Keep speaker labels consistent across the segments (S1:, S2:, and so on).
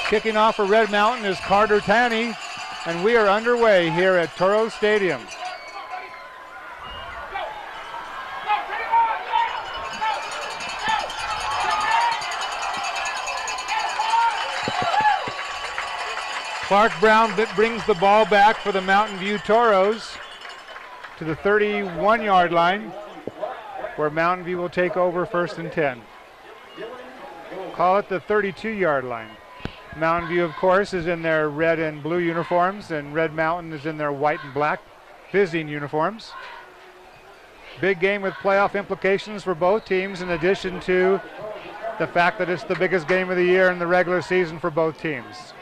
S1: Kicking off for Red Mountain is Carter Tanney, and we are underway here at Toros Stadium. Clark Brown brings the ball back for the Mountain View Toros to the 31-yard line, where Mountain View will take over 1st and 10. Call it the 32-yard line. Mountain View, of course, is in their red and blue uniforms, and Red Mountain is in their white and black visiting uniforms. Big game with playoff implications for both teams, in addition to the fact that it's the biggest game of the year in the regular season for both teams.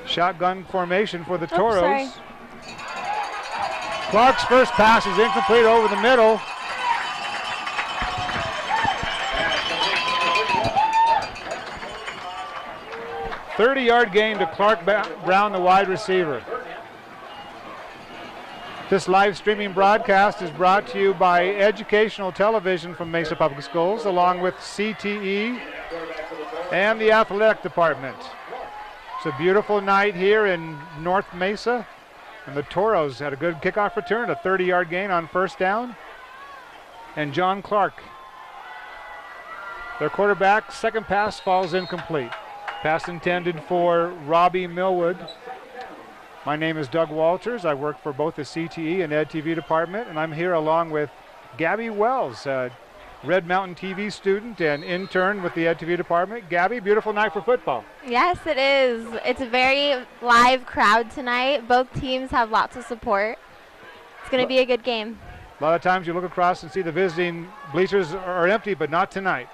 S1: Shotgun formation for the Toros. Clark's first pass is incomplete over the middle. .30-yard gain to Clark Brown, the wide receiver. This live streaming broadcast is brought to you by Educational Television from Mesa Public Schools, along with CTE and the Athletic Department. It's a beautiful night here in North Mesa, and the Toros had a good kickoff return, a 30-yard gain on 1st down. And John Clark, their quarterback, second pass falls incomplete. Pass intended for Robbie Millwood. My name is Doug Walters. I work for both the CTE and Ed TV department, and I'm here along with Gabby Wells, a Red Mountain TV student and intern with the Ed TV department. Gabby, beautiful night for football.
S2: Yes, it is. It's a very live crowd tonight. Both teams have lots of support. It's going to be a good game.
S1: A lot of times you look across and see the visiting bleachers are empty, but not tonight.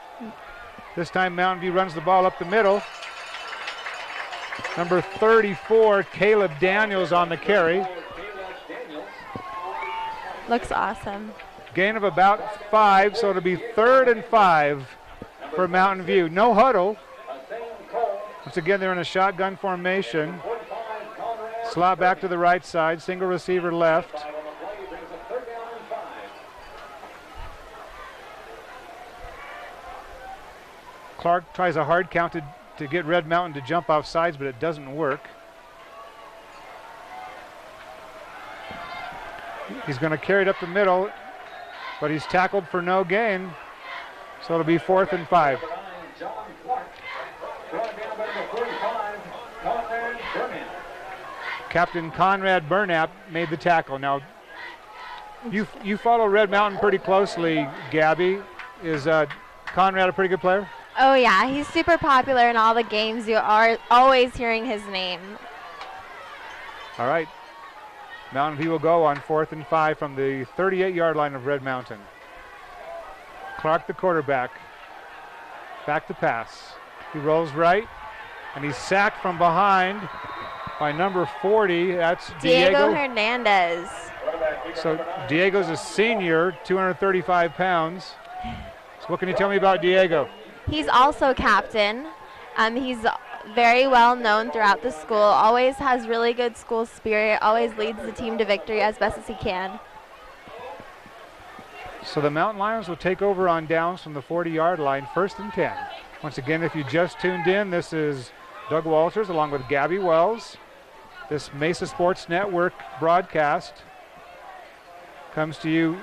S1: This time Mountain View runs the ball up the middle. Number 34, Caleb Daniels on the carry.
S2: Looks awesome.
S1: Gain of about 5, so it'll be 3rd and 5 for Mountain View. No huddle. Once again, they're in a shotgun formation. Slot back to the right side, single receiver left. Clark tries a hard count to get Red Mountain to jump off sides, but it doesn't work. He's going to carry it up the middle, but he's tackled for no gain, so it'll be 4th and 5. Captain Conrad Burnap made the tackle. Now, you follow Red Mountain pretty closely, Gabby. Is Conrad a pretty good player?
S2: Oh yeah, he's super popular in all the games. You are always hearing his name.
S1: All right. Mountain View will go on 4th and 5 from the 38-yard line of Red Mountain. Clark, the quarterback. Back to pass. He rolls right, and he's sacked from behind by number 40. That's
S2: Diego Hernandez.
S1: So Diego's a senior, 235 pounds. So what can you tell me about Diego?
S2: He's also captain. He's very well known throughout the school, always has really good school spirit, always leads the team to victory as best as he can.
S1: So the Mountain Lions will take over on downs from the 40-yard line, 1st and 10. Once again, if you just tuned in, this is Doug Walters along with Gabby Wells. This Mesa Sports Network broadcast comes to you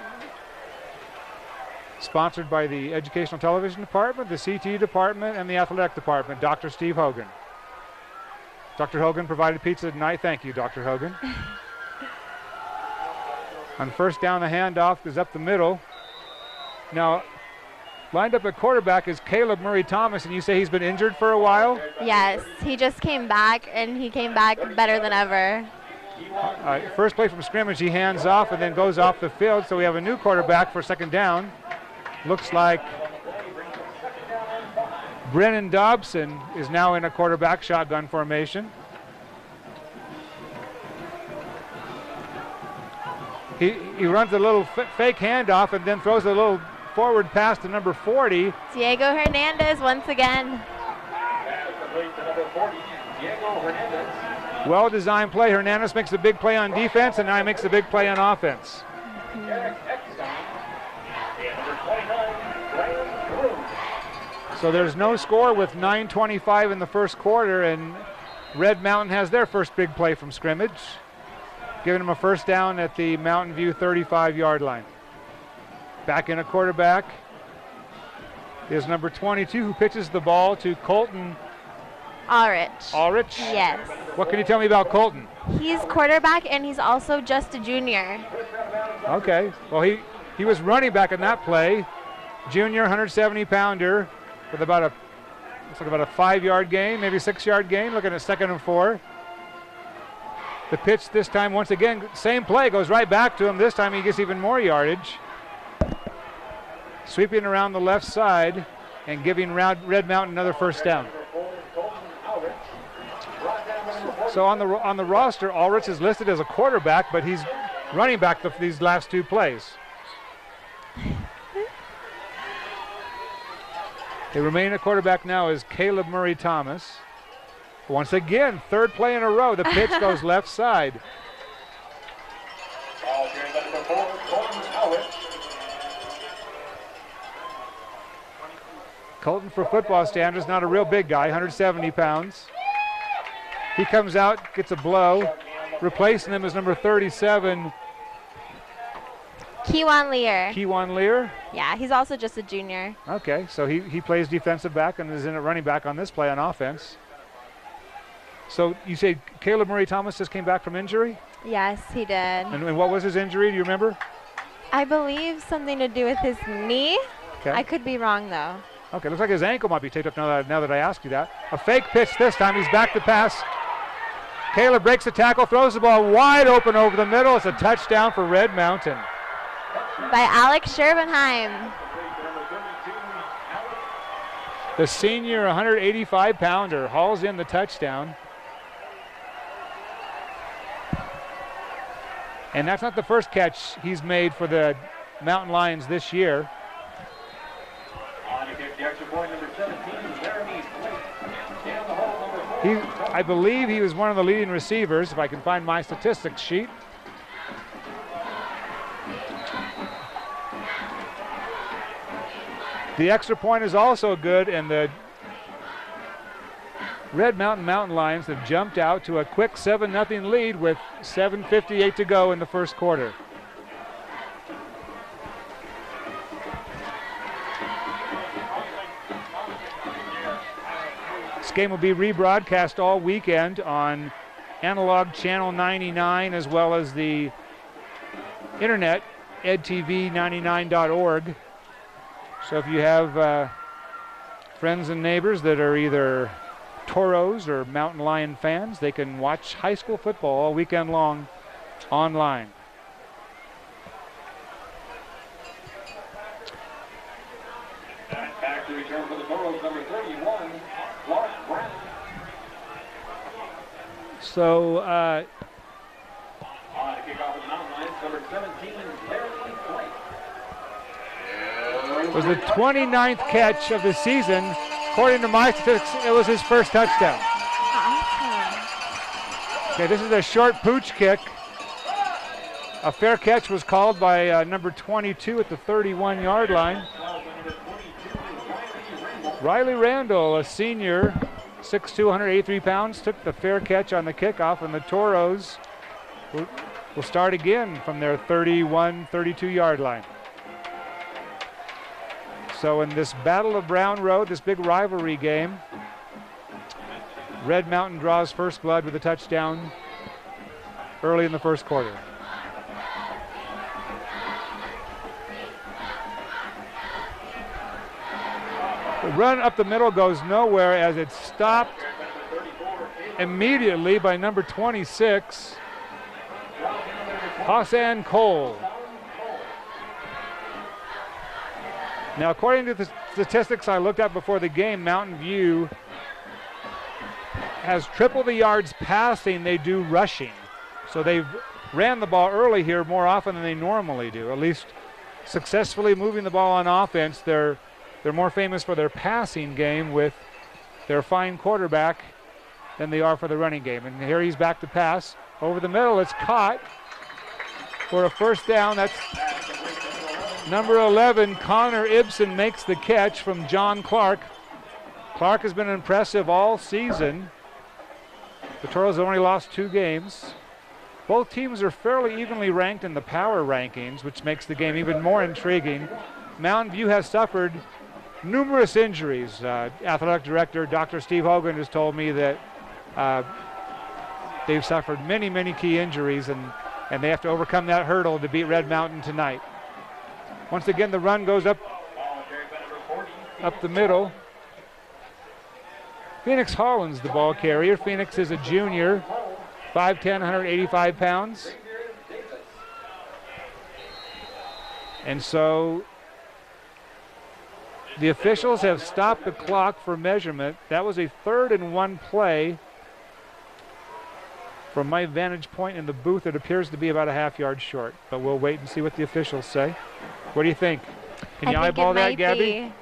S1: sponsored by the Educational Television Department, the CTE Department, and the Athletic Department, Dr. Steve Hogan. Dr. Hogan provided pizza tonight. Thank you, Dr. Hogan. On 1st down, the handoff is up the middle. Now, lined up at quarterback is Caleb Murray Thomas, and you say he's been injured for a while?
S2: Yes, he just came back, and he came back better than ever.
S1: First play from scrimmage, he hands off and then goes off the field, so we have a new quarterback for 2nd down. Looks like Brennan Dobson is now in a quarterback shotgun formation. He runs a little fake handoff and then throws a little forward pass to number 40.
S2: Diego Hernandez once again.
S1: Well-designed play. Hernandez makes a big play on defense, and now he makes a big play on offense. So there's no score with 9:25 in the first quarter, and Red Mountain has their first big play from scrimmage, giving them a first down at the Mountain View 35-yard line. Back in a quarterback is number 22, who pitches the ball to Colton
S2: Ulrich.
S1: Ulrich?
S2: Yes.
S1: What can you tell me about Colton?
S2: He's quarterback, and he's also just a junior.
S1: Okay. Well, he was running back in that play. Junior, 170-pounder with about a 5-yard gain, maybe 6-yard gain, looking at 2nd and 4. The pitch this time, once again, same play, goes right back to him. This time he gets even more yardage. Sweeping around the left side and giving Red Mountain another first down. So on the roster, Ulrich is listed as a quarterback, but he's running back these last 2 plays. The remaining quarterback now is Caleb Murray Thomas. Once again, 3rd play in a row, the pitch goes left side. Colton, for football standards, not a real big guy, 170 pounds. He comes out, gets a blow. Replacing him is number 37,
S2: Kewan Lear.
S1: Kewan Lear.
S2: Yeah, he's also just a junior.
S1: Okay, so he plays defensive back and is in a running back on this play on offense. So you say Caleb Murray Thomas just came back from injury?
S2: Yes, he did.
S1: And what was his injury? Do you remember?
S2: I believe something to do with his knee.
S1: Okay.
S2: I could be wrong, though.
S1: Okay, looks like his ankle might be taped up now that I asked you that. A fake pitch this time. He's back to pass. Caleb breaks the tackle, throws the ball wide open over the middle. It's a touchdown for Red Mountain.
S2: By Alex Scherbenheim.
S1: The senior 185-pounder hauls in the touchdown. And that's not the first catch he's made for the Mountain Lions this year. I believe he was one of the leading receivers, if I can find my statistics sheet. The extra point is also good, and the Red Mountain Lions have jumped out to a quick 7-0 lead with 7:58 to go in the first quarter. This game will be rebroadcast all weekend on Analog Channel 99 as well as the internet, edtv99.org. So if you have friends and neighbors that are either Toros or Mountain Lion fans, they can watch high school football all weekend long online.
S3: Back to return for the Toros, number 31, Clark Brown.
S1: So
S3: On to kick off with the Mountain Lions, number 17, Larry Blake.
S1: was the 29th catch of the season. According to my statistics, it was his first touchdown.
S2: Awesome.
S1: Okay, this is a short pooch kick. A fair catch was called by number 22 at the 31-yard line. Riley Randall, a senior, 6'2", 183 pounds, took the fair catch on the kickoff, and the Toros will start again from their 31, 32-yard line. So in this Battle of Brown Road, this big rivalry game, Red Mountain draws first blood with a touchdown early in the first quarter. The run up the middle goes nowhere as it's stopped immediately by number 26, Hassan Cole. Now, according to the statistics I looked at before the game, Mountain View has triple the yards passing they do rushing. So they've ran the ball early here more often than they normally do, at least successfully moving the ball on offense. They're more famous for their passing game with their fine quarterback than they are for the running game. And here he's back to pass. Over the middle, it's caught for a first down. That's number 11, Connor Ibsen makes the catch from John Clark Clark has been impressive all season. The Toros have only lost 2 games. Both teams are fairly evenly ranked in the power rankings, which makes the game even more intriguing. Mountain View has suffered numerous injuries. Athletic Director Dr. Steve Hogan has told me that they've suffered many, many key injuries, and they have to overcome that hurdle to beat Red Mountain tonight. Once again, the run goes up the middle. Phoenix Holland's the ball carrier. Phoenix is a junior, 5'10", 185 pounds. And so the officials have stopped the clock for measurement. That was a 3rd and 1 play. From my vantage point in the booth, it appears to be about a half-yard short, but we'll wait and see what the officials say. What do you think? Can you eyeball that, Gabby?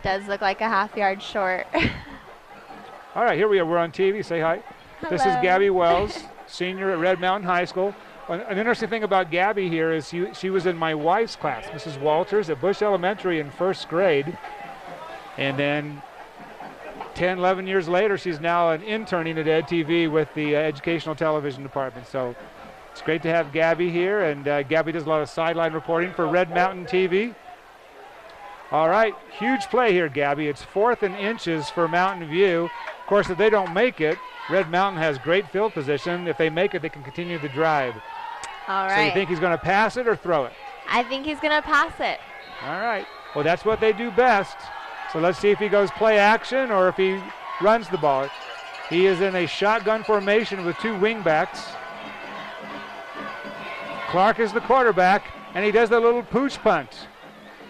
S2: Does look like a half-yard short.
S1: All right, here we are. We're on TV. Say hi.
S2: Hello.
S1: This is Gabby Wells, senior at Red Mountain High School. An interesting thing about Gabby here is she was in my wife's class, Mrs. Walters, at Bush Elementary in 1st grade. And then 10, 11 years later, she's now an interning at EdTV with the Educational Television Department. So it's great to have Gabby here, and Gabby does a lot of sideline reporting for Red Mountain TV. All right, huge play here, Gabby. It's 4th and inches for Mountain View. Of course, if they don't make it, Red Mountain has great field position. If they make it, they can continue the drive.
S2: All right.
S1: So you think he's going to pass it or throw it?
S2: I think he's going to pass it.
S1: All right. Well, that's what they do best. So let's see if he goes play action or if he runs the ball. He is in a shotgun formation with 2 wingbacks. Clark is the quarterback, and he does the little pooch punt.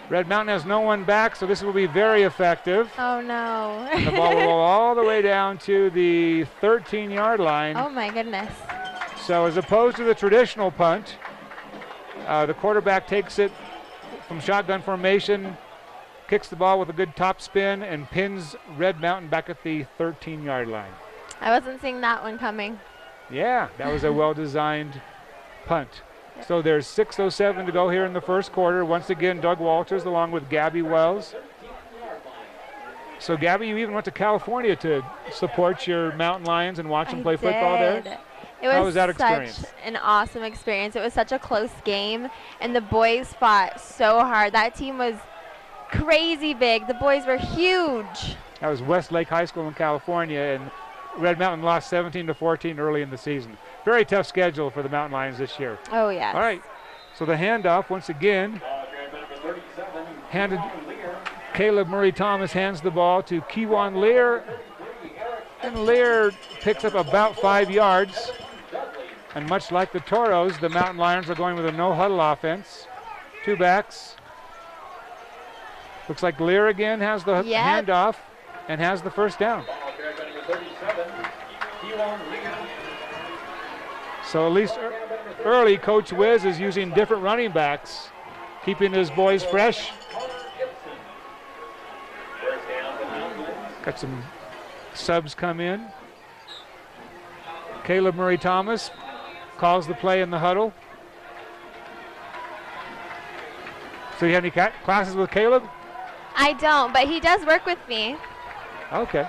S1: Red Mountain has no one back, so this will be very effective.
S2: Oh, no.
S1: And the ball will roll all the way down to the 13-yard line.
S2: Oh, my goodness.
S1: So as opposed to the traditional punt, the quarterback takes it from shotgun formation, kicks the ball with a good top spin, and pins Red Mountain back at the 13-yard line.
S2: I wasn't seeing that one coming.
S1: Yeah, that was a well-designed punt. So there's 6:07 to go here in the first quarter. Once again, Doug Walters along with Gabby Wells. So Gabby, you even went to California to support your Mountain Lions and watch them play football there? How was that experience?
S2: Such an awesome experience. It was such a close game, and the boys fought so hard. That team was crazy big. The boys were huge.
S1: That was Westlake High School in California, and Red Mountain lost 17-14 early in the season. Very tough schedule for the Mountain Lions this year.
S2: Oh, yes.
S1: All right, so the handoff once again. Caleb Murray-Thomas hands the ball to Kewan Lear. And Lear picks up about 5 yards. And much like the Toros, the Mountain Lions are going with a no-huddle offense. 2 backs. Looks like Lear again has the handoff and has the first down. So at least early, Coach Wiz is using different running backs, keeping his boys fresh. Got some subs come in. Caleb Murray-Thomas calls the play in the huddle. So you have any classes with Caleb?
S2: I don't, but he does work with me.
S1: Okay.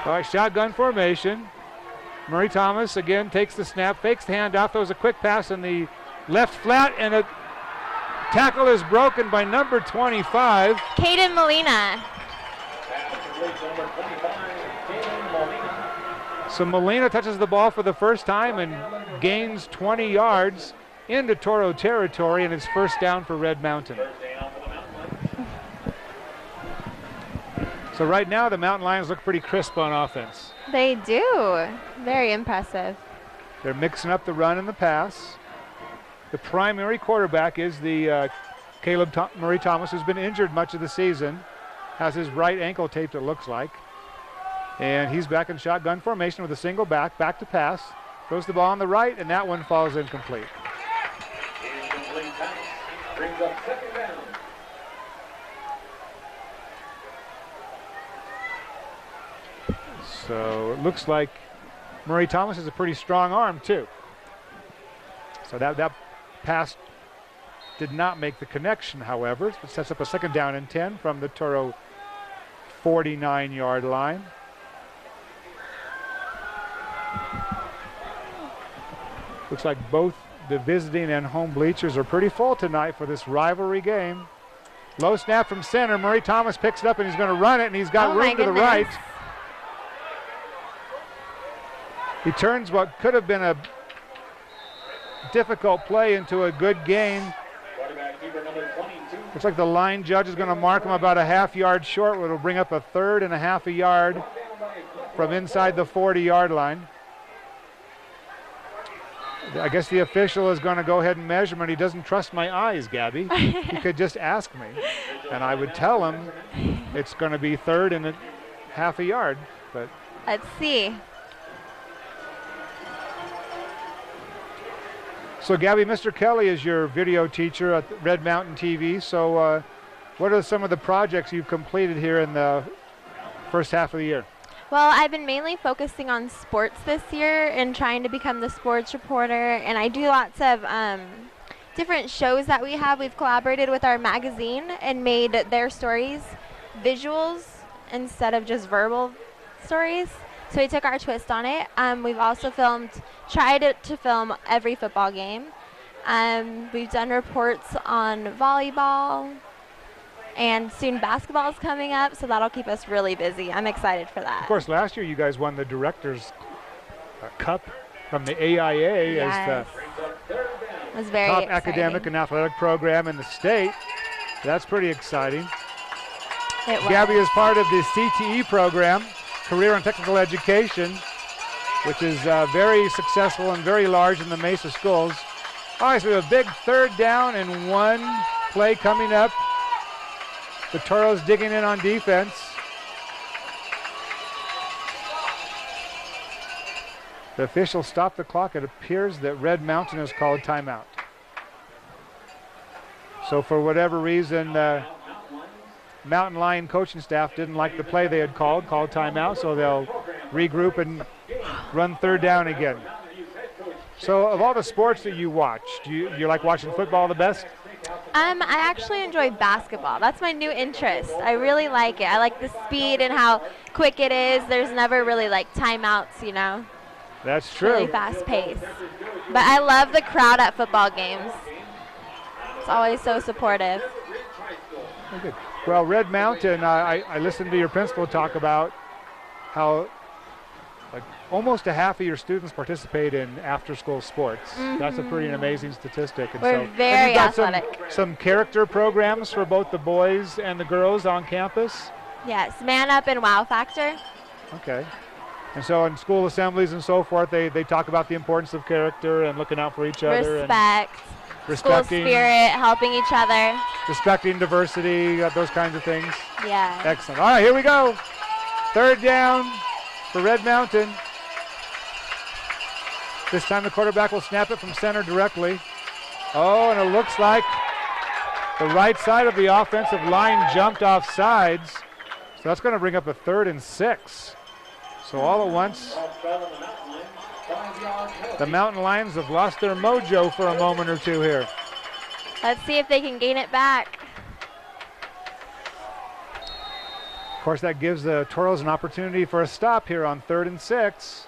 S1: All right, shotgun formation. Murray-Thomas again takes the snap, fakes the handoff. There was a quick pass in the left flat, and a tackle is broken by number 25.
S2: Caden Molina.
S1: So Molina touches the ball for the first time and gains 20 yards into Toro territory, and it's first down for Red Mountain. So right now the Mountain Lions look pretty crisp on offense.
S2: They do. Very impressive.
S1: They're mixing up the run and the pass. The primary quarterback is the Caleb Murray-Thomas, who's been injured much of the season. Has his right ankle taped, it looks like. And he's back in shotgun formation with a single back to pass. Throws the ball on the right, and that one falls incomplete.
S3: Incomplete pass. Brings up second down.
S1: So it looks like Murray-Thomas has a pretty strong arm, too. So that pass did not make the connection, however. It sets up a second down and 10 from the Toro 49-yard line. Looks like both the visiting and home bleachers are pretty full tonight for this rivalry game. Low snap from center. Murray Thomas picks it up and he's going to run it, and he's got room to the right. He turns what could have been a difficult play into a good gain. Looks like the line judge is going to mark him about a half-yard short, which will bring up a 3rd and a half a yard from inside the 40-yard line. I guess the official is going to go ahead and measure him, and he doesn't trust my eyes, Gabby. He could just ask me, and I would tell him it's going to be 3rd and a half a yard. But
S2: let's see.
S1: So, Gabby, Mr. Kelly is your video teacher at Red Mountain TV. So what are some of the projects you've completed here in the first half of the year?
S2: Well, I've been mainly focusing on sports this year and trying to become the sports reporter. And I do lots of different shows that we have. We've collaborated with our magazine and made their stories visuals instead of just verbal stories. So we took our twist on it. We've also tried to film every football game. We've done reports on volleyball, and soon basketball is coming up, so that'll keep us really busy. I'm excited for that.
S1: Of course, last year you guys won the Directors Cup from the AIA.
S2: Yes.
S1: As the
S2: it was very
S1: top
S2: exciting.
S1: academic and athletic program in the state. That's pretty exciting.
S2: It was.
S1: Gabby is part of the CTE program, Career and Technical Education, which is very successful and very large in the Mesa schools. All right, so we have a big 3rd down and 1 play coming up. The Toros digging in on defense. The official stopped the clock. It appears that Red Mountain has called timeout. So for whatever reason, Mountain Lion coaching staff didn't like the play they had called timeout, so they'll regroup and run 3rd down again. So of all the sports that you watch, do you like watching football the best?
S2: I actually enjoy basketball. That's my new interest. I really like it. I like the speed and how quick it is. There's never really like timeouts, you know.
S1: That's true.
S2: Really fast paced. But I love the crowd at football games. It's always so supportive.
S1: Very good. Well, Red Mountain, I listened to your principal talk about how like almost a half of your students participate in after-school sports.
S2: Mm-hmm.
S1: That's a pretty amazing statistic. And
S2: We're
S1: so,
S2: very
S1: and you've got
S2: athletic.
S1: some character programs for both the boys and the girls on campus.
S2: Yes, Man Up and Wow Factor.
S1: Okay. And so in school assemblies and so forth, they talk about the importance of character and looking out for each other.
S2: Respect.
S1: And
S2: School spirit, helping each other.
S1: respecting diversity, those kinds of things.
S2: Yeah.
S1: Excellent. All right, here we go. 3rd down for Red Mountain. This time the quarterback will snap it from center directly. Oh, and it looks like the right side of the offensive line jumped off sides. So that's going to bring up a 3rd and 6. So all at once, the Mountain Lions have lost their mojo for a moment or two here.
S2: Let's see if they can gain it back.
S1: Of course, that gives the Toros an opportunity for a stop here on 3rd and 6.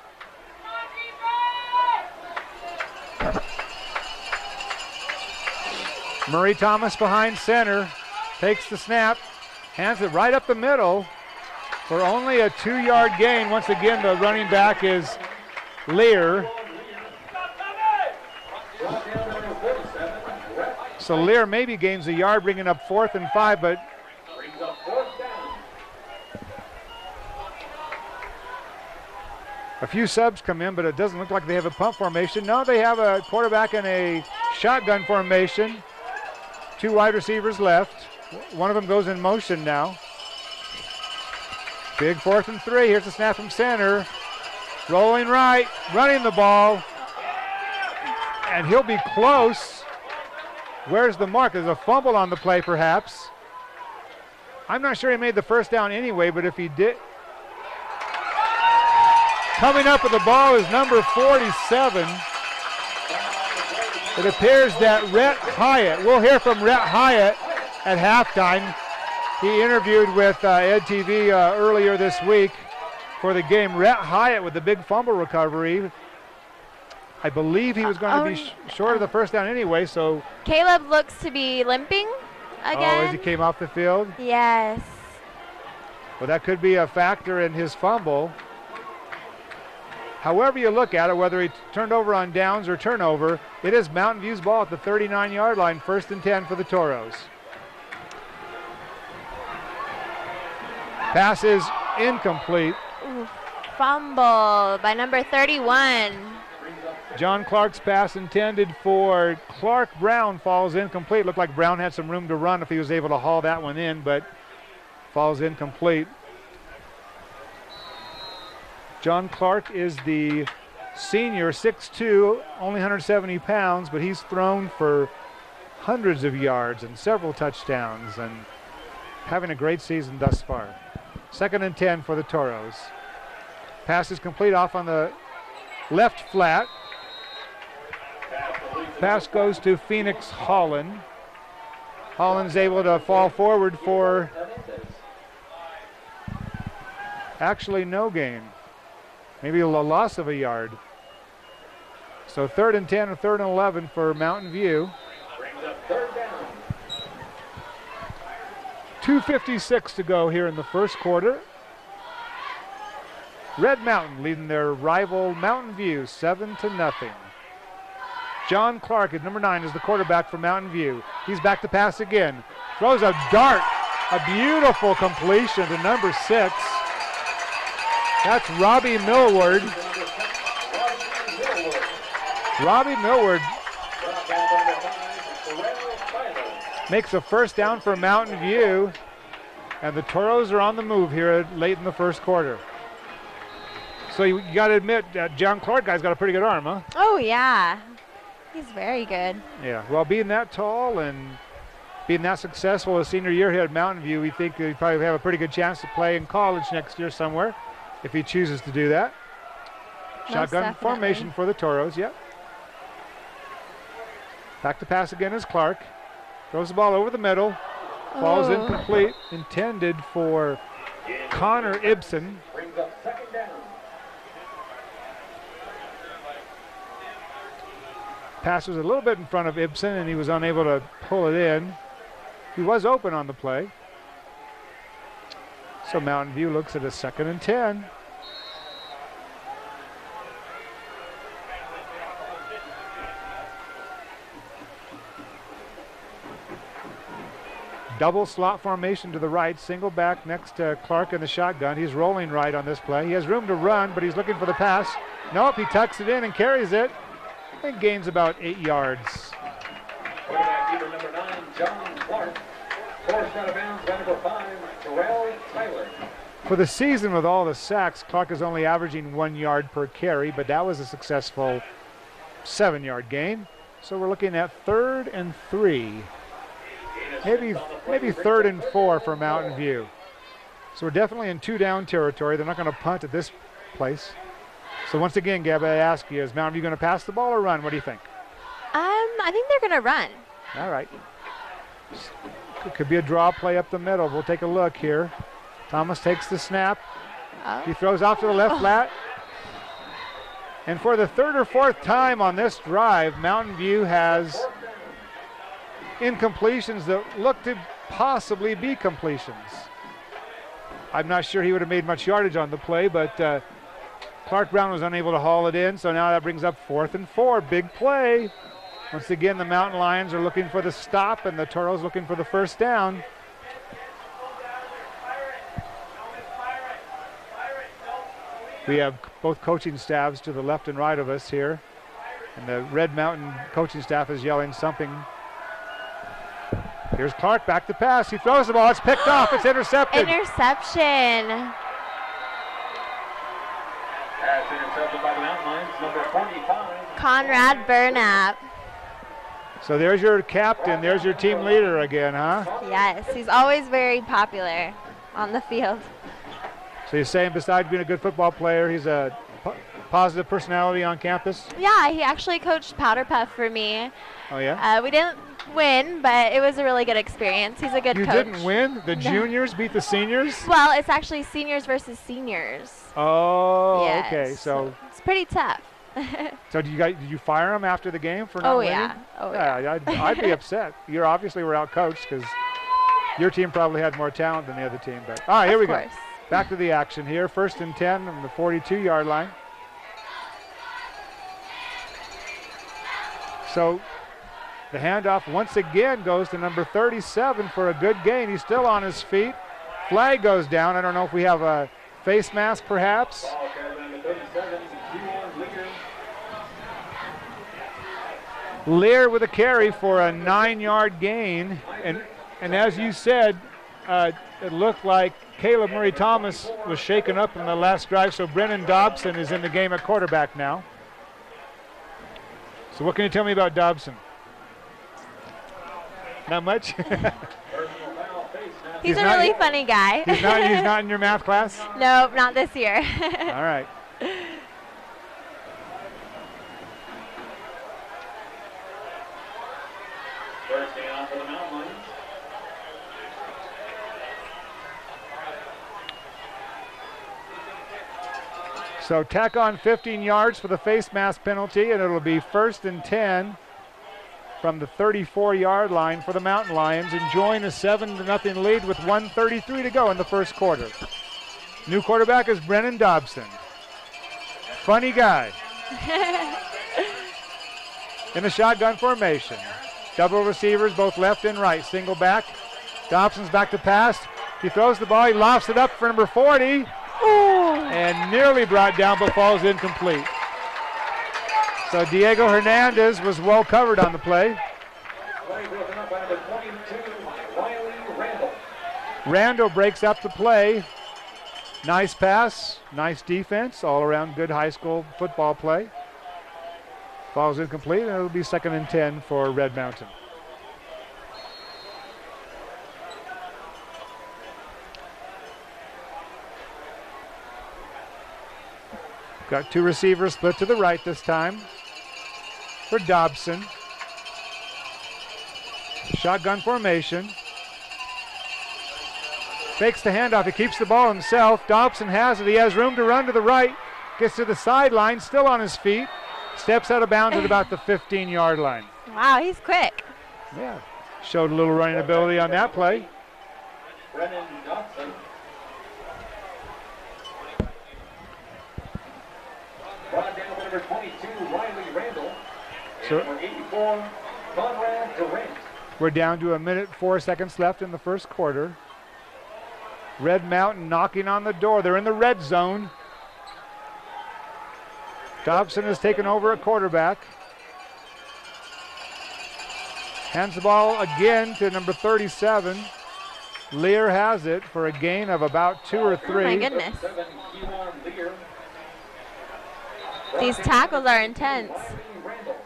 S1: Murray Thomas behind center, takes the snap, hands it right up the middle for only a 2-yard gain. Once again, the running back is Lear. So Lear maybe gains a yard, bringing up 4th and 5, but a few subs come in, but it doesn't look like they have a punt formation. No, they have a quarterback in a shotgun formation. 2 wide receivers left. One of them goes in motion now. Big 4th and 3. Here's the snap from center. Rolling right, running the ball. And he'll be close. Where's the mark? There's a fumble on the play, perhaps. I'm not sure he made the 1st down anyway, but if he did. Coming up with the ball is number 47. It appears that Rhett Hyatt, we'll hear from Rhett Hyatt at halftime. He interviewed with Ed TV earlier this week for the game. Rhett Hyatt with the big fumble recovery. I believe he was going to be short of the first down anyway, so.
S2: Caleb looks to be limping again.
S1: Oh, as he came off the field?
S2: Yes.
S1: Well, that could be a factor in his fumble. However you look at it, whether he turned over on downs or turnover, it is Mountain View's ball at the 39-yard line, 1st and 10 for the Toros. Pass is incomplete.
S2: Ooh, fumble by number 31.
S1: John Clark's pass intended for Clark Brown falls incomplete. Looked like Brown had some room to run if he was able to haul that one in, but falls incomplete. John Clark is the senior, 6'2", only 170 pounds, but he's thrown for hundreds of yards and several touchdowns and having a great season thus far. 2nd and 10 for the Toros. Pass is complete off on the left flat. Pass goes to Phoenix Holland. Holland's able to fall forward for actually no gain. Maybe a loss of a yard. So 3rd and 10 or 3rd and 11 for Mountain View. 2:56 to go here in the first quarter. Red Mountain leading their rival Mountain View 7-0. John Clark at number 9 is the quarterback for Mountain View. He's back to pass again. Throws a dart, a beautiful completion to number 6. That's Robbie Millward. Robbie Millward makes a first down for Mountain View, and the Toros are on the move here late in the first quarter. So you got to admit that John Clark guy's got a pretty good arm, huh?
S2: Oh, yeah. He's very good.
S1: Yeah, well, being that tall and being that successful his senior year here at Mountain View, we think he'd probably have a pretty good chance to play in college next year somewhere if he chooses to do that. Shotgun formation for the Toros, yep. Back to pass again is Clark. Throws the ball over the middle. Falls incomplete. Intended for Connor Ibsen.
S3: Brings up 2nd down.
S1: Pass was a little bit in front of Ibsen, and he was unable to pull it in. He was open on the play. So Mountain View looks at a 2nd and 10. Double slot formation to the right, single back next to Clark in the shotgun. He's rolling right on this play. He has room to run, but he's looking for the pass. Nope, he tucks it in and carries it and gains about 8 yards.
S3: Quarterback keeper number 9, John Clark. Forced out of bounds by number 5, Terrell Tyler.
S1: For the season with all the sacks, Clark is only averaging 1 yard per carry, but that was a successful 7-yard gain. So we're looking at 3rd and 3. Maybe 3rd and 4 for Mountain View. So we're definitely in 2-down territory. They're not going to punt at this place. So once again, Gab, I ask you, is Mountain View going to pass the ball or run? What do you think?
S2: I think they're going to run.
S1: All right. It could be a draw play up the middle. We'll take a look here. Thomas takes the snap. He throws off to the left flat. And for the 3rd or 4th time on this drive, Mountain View has incompletions that look to possibly be completions. I'm not sure he would have made much yardage on the play, but Clark Brown was unable to haul it in, so now that brings up 4th and 4. Big play. Once again, the Mountain Lions are looking for the stop, and the Toros looking for the first down. We have both coaching staffs to the left and right of us here, and the Red Mountain coaching staff is yelling something. Here's Clark back to pass. He throws the ball. It's picked off. It's intercepted.
S2: Interception.
S3: Pass intercepted by the Mountain Lions, number 45.
S2: Conrad Burnap.
S1: So there's your captain. There's your team leader again, huh?
S2: Yes, he's always very popular on the field.
S1: So you're saying besides being a good football player, he's a positive personality on campus?
S2: Yeah, he actually coached Powder Puff for me.
S1: Oh, yeah?
S2: We didn't win, but it was a really good experience. He's a good
S1: You
S2: coach.
S1: didn't win? The
S2: No.
S1: juniors beat the seniors?
S2: Well, it's actually seniors versus seniors.
S1: Oh,
S2: Yes.
S1: okay. So
S2: It's pretty tough.
S1: did you fire him after the game for not winning?
S2: Yeah. Oh, yeah.
S1: I'd be upset. You obviously were outcoached because your team probably had more talent than the other team. But all right, here we go. Back to the action here. 1st and 10 from the 42-yard line. So the handoff once again goes to number 37 for a good gain. He's still on his feet. Flag goes down. I don't know if we have a face mask perhaps. Lear with a carry for a 9-yard gain. And as you said, it looked like Caleb Murray-Thomas was shaken up in the last drive, so Brennan Dobson is in the game at quarterback now. So what can you tell me about Dobson? Not much?
S2: He's a really funny guy.
S1: He's not in your math class?
S2: Nope, not this year.
S1: All right.
S3: First down for the Mountain Lions.
S1: So tack on 15 yards for the face mask penalty, and it'll be 1st and 10 from the 34-yard line for the Mountain Lions, enjoying a 7-0 lead with 1:33 to go in the first quarter. New quarterback is Brennan Dobson. Funny guy. In the shotgun formation. Double receivers, both left and right. Single back. Dobson's back to pass. He throws the ball. He lofts it up for number 40. And nearly brought down, but falls incomplete. So Diego Hernandez was well covered on the play.
S3: Play broken up by number 22, Riley Randall.
S1: Randall breaks up the play. Nice pass, nice defense, all around good high school football play. Falls incomplete, and it'll be 2nd and 10 for Red Mountain. Got 2 receivers split to the right this time for Dobson. Shotgun formation. Fakes the handoff. He keeps the ball himself. Dobson has it. He has room to run to the right. Gets to the sideline, still on his feet. Steps out of bounds at about the 15-yard line.
S2: Wow, he's quick.
S1: Yeah, showed a little running ability on that play.
S3: Brennan Dobson. Brought down by number 22, Riley Randall.
S1: So-
S3: And for 84, Conrad Durant.
S1: We're down to 1:04 left in the first quarter. Red Mountain knocking on the door. They're in the red zone. Dobson has taken over at quarterback. Hands the ball again to number 37. Lear has it for a gain of about 2 or 3.
S2: Oh my goodness.
S3: 7, Keelan Lear.
S2: These tackles are intense.
S3: Riley Randall.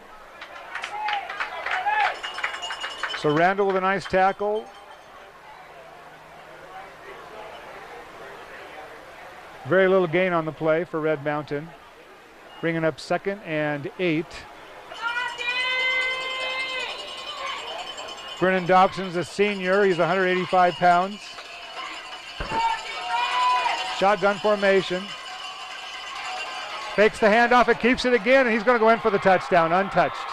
S1: So Randall with a nice tackle. Very little gain on the play for Red Mountain. Bringing up 2nd and 8. Brennan Dobson's a senior. He's 185 pounds. Shotgun formation. Fakes the handoff and keeps it again, and he's going to go in for the touchdown, untouched.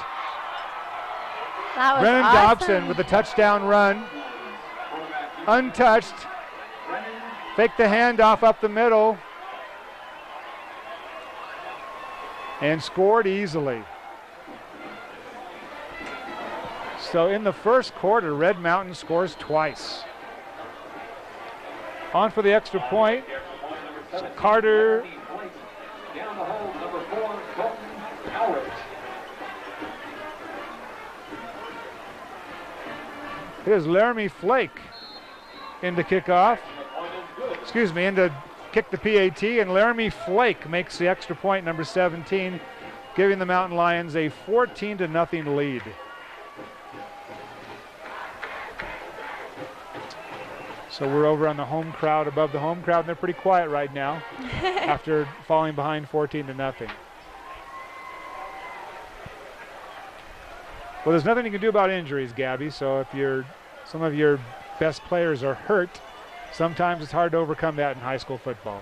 S2: That was
S1: Brennan
S2: awesome.
S1: Dobson with the touchdown run. Untouched. Fake the handoff up the middle. And scored easily. So in the first quarter, Red Mountain scores twice. On for the extra point. Carter.
S3: Down the hole, number 4, Colton Howard.
S1: Here's Laramie Flake in to kick off. Excuse me, in to kick the PAT, and Laramie Flake makes the extra point, number 17, giving the Mountain Lions a 14-0 lead. So we're over on the home crowd, above the home crowd, and they're pretty quiet right now after falling behind 14-0. Well, there's nothing you can do about injuries, Gabby. So if some of your best players are hurt, sometimes it's hard to overcome that in high school football.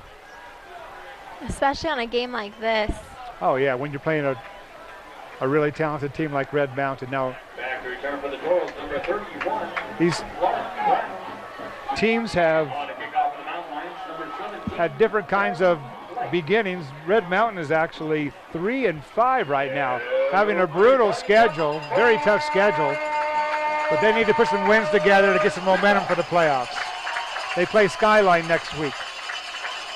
S2: Especially on a game like this.
S1: Oh, yeah, when you're playing a really talented team like Red Mountain. Now,
S3: Back to return for the Toros, number 31.
S1: these teams have
S3: On a kickoff for the Mountain Lions, number 17.
S1: had different kinds of beginnings. Red Mountain is actually 3-5 right now, having a brutal schedule, very tough schedule, but they need to put some wins together to get some momentum for the playoffs. They play Skyline next week.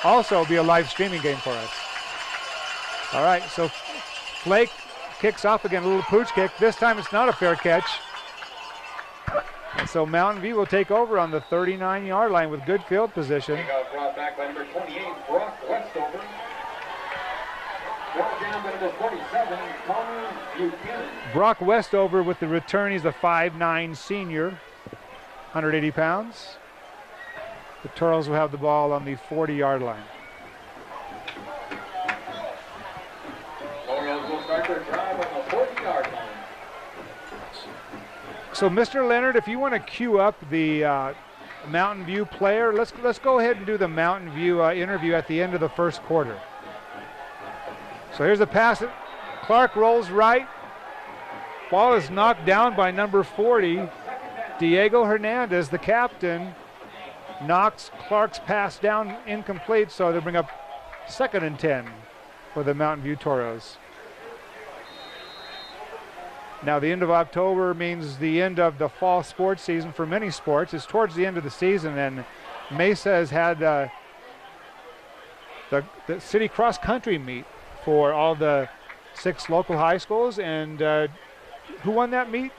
S1: Also be a live streaming game for us. All right, so Flake kicks off again, a little pooch kick. This time it's not a fair catch. And so Mountain View will take over on the 39-yard line with good field position.
S3: Kickoff brought back by number 28, Brock Westover. Brought down by number 47, Connor Buchanan.
S1: Brock Westover with the return. He's a 5'9" senior, 180 pounds. The Toros will have the ball on the 40-yard line.
S3: Toros will start their drive on the 40-yard line.
S1: So, Mr. Leonard, if you want to cue up the Mountain View player, let's go ahead and do the Mountain View interview at the end of the first quarter. So here's a pass. Clark rolls right. Ball is knocked down by number 40. Diego Hernandez, the captain, knocks Clark's pass down incomplete, so they'll bring up 2nd and 10 for the Mountain View Toros. Now the end of October means the end of the fall sports season for many sports. It's towards the end of the season, and Mesa has had the city cross country meet for all the 6 local high schools. And who won that meet?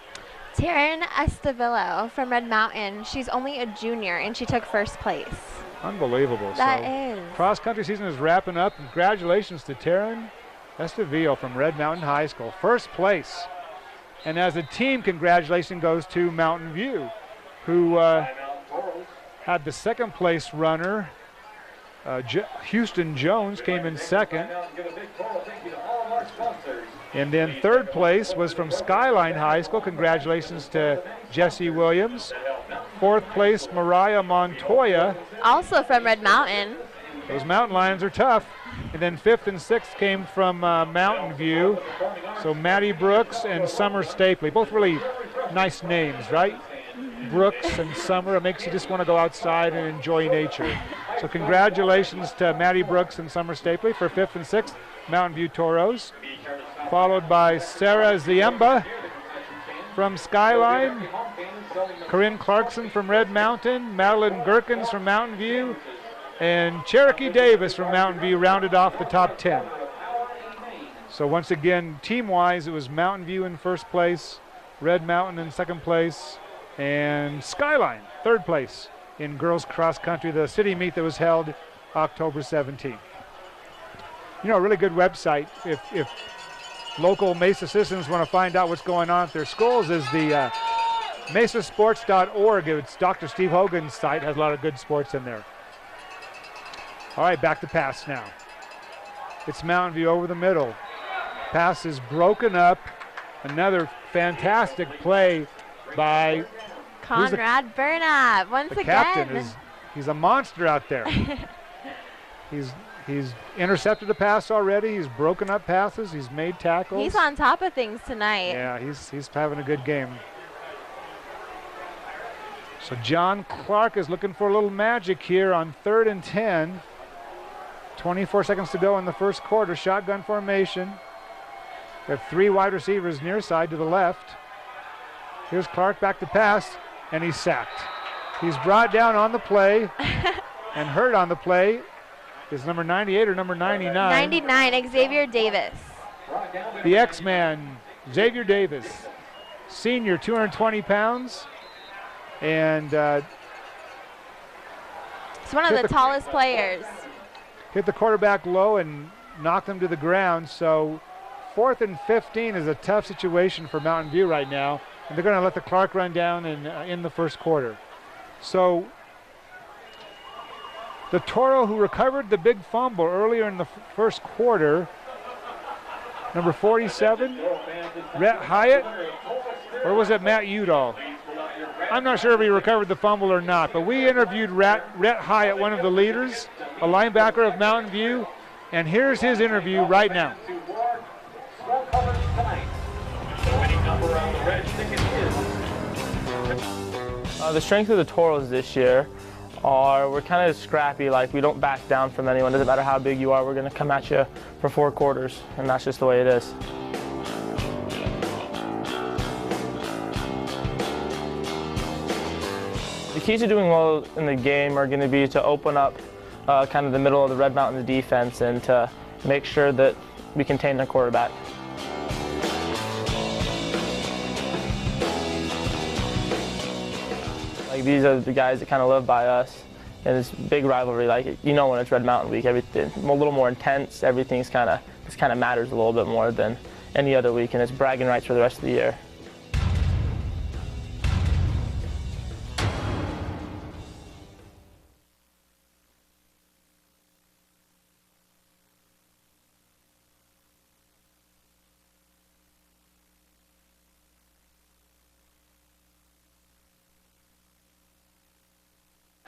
S2: Taryn Estevillo from Red Mountain. She's only a junior, and she took 1st place.
S1: Unbelievable.
S2: That
S1: so
S2: is.
S1: Cross country season is wrapping up. Congratulations to Taryn Estevillo from Red Mountain High School. 1st place. And as a team, congratulations goes to Mountain View, who had the 2nd place runner, Houston Jones, came in 2nd. And then 3rd place was from Skyline High School. Congratulations to Jesse Williams. 4th place, Mariah Montoya.
S2: Also from Red Mountain.
S1: Those Mountain Lions are tough. And then 5th and 6th came from Mountain View. So Maddie Brooks and Summer Stapley. Both really nice names, right? Brooks and Summer. It makes you just want to go outside and enjoy nature. So congratulations to Maddie Brooks and Summer Stapley for 5th and 6th Mountain View Toros. Followed by Sarah Ziemba from Skyline. Corinne Clarkson from Red Mountain. Madeline Gherkins from Mountain View. And Cherokee Davis from Mountain View rounded off the top 10. So once again, team-wise, it was Mountain View in 1st place, Red Mountain in 2nd place, and Skyline 3rd place in girls cross country, the city meet that was held October 17th. You know, a really good website if local Mesa citizens want to find out what's going on at their schools is the mesasports.org. It's Dr. Steve Hogan's site, has a lot of good sports in there. All right, back to pass now. It's Mountain View over the middle. Pass is broken up. Another fantastic play by
S2: Conrad Burnap once
S1: the
S2: again.
S1: captain. He's a monster out there. He's intercepted a pass already. He's broken up passes. He's made tackles.
S2: He's on top of things tonight.
S1: Yeah, he's having a good game. So John Clark is looking for a little magic here on 3rd and 10. 24 seconds to go in the first quarter. Shotgun formation. We have 3 wide receivers near side to the left. Here's Clark back to pass, and he's sacked. He's brought down on the play and hurt on the play. Is number 98 or number 99?
S2: 99, Xavier Davis.
S1: The X-Man, Xavier Davis. Senior, 220 pounds. And
S2: He's one of the tallest players.
S1: Hit the quarterback low and knocked him to the ground. So 4th and 15 is a tough situation for Mountain View right now. And they're going to let the Clark run down in the first quarter. So the Toro who recovered the big fumble earlier in the first quarter, number 47, Rhett Hyatt, or was it Matt Udall? I'm not sure if he recovered the fumble or not, but we interviewed Rhett Hyatt, one of the leaders, a linebacker of Mountain View, and here's his interview right now.
S4: The strength of the Toros this year are we're kind of scrappy, like we don't back down from anyone. Doesn't matter how big you are, we're going to come at you for 4 quarters, and that's just the way it is. The keys to doing well in the game are going to be to open up kind of the middle of the Red Mountain defense and to make sure that we contain the quarterback. Like, these are the guys that kind of live by us, and it's big rivalry. Like, you know, when it's Red Mountain Week, everything a little more intense. Everything's kind of matters a little bit more than any other week, and it's bragging rights for the rest of the year.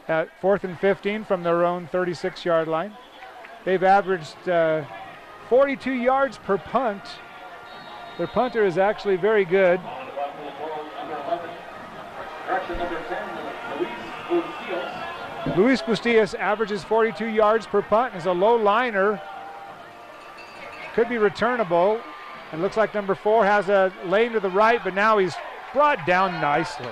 S1: At 4th and 15 from their own 36-yard line. They've averaged 42 yards per punt. Their punter is actually very good. Luis Bustillas averages 42 yards per punt and is a low liner. Could be returnable. And looks like number 4 has a lane to the right, but now he's brought down nicely.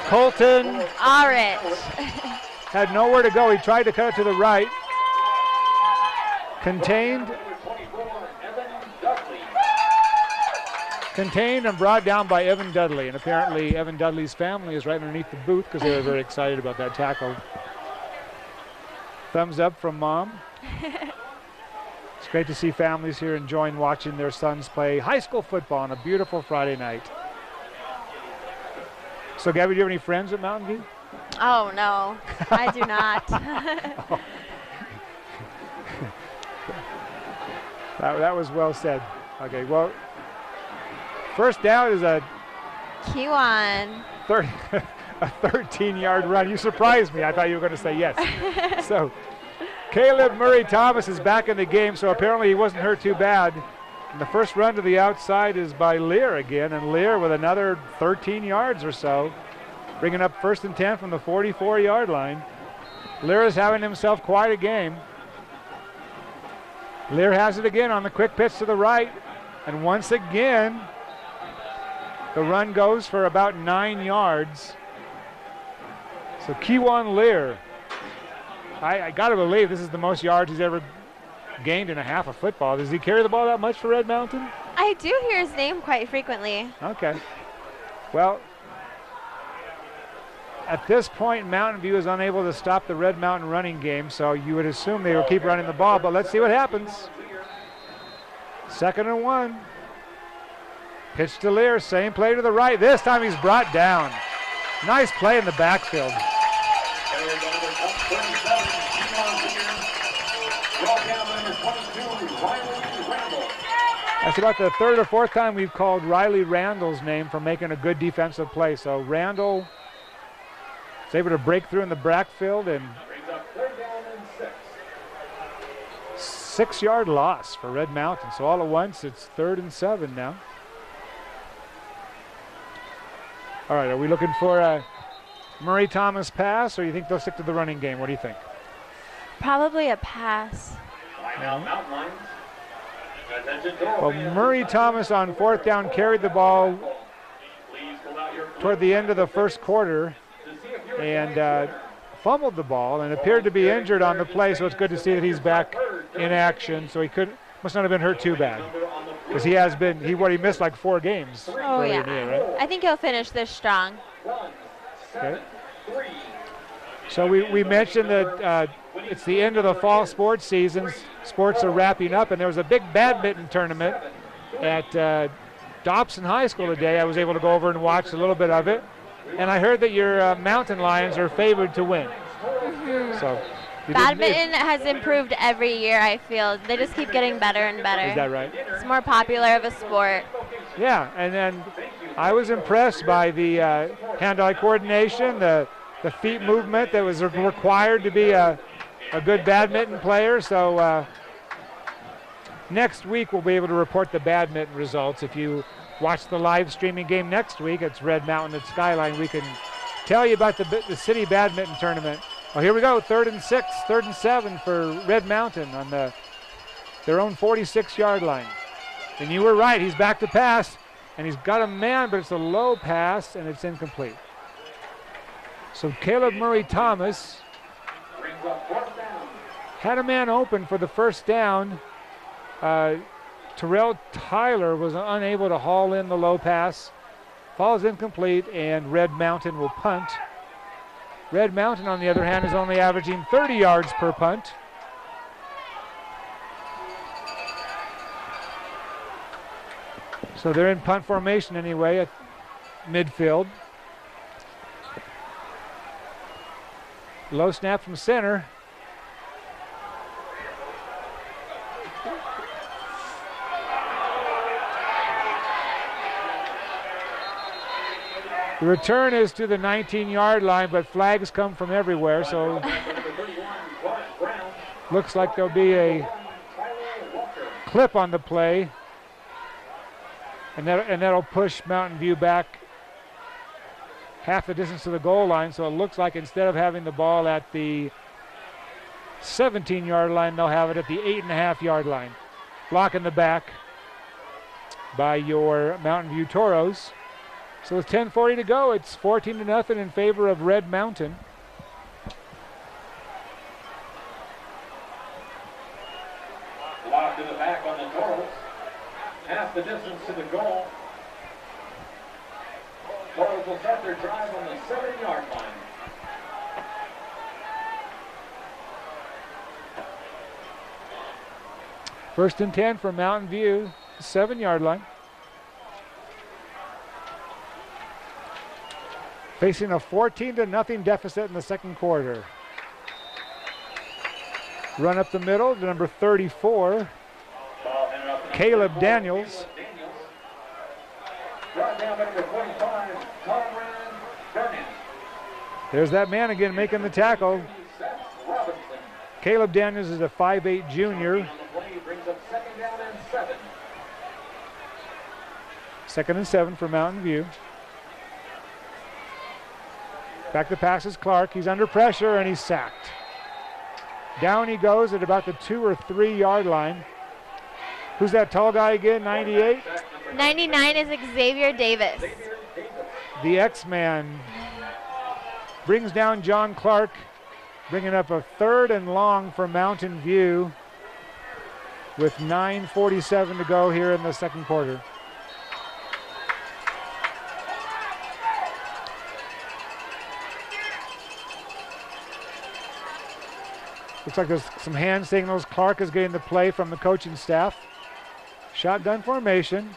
S1: Colton
S2: Orange.
S1: had nowhere to go. He tried to cut it to the right. Contained and brought down by Evan Dudley. And apparently Evan Dudley's family is right underneath the booth because they were very excited about that tackle. Thumbs up from Mom. It's great to see families here enjoying watching their sons play high school football on a beautiful Friday night. So, Gabby, do you have any friends at Mountain View?
S2: Oh, no, I do not.
S1: That was well said. Okay, well, first down is a
S2: Q1.
S1: a 13-yard run. You surprised me. I thought you were going to say yes. So, Caleb Murray Thomas is back in the game, so apparently he wasn't hurt too bad. And the first run to the outside is by Lear again, and Lear with another 13 yards or so, bringing up 1st and 10 from the 44-yard line. Lear is having himself quite a game. Lear has it again on the quick pitch to the right, and once again, the run goes for about 9 yards. So Kewan Lear, I got to believe this is the most yards he's ever gained in a half of football. Does he carry the ball that much for Red Mountain?
S2: I do hear his name quite frequently.
S1: Okay. Well, at this point, Mountain View is unable to stop the Red Mountain running game, so you would assume they will keep running the ball, but let's see what happens. 2nd and 1. Pitch to Lear, same play to the right. This time he's brought down. Nice play in the backfield. That's about the 3rd or 4th time we've called Riley Randall's name for making a good defensive play. So Randall is able to break through in the backfield, and 6-yard loss for Red Mountain. So all at once it's 3rd and 7 now. All right, are we looking for a Murray Thomas pass, or you think they'll stick to the running game? What do you think?
S2: Probably a pass.
S1: Well, Murray Thomas on 4th down carried the ball toward the end of the first quarter and fumbled the ball and appeared to be injured on the play, so it's good to see that he's back in action. So he must not have been hurt too bad, because he missed like 4 games.
S2: Oh, yeah.
S1: In the year, right?
S2: I think he'll finish this strong.
S1: Okay. So we mentioned that it's the end of the fall sports season. Sports are wrapping up, and there was a big badminton tournament at Dobson High School today. I was able to go over and watch a little bit of it, and I heard that your Mountain Lions are favored to win.
S2: Mm-hmm.
S1: So
S2: badminton has improved every year, I feel. They just keep getting better and better.
S1: Is that right?
S2: It's more popular of a sport.
S1: Yeah, and then I was impressed by the hand-eye coordination, the feet movement that was required to be a good badminton player. So next week we'll be able to report the badminton results. If you watch the live streaming game next week, it's Red Mountain at Skyline. We can tell you about the city badminton tournament. Well, here we go, 3rd and 6, 3rd and 7 for Red Mountain on their own 46-yard line. And you were right, he's back to pass, and he's got a man, but it's a low pass, and it's incomplete. So Caleb Murray-Thomas had a man open for the first down. Terrell Tyler was unable to haul in the low pass. Falls incomplete, and Red Mountain will punt. Red Mountain, on the other hand, is only averaging 30 yards per punt. So they're in punt formation anyway at midfield. Low snap from center. The return is to the 19-yard line, but flags come from everywhere, so looks like there'll be a clip on the play, and that'll push Mountain View back half the distance to the goal line. So it looks like instead of having the ball at the 17-yard line, they'll have it at the 8.5-yard line. Block in the back by your Mountain View Toros. So with 10:40 to go, it's 14-0 in favor of Red Mountain.
S3: Block in the back on the Toros. Half the distance to the goal. Toros will start their drive on the 7-yard line.
S1: First and 10 for Mountain View, 7-yard line. Facing a 14-0 deficit in the second quarter. Run up the middle to number 34, Caleb Daniels. There's that man again making the tackle. Caleb Daniels is a 5'8" junior. Second and 7 for Mountain View. Back to pass is Clark. He's under pressure and he's sacked. Down he goes at about the 2 or 3 yard line. Who's that tall guy again, 98?
S2: 99 is Xavier Davis.
S1: The X-Man brings down John Clark, bringing up a 3rd and long for Mountain View with 9:47 to go here in the second quarter. Looks like there's some hand signals. Clark is getting the play from the coaching staff. Shotgun formation.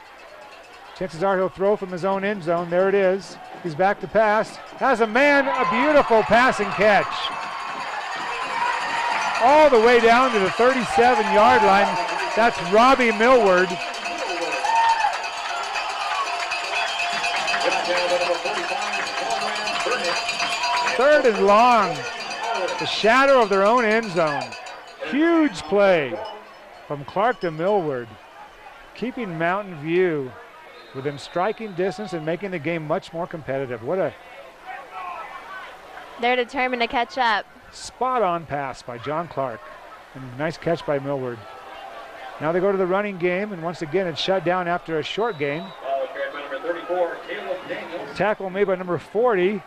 S1: Chances are he'll throw from his own end zone. There it is. He's back to pass. Has a man, a beautiful passing catch. All the way down to the 37-yard line. That's Robbie Millward. Third and long. The shadow of their own end zone. Huge play from Clark to Millward, keeping Mountain View within striking distance and making the game much more competitive. What a
S2: They're determined to catch up.
S1: spot-on pass by John Clark, and nice catch by Millward. Now they go to the running game, and once again it's shut down after a short gain.
S3: Number 34, Caleb Daniels.
S1: Tackle made by number 40.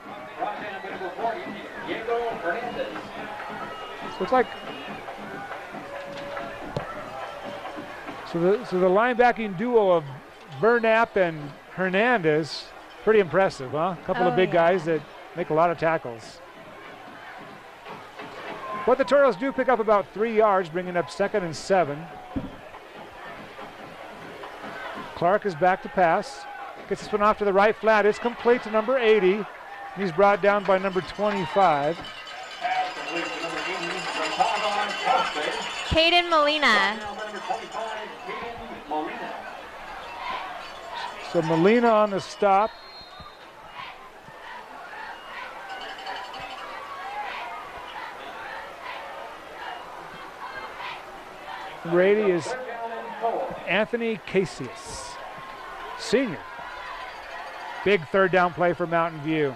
S1: Looks like so the linebacking duo of Burnap and Hernandez, pretty impressive, huh? A couple of big guys that make a lot of tackles. But the Toros do pick up about 3 yards, bringing up 2nd and 7. Clark is back to pass. Gets this one off to the right flat. It's complete to number 80. He's brought down by number 25.
S2: Caden Molina.
S1: So Molina on the stop. Ready is Anthony Casius, senior. Big third down play for Mountain View.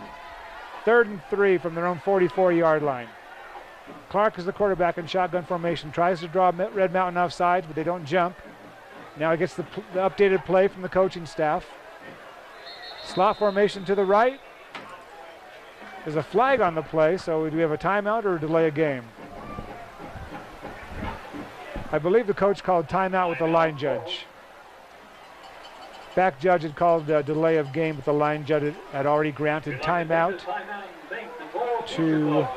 S1: 3rd and 3 from their own 44-yard line. Clark is the quarterback in shotgun formation, tries to draw Red Mountain offside, but they don't jump. Now he gets the updated play from the coaching staff. Slot formation to the right. There's a flag on the play, so do we have a timeout or delay a game? I believe the coach called timeout with the line judge. Back judge had called delay of game, but the line judge had already granted timeout to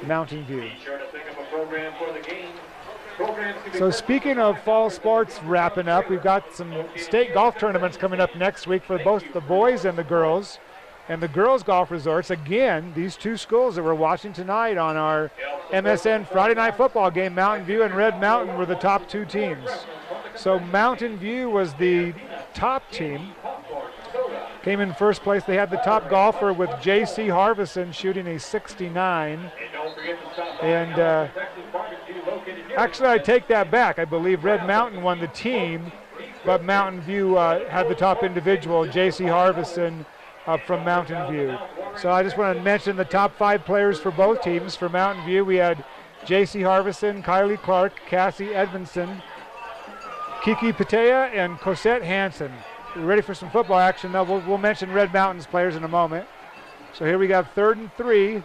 S1: Mountain View. So speaking of fall sports wrapping up, we've got some state golf tournaments coming up next week for both the boys and the girls. And the girls' golf resorts, again, these two schools that we're watching tonight on our MSN Friday Night Football game, Mountain View and Red Mountain were the top two teams. So Mountain View was the top team, came in first place. They had the top golfer with J.C. Harvison shooting a 69. And actually, I take that back. I believe Red Mountain won the team, but Mountain View had the top individual, J.C. Harbison, from Mountain View. So I just want to mention the top 5 players for both teams. For Mountain View, we had J.C. Harbison, Kylie Clark, Cassie Edmondson, Kiki Patea, and Cosette Hansen. We're ready for some football action, though. We'll mention Red Mountain's players in a moment. So here we got 3rd and 3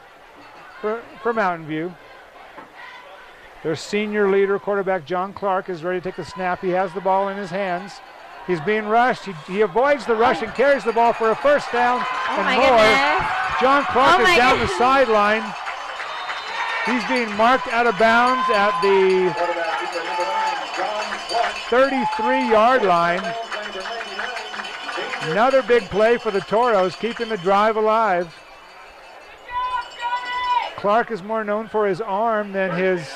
S1: for Mountain View. Their senior leader, quarterback John Clark, is ready to take the snap. He has the ball in his hands. He's being rushed. He avoids the rush and carries the ball for a first down and more.
S2: Goodness.
S1: John Clark is down the sideline. He's being marked out of bounds at the 33-yard line. Another big play for the Toros, keeping the drive alive. Clark is more known for his arm than his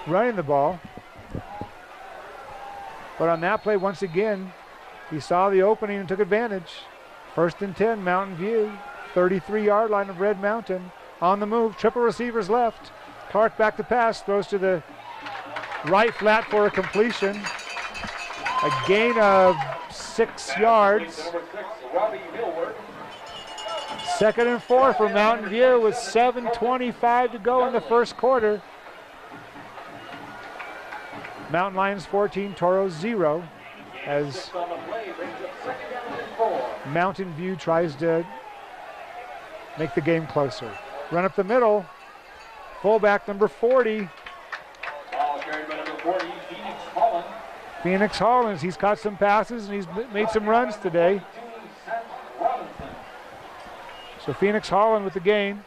S1: running the ball. But on that play, once again, he saw the opening and took advantage. 1st and 10, Mountain View, 33-yard line of Red Mountain. On the move, triple receivers left. Clark back to pass, throws to the right flat for a completion. A gain of 6 yards. 2nd and 4 for Mountain View with 7:25 to go in the first quarter. Mountain Lions 14, Toros 0, as Mountain View tries to make the game closer. Run up the middle, fullback number 40. Phoenix Hollins, he's caught some passes and he's made some runs today. So Phoenix Holland with the gain.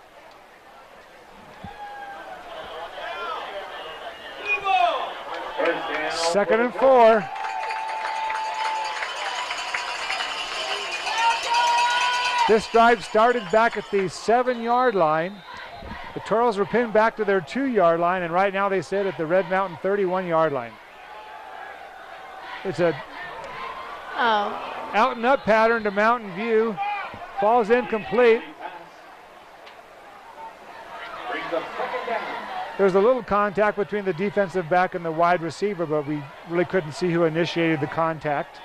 S1: Second and 4. This drive started back at the 7-yard line. The Toros were pinned back to their 2-yard line, and right now they sit at the Red Mountain 31-yard line. It's a out and up pattern to Mountain View. Falls incomplete. There's a little contact between the defensive back and the wide receiver, but we really couldn't see who initiated the contact.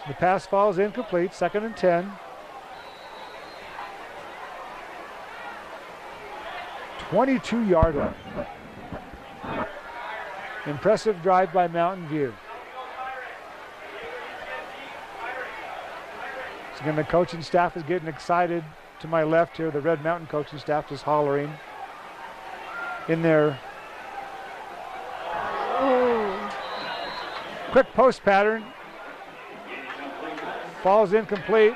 S1: The pass falls incomplete, 2nd and 10. 22-yard line. Impressive drive by Mountain View. So again, the coaching staff is getting excited. To my left here, the Red Mountain coaching staff is hollering in their quick post pattern. Falls incomplete.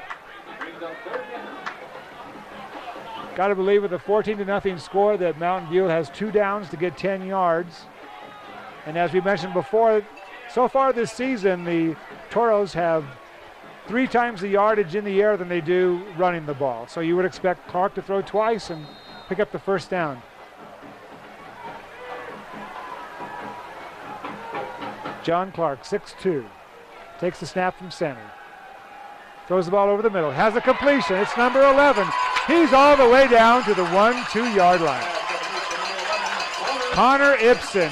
S1: Got to believe with a 14-0 score that Mountain View has 2 downs to get 10 yards. And as we mentioned before, so far this season, the Toros have 3 times the yardage in the air than they do running the ball. So you would expect Clark to throw twice and pick up the first down. John Clark, 6'2". takes the snap from center. Throws the ball over the middle, has a completion. It's number 11. He's all the way down to the 1-2 yard line. Connor Ibsen,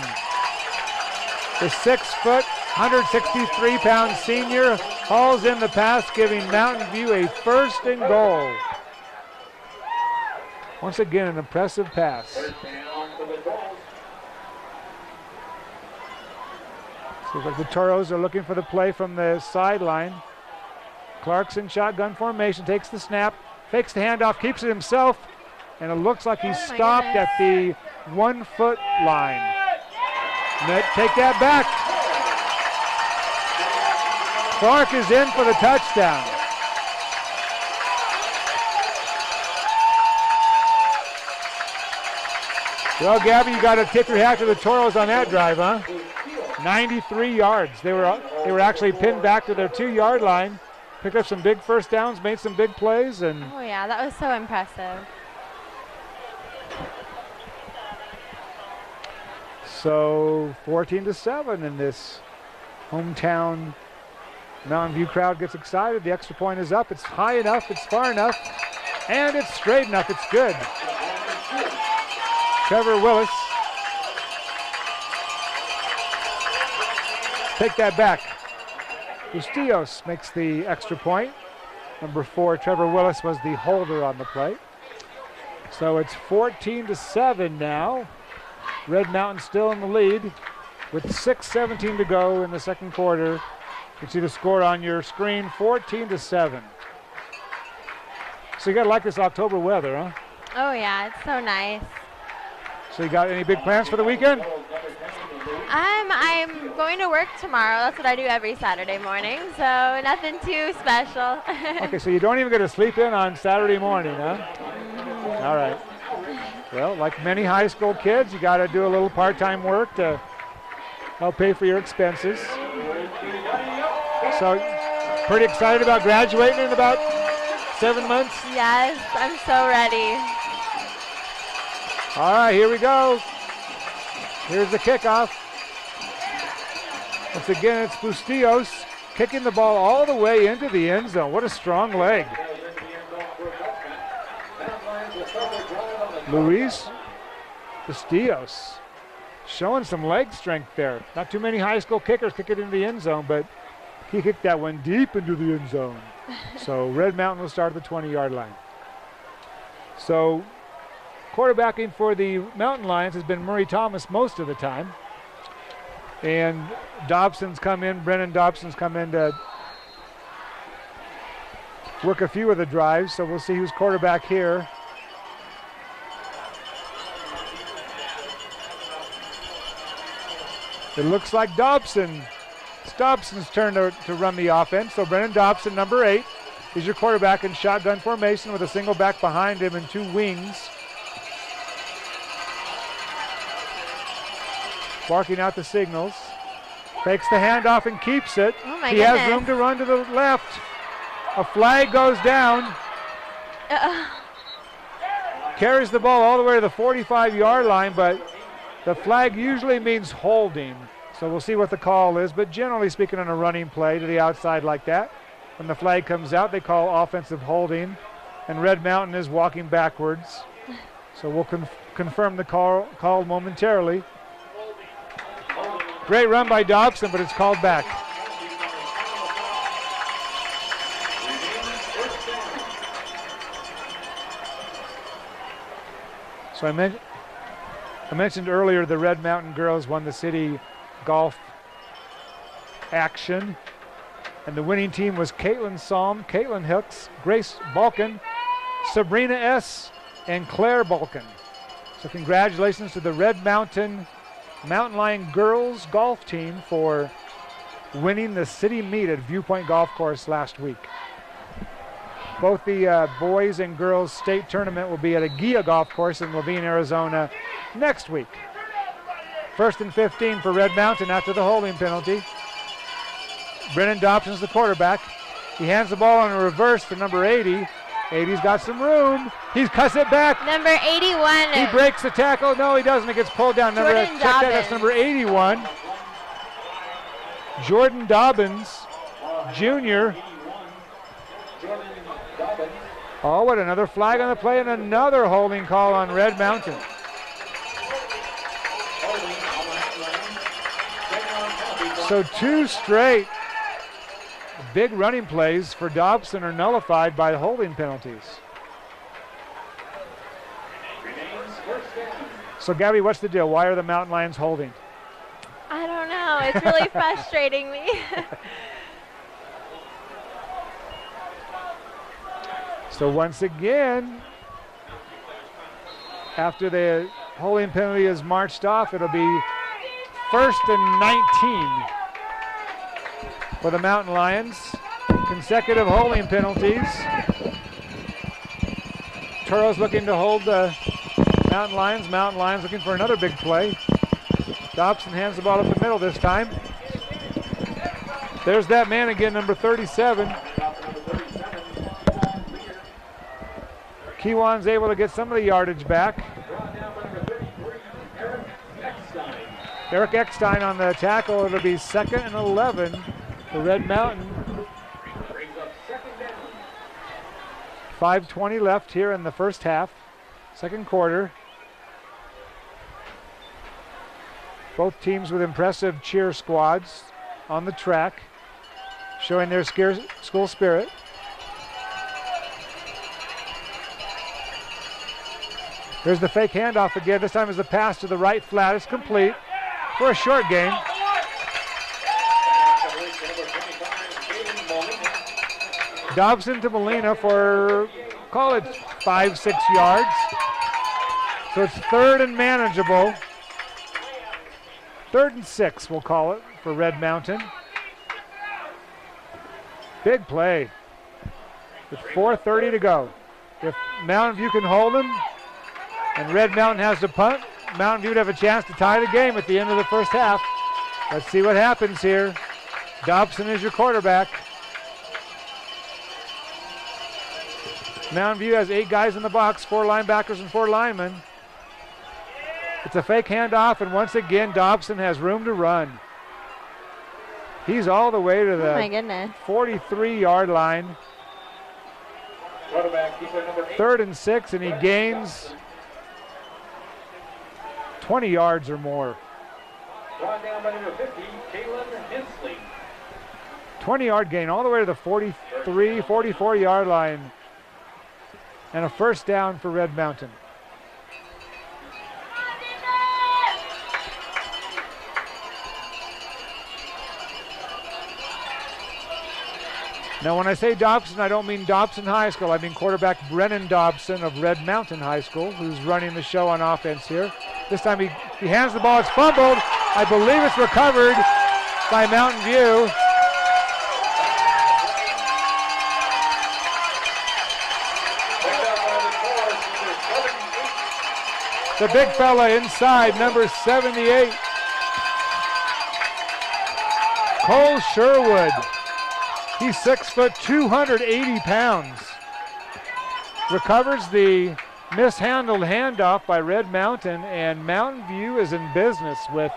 S1: the 6 foot, 163 pound senior, hauls in the pass, giving Mountain View a 1st and goal. Once again, an impressive pass. Seems like the Toros are looking for the play from the sideline. Clarkson, shotgun formation, takes the snap, fakes the handoff, keeps it himself, and it looks like he's stopped at the 1 foot line. Take that back. Clark is in for the touchdown. Well, Gabby, you got to tip your hat to the Toros on that drive, huh? 93 yards. They were actually pinned back to their 2 yard line, picked up some big first downs, made some big plays, and
S2: Oh yeah, that was so impressive.
S1: so 14-7 in this hometown. Mountain View crowd gets excited. The extra point is up. It's high enough. It's far enough. And it's straight enough. It's good. Trevor Willis. Take that back. Bustillos makes the extra point. Number 4, Trevor Willis, was the holder on the play. So it's 14-7 now. Red Mountain still in the lead with 6:17 to go in the second quarter. You can see the score on your screen, 14-7. So you gotta like this October weather, huh?
S2: Oh yeah, it's so nice.
S1: So you got any big plans for the weekend?
S2: I'm going to work tomorrow. That's what I do every Saturday morning, so nothing too special.
S1: Okay, so you don't even get to sleep in on Saturday morning, huh? All right. Well, like many high school kids, you got to do a little part-time work to help pay for your expenses. So, pretty excited about graduating in about 7 months?
S2: Yes, I'm so ready.
S1: All right, here we go. Here's the kickoff. Once again, it's Bustillos kicking the ball all the way into the end zone. What a strong leg. Luis Bustillos showing some leg strength there. Not too many high school kickers kick it into the end zone, but he kicked that one deep into the end zone. So Red Mountain will start at the 20-yard line. So quarterbacking for the Mountain Lions has been Murray Thomas most of the time. And Dobson's come in, Brennan Dobson's come in to work a few of the drives, so we'll see who's quarterback here. It looks like Dobson. It's Dobson's turn to run the offense, so Brennan Dobson, number 8, is your quarterback in shotgun formation with a single back behind him and 2 wings. Barking out the signals. Takes the handoff and keeps it.
S2: Oh my
S1: He
S2: goodness.
S1: has room to run to the left. A flag goes down. Carries the ball all the way to the 45-yard line, but the flag usually means holding. So we'll see what the call is, but generally speaking, on a running play to the outside like that, when the flag comes out, they call offensive holding, and Red Mountain is walking backwards. So we'll confirm the call momentarily. Great run by Dobson, but it's called back. So I mentioned earlier the Red Mountain girls won the city golf action, and the winning team was Caitlin Salm, Caitlin Hicks, Grace Balkan, Sabrina S., and Claire Balkan. So congratulations to the Red Mountain Lion girls golf team for winning the city meet at Viewpoint Golf Course last week. Both the boys and girls state tournament will be at Aguilla Golf Course in Levine, Arizona next week. 1st and 15 for Red Mountain after the holding penalty. Brennan Dobson's the quarterback. He hands the ball on a reverse to number 80. 80's got some room. He cuts it back.
S2: Number 81.
S1: He breaks the tackle. No, he doesn't. It gets pulled down. Check that. That's number 81. Jordan Dobbins junior. Oh, what another flag on the play and another holding call on Red Mountain. So 2 straight big running plays for Dobson are nullified by holding penalties. So Gabby, what's the deal? Why are the Mountain Lions holding?
S2: I don't know. It's really frustrating me.
S1: So once again, after the holding penalty is marched off, it'll be 1st and 19 for the Mountain Lions. Consecutive holding penalties. Toros looking to hold the Mountain Lions. Mountain Lions looking for another big play. Dobson hands the ball up the middle this time. There's that man again, number 37. Kiwan's able to get some of the yardage back. Eric Eckstein on the tackle. It'll be 2nd and 11 for Red Mountain. 5:20 left here in the first half, second quarter. Both teams with impressive cheer squads on the track, showing their school spirit. There's the fake handoff again. This time is the pass to the right flat. It's complete for a short gain. Dobson to Molina for, call it 5-6 yards. So it's 3rd and manageable. 3rd and 6, we'll call it, for Red Mountain. Big play with 4:30 to go. If Mountain View can hold them and Red Mountain has to punt, Mountain View would have a chance to tie the game at the end of the first half. Let's see what happens here. Dobson is your quarterback. Mountain View has 8 guys in the box, 4 linebackers and 4 linemen. It's a fake handoff, and once again, Dobson has room to run. He's all the way to the 43-yard line. 3rd and 6, and he gains 20 yards or more. 20-yard gain all the way to the 43, 44-yard line. And a first down for Red Mountain. Now when I say Dobson, I don't mean Dobson High School. I mean quarterback Brennan Dobson of Red Mountain High School, who's running the show on offense here. This time he hands the ball, it's fumbled. I believe it's recovered by Mountain View. The big fella inside, number 78. Cole Sherwood. He's 6 foot, 280 pounds. Recovers the mishandled handoff by Red Mountain, and Mountain View is in business with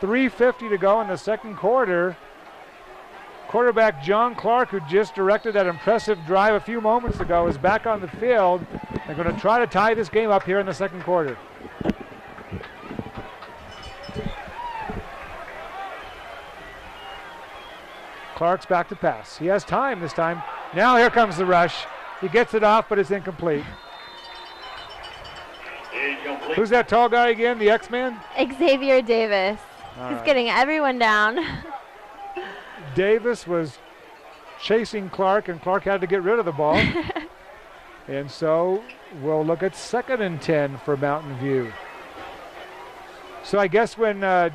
S1: 3:50 to go in the second quarter. Quarterback John Clark, who just directed that impressive drive a few moments ago, is back on the field. They're going to try to tie this game up here in the second quarter. Clark's back to pass. He has time this time. Now here comes the rush. He gets it off, but it's incomplete. Who's that tall guy again, the X-Man?
S2: Xavier Davis. He's getting everyone down.
S1: Davis was chasing Clark, and Clark had to get rid of the ball. And so we'll look at 2nd and 10 for Mountain View. So I guess when the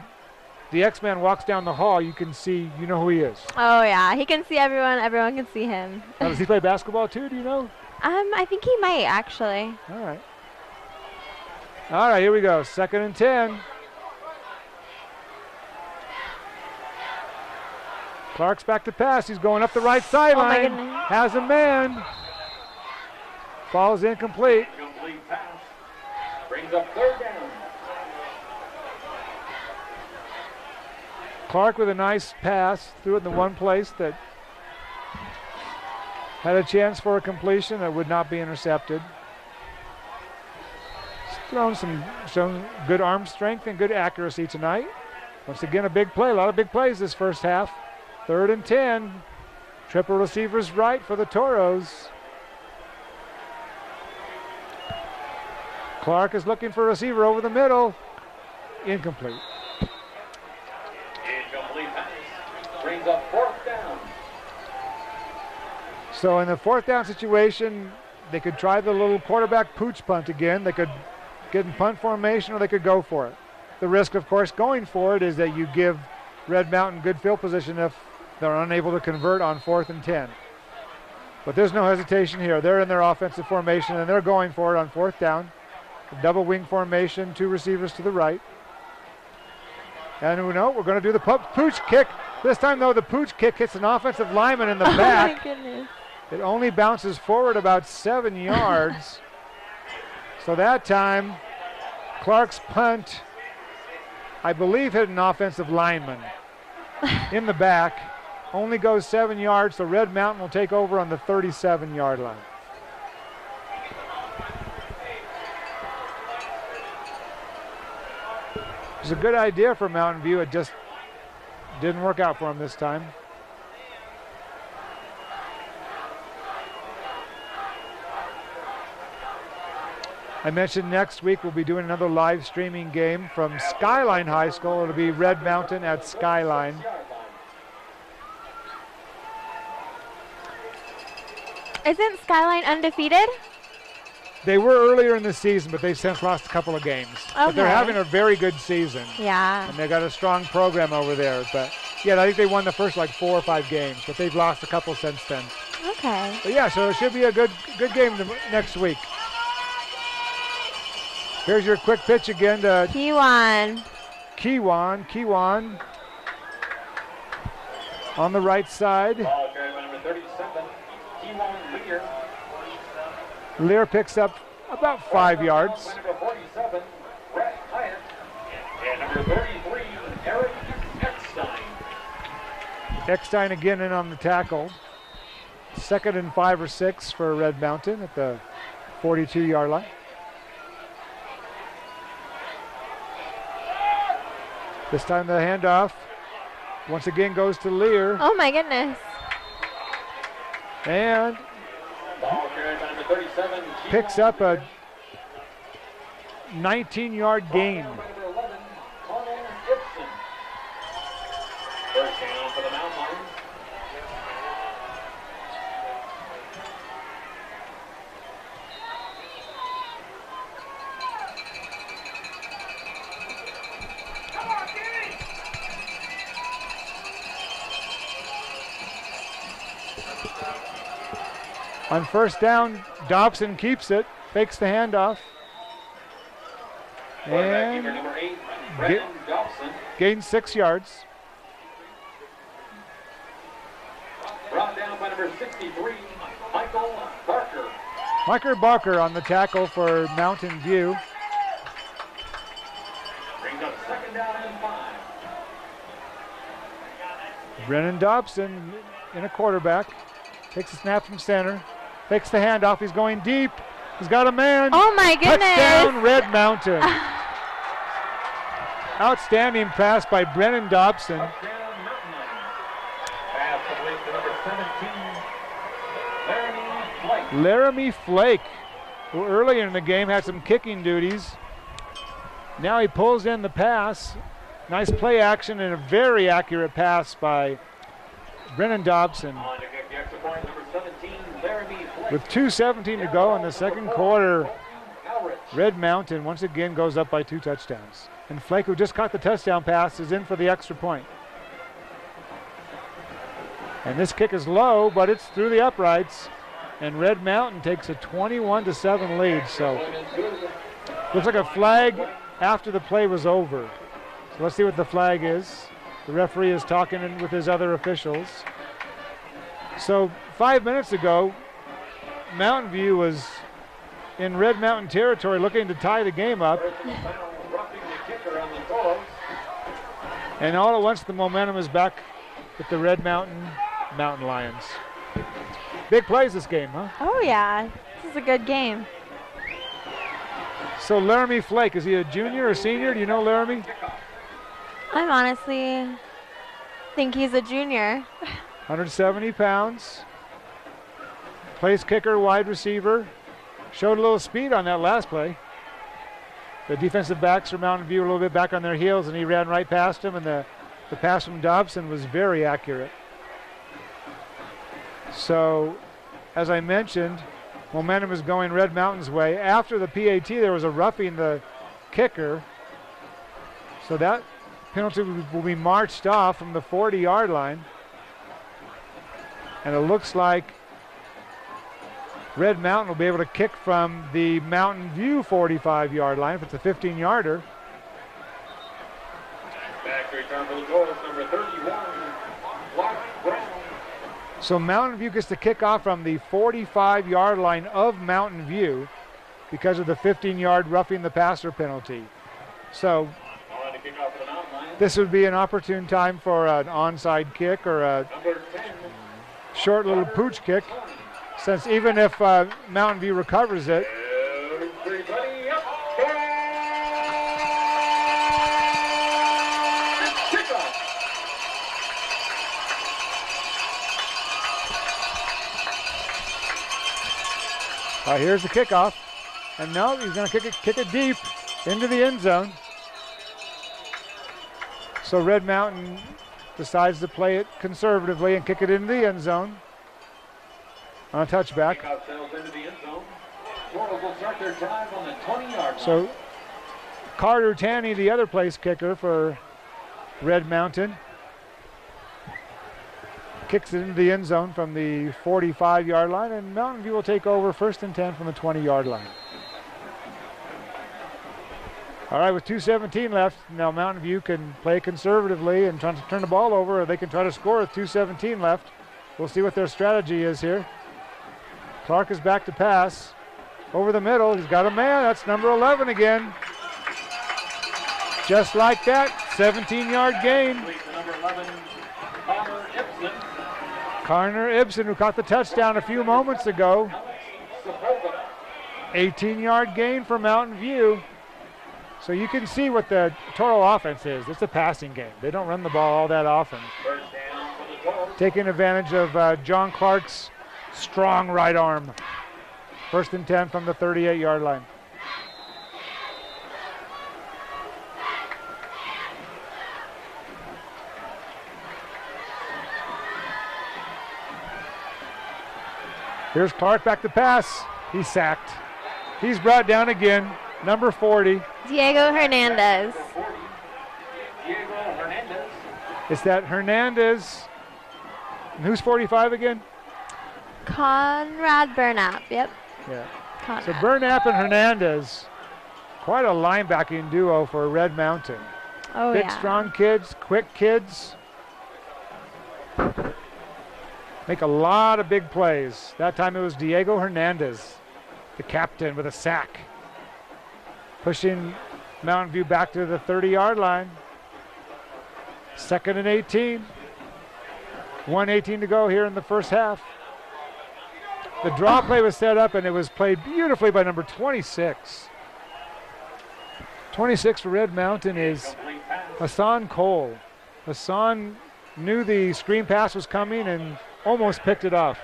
S1: X-Man walks down the hall, you can see, you know who he is.
S2: Oh yeah, he can see everyone. Everyone can see him.
S1: Now, does he play basketball too, do you know?
S2: I think he might actually.
S1: All right. All right, here we go. 2nd and 10. Clark's back to pass. He's going up the right sideline. Has a man. Ball's incomplete.
S3: Incomplete pass. Brings up 3rd down.
S1: Clark with a nice pass. Threw it in the one place that Had a chance for a completion that would not be intercepted. He's thrown some good arm strength and good accuracy tonight. Once again, a big play, a lot of big plays this first half. 3rd and 10. Triple receivers right for the Toros. Clark is looking for a receiver over the middle. Incomplete.
S3: Incomplete pass. Brings up 4th down.
S1: So in the 4th down situation, they could try the little quarterback pooch punt again. They could get in punt formation or they could go for it. The risk, of course, going for it is that you give Red Mountain good field position if they're unable to convert on 4th and 10. But there's no hesitation here. They're in their offensive formation and they're going for it on 4th down. A double wing formation, 2 receivers to the right. And we know we're going to do the pooch kick. This time, though, the pooch kick hits an offensive lineman in the back.
S2: Oh, my goodness.
S1: It only bounces forward about 7 yards. So that time, Clark's punt, I believe, hit an offensive lineman in the back. Only goes 7 yards, so Red Mountain will take over on the 37-yard line. It was a good idea for Mountain View. It just didn't work out for them this time. I mentioned next week we'll be doing another live streaming game from Skyline High School. It'll be Red Mountain at Skyline.
S2: Isn't Skyline undefeated?
S1: They were earlier in the season, but they've since lost a couple of games. But they're
S2: Okay.
S1: having a very good season.
S2: Yeah.
S1: And they got a strong program over there. But yeah, I think they won the first like 4 or 5 games, but they've lost a couple since then.
S2: Okay.
S1: But yeah, so it should be a good game next week. Here's your quick pitch again to
S2: Kiwan.
S1: Kiwan on the right side.
S3: Ball carried by number 37, Kiwan Lear.
S1: Lear picks up about 5 yards.
S3: By number 47, Brett Hyatt. And number 33, Eric Eckstein.
S1: Eckstein again in on the tackle. 2nd and 5 or 6 for Red Mountain at the 42-yard line. This time the handoff once again goes to Lear.
S2: Oh my goodness.
S1: And
S3: Ball carried by number 37,
S1: picks up a 19-yard gain.
S3: Number 11, Connell Gibson. First down for the Mountain Lions.
S1: On first down, Dobson keeps it, fakes the handoff,
S3: Quarterback keeper
S1: and
S3: number 8, Brendan Dobson.
S1: gains 6 yards.
S3: Brought down by number 63, Michael Barker.
S1: Michael Barker on the tackle for Mountain View.
S3: Brings up 2nd down and 5.
S1: Brennan Dobson in a quarterback. Takes a snap from center. Fakes the handoff. He's going deep. He's got a man.
S2: Oh my goodness.
S1: Touchdown, Red Mountain. Outstanding pass by Brennan Dobson.
S3: Touchdown, Mountain Lions. Pass complete to number 17, Laramie Flake.
S1: Laramie Flake, who earlier in the game had some kicking duties. Now he pulls in the pass. Nice play action and a very accurate pass by Brennan Dobson.
S3: On to kick the extra point, number 17, Laramie Flake.
S1: With 2:17 to go in the second quarter,
S3: Alrich.
S1: Red Mountain once again goes up by 2 touchdowns. And Flake, who just caught the touchdown pass, is in for the extra point. And this kick is low, but it's through the uprights. And Red Mountain takes a 21-7 lead. So looks like a flag after the play was over. So let's see what the flag is. The referee is talking with his other officials. So 5 minutes ago, Mountain View was in Red Mountain territory looking to tie the game up.
S3: Personal foul, roughing the kicker on the Toros.
S1: And all at once the momentum is back with the Red Mountain Lions. Big plays this game, huh?
S2: Oh, yeah. This is a good game.
S1: So Laramie Flake, is he a junior or senior? Do you know Laramie?
S2: I'm honestly think he's a junior.
S1: 170 pounds. Place kicker, wide receiver. Showed a little speed on that last play. The defensive backs from Mountain View were a little bit back on their heels, and he ran right past him, and the pass from Dobson was very accurate. So, as I mentioned, momentum is going Red Mountain's way. After the PAT, there was a roughing the kicker. So that penalty will be marched off from the 40-yard line. And it looks like Red Mountain will be able to kick from the Mountain View 45-yard line if it's a 15-yarder.
S3: Back to return for the goal, number 31, Clark Brown.
S1: So Mountain View gets to kick off from the 45-yard line of Mountain View because of the 15-yard roughing the passer penalty. So this would be an opportune time for an onside kick or a short little pooch kick, since even if Mountain View recovers it,
S3: Everybody up for kickoff.
S1: here's the kickoff. And no, he's going to kick it deep into the end zone. So Red Mountain decides to play it conservatively and kick it into the end zone on a touchback.
S3: Kickoff sails into the end zone. Royals will start their drive on the 20-yard line.
S1: So Carter Tanny, the other place kicker for Red Mountain, kicks it into the end zone from the 45-yard line, and Mountain View will take over 1st and 10 from the 20-yard line. All right, with 2:17 left, now Mountain View can play conservatively and try to turn the ball over, or they can try to score with 2:17 left. We'll see what their strategy is here. Clark is back to pass. Over the middle, he's got a man. That's number 11 again. Just like that, 17-yard gain.
S3: Number 11, Connor Ibsen.
S1: Connor Ibsen, who caught the touchdown a few moments ago. 18-yard gain for Mountain View. So you can see what the total offense is. It's a passing game. They don't run the ball all that often.
S3: First down for the Toros.
S1: Taking advantage of John Clark's strong right arm. 1st and 10 from the 38-yard line. Here's Clark back to pass. He's sacked. He's brought down again. Number 40.
S2: Diego Hernandez.
S3: Diego Hernandez.
S1: It's that Hernandez. And who's 45 again?
S2: Conrad Burnap. Yep.
S1: Yeah.
S2: Conrad.
S1: So Burnap and Hernandez, quite a linebacking duo for Red Mountain.
S2: Oh,
S1: Big,
S2: yeah.
S1: strong kids, quick kids. Make a lot of big plays. That time it was Diego Hernandez, the captain, with a sack. Pushing Mountain View back to the 30-yard line. 2nd and 18. 1:18 to go here in the first half. The draw play was set up, and it was played beautifully by number 26. 26 for Red Mountain is Hassan Cole. Hassan knew the screen pass was coming and almost picked it off.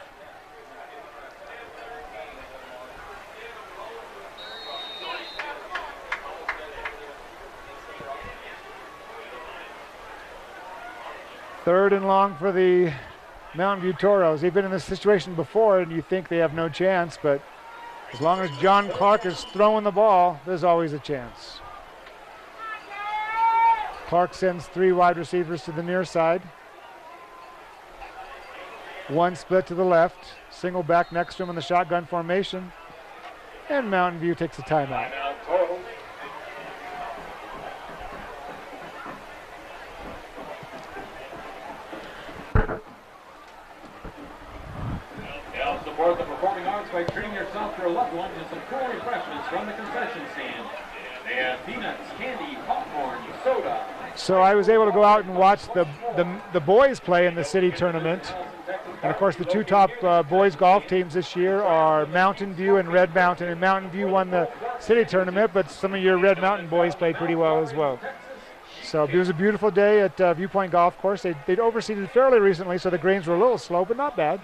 S1: Third and long for the Mountain View Toros. They've been in this situation before, and you think they have no chance, but as long as John Clark is throwing the ball, there's always a chance. Clark sends 3 wide receivers to the near side. 1 split to the left, single back next to him in the shotgun formation, and Mountain View takes a timeout.
S3: Timeout Toros. Help support the performing arts by treating yourself or a loved one to some cool refreshments from the concession stand. They have peanuts, candy, popcorn, soda.
S1: So I was able to go out and watch the boys play in the city tournament. And of course, the two top boys golf teams this year are Mountain View and Red Mountain. And Mountain View won the city tournament, but some of your Red Mountain boys played pretty well as well. So it was a beautiful day at Viewpoint Golf Course. They'd overseeded fairly recently, so the greens were a little slow, but not bad.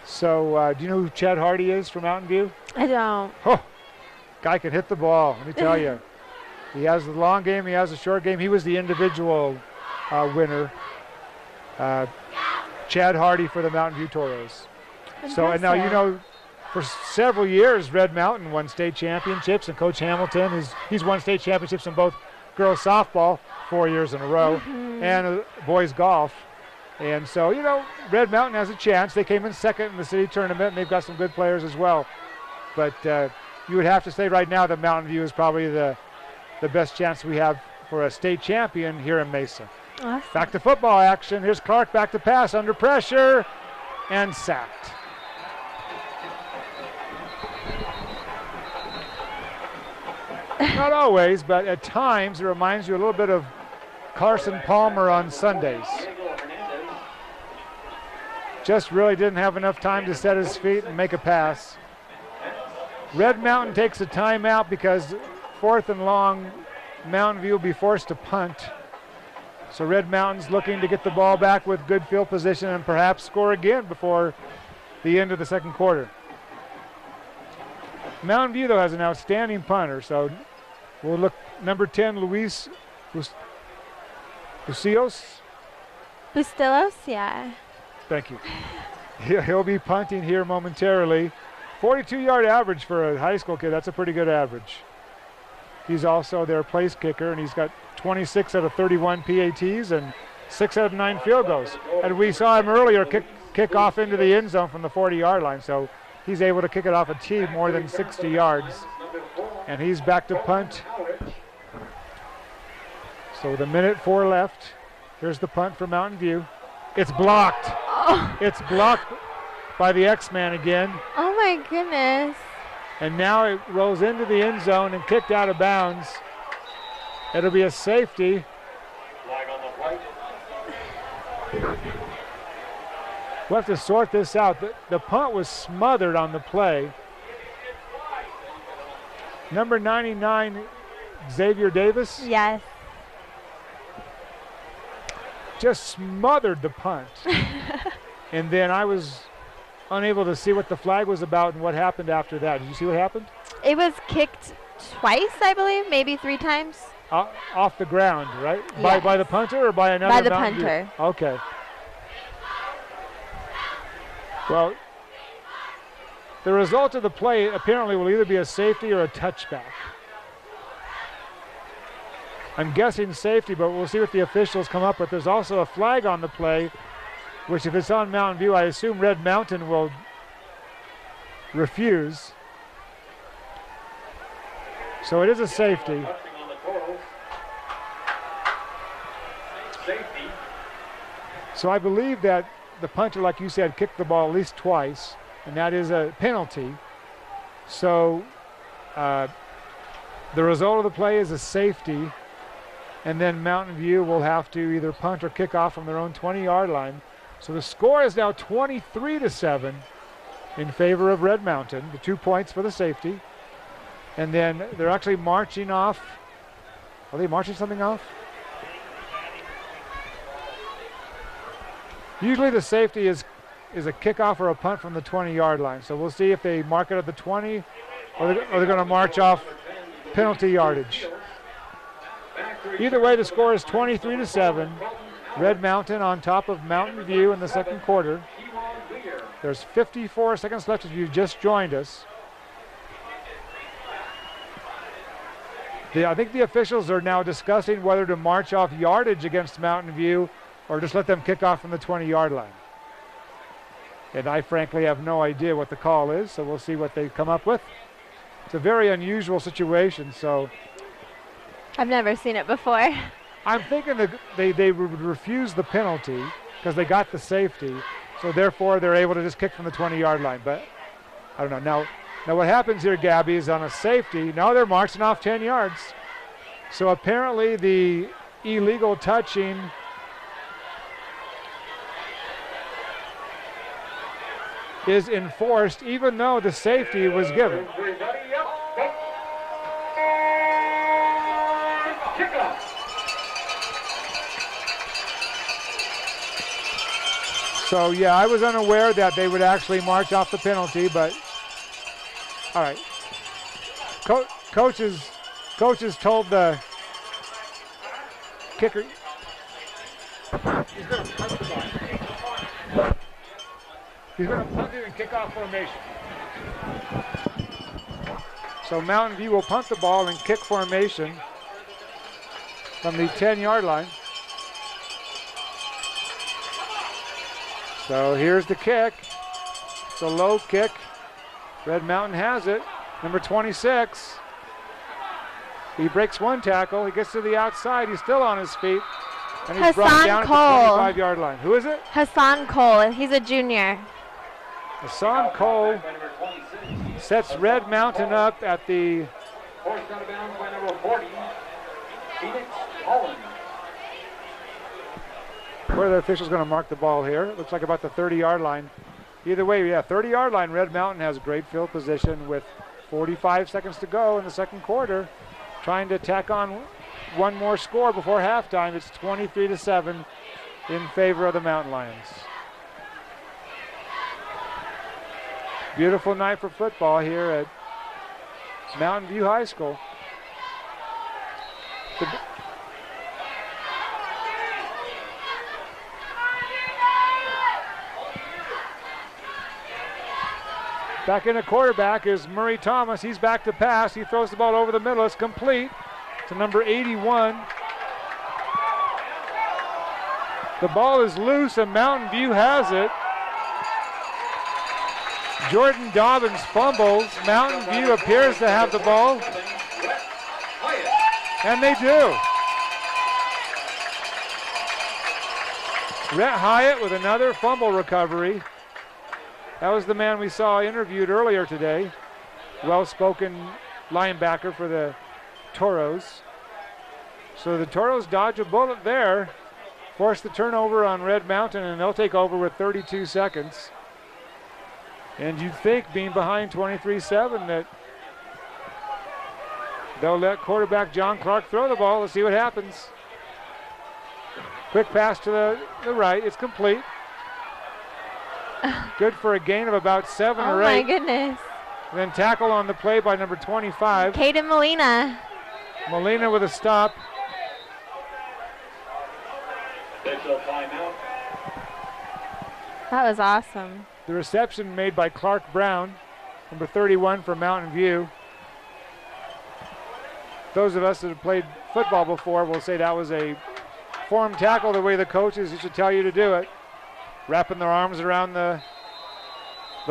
S1: So do you know who Chad Hardy is from Mountain View?
S2: I don't.
S1: Oh, guy can hit the ball, let me tell you. He has the long game, he has the short game. He was the individual winner. Chad Hardy for the Mountain View Toros. So, and now you know, for several years, Red Mountain won state championships, and Coach Hamilton, he's won state championships in both girls softball 4 years in a row and boys golf. And so, you know, Red Mountain has a chance. They came in second in the city tournament, and they've got some good players as well. But you would have to say right now that Mountain View is probably the best chance we have for a state champion here in Mesa.
S2: Awesome.
S1: Back to football action. Here's Clark back to pass under pressure and sacked. Not always, but at times it reminds you a little bit of Carson Palmer on Sundays. Just really didn't have enough time to set his feet and make a pass. Red Mountain takes a timeout because 4th and long, Mountain View will be forced to punt. So Red Mountain's looking to get the ball back with good field position and perhaps score again before the end of the second quarter. Mountain View, though, has an outstanding punter, so we'll look number 10, Luis Bustillos.
S2: Bustillos, yeah.
S1: Thank you. He'll be punting here momentarily. 42-yard average for a high school kid. That's a pretty good average. He's also their place kicker, and he's got 26 out of 31 PATs and 6 out of 9 field goals. And we saw him earlier kick off into the end zone from the 40-yard line, so he's able to kick it off a tee more than 60 yards. And he's back to punt. So with 1:04 left, here's the punt for Mountain View. It's blocked.
S2: Oh.
S1: It's blocked by the X-Man again.
S2: Oh my goodness.
S1: And now it rolls into the end zone and kicked out of bounds. It'll be a safety. We'll have to sort this out. The punt was smothered on the play. Number 99, Xavier Davis.
S2: Yes.
S1: Just smothered the punt. And then I was unable to see what the flag was about and what happened after that. Did you see what happened?
S2: It was kicked twice, I believe, maybe 3 times.
S1: Off the ground, right?
S2: Yes.
S1: By the punter or by another?
S2: By the
S1: Mountain View?
S2: punter.
S1: Okay. Well, the result of the play apparently will either be a safety or a touchback. I'm guessing safety, but we'll see what the officials come up with. There's also a flag on the play, which if it's on Mountain View, I assume Red Mountain will refuse. So it is a safety. So I believe that the punter, like you said, kicked the ball at least twice, and that is a penalty. So the result of the play is a safety, and then Mountain View will have to either punt or kick off from their own 20-yard line. So the score is now 23-7 in favor of Red Mountain, the 2 points for the safety. And then they're actually marching off. Are they marching something off? Usually the safety is a kickoff or a punt from the 20-yard line. So we'll see if they mark it at the 20 or they're going to march off penalty yardage. Either way, the score is 23-7. Red Mountain on top of Mountain View in the second quarter. There's 54 seconds left if you've just joined us. I think the officials are now discussing whether to march off yardage against Mountain View or just let them kick off from the 20-yard line. And I frankly have no idea what the call is, so we'll see what they come up with. It's a very unusual situation, so.
S2: I've never seen it before.
S1: I'm thinking that they would refuse the penalty because they got the safety, so therefore they're able to just kick from the 20-yard line. But I don't know. Now what happens here, Gabby, is on a safety, now they're marching off 10 yards. So apparently the illegal touching is enforced even though the safety was given. So yeah, I was unaware that they would actually march off the penalty, but all right. Coaches told the kicker. He's going to punt the ball. He's going to punt it and kick off formation. So Mountain View will punt the ball and kick formation from the 10-yard line. So here's the kick. It's a low kick. Red Mountain has it. Number 26. He breaks one tackle. He gets to the outside. He's still on his feet. And he's brought down at the 25-yard line. Who is it?
S2: Hassan Cole, and he's a junior.
S1: Hassan Cole sets Red Mountain up at the
S3: Forced out of bounds by number 40, Phoenix Holland.
S1: Where are the officials going to mark the ball here? It looks like about the 30-yard line. Either way, yeah, 30-yard line. Red Mountain has great field position with 45 seconds to go in the second quarter, trying to tack on one more score before halftime. It's 23-7 in favor of the Mountain Lions. Beautiful night for football here at Mountain View High School. Back in at quarterback is Murray Thomas. He's back to pass. He throws the ball over the middle. It's complete to number 81. The ball is loose and Mountain View has it. Jordan Dobbins fumbles. Mountain View appears to have the ball. And they do. Rhett Hyatt with another fumble recovery. That was the man we saw interviewed earlier today. Well-spoken linebacker for the Toros. So the Toros dodge a bullet there, force the turnover on Red Mountain, and they'll take over with 32 seconds. And you'd think, being behind 23-7, that they'll let quarterback John Clark throw the ball. Let's see what happens. Quick pass to the right. It's complete. Good for a gain of about 7 or 8.
S2: Oh my goodness.
S1: Then tackle on the play by number 25.
S2: Caden Molina.
S1: Molina with a stop.
S3: Official timeout.
S2: That was awesome.
S1: The reception made by Clark Brown, number 31 for Mountain View. Those of us that have played football before will say that was a form tackle the way the coaches used to tell you to do it. Wrapping their arms around the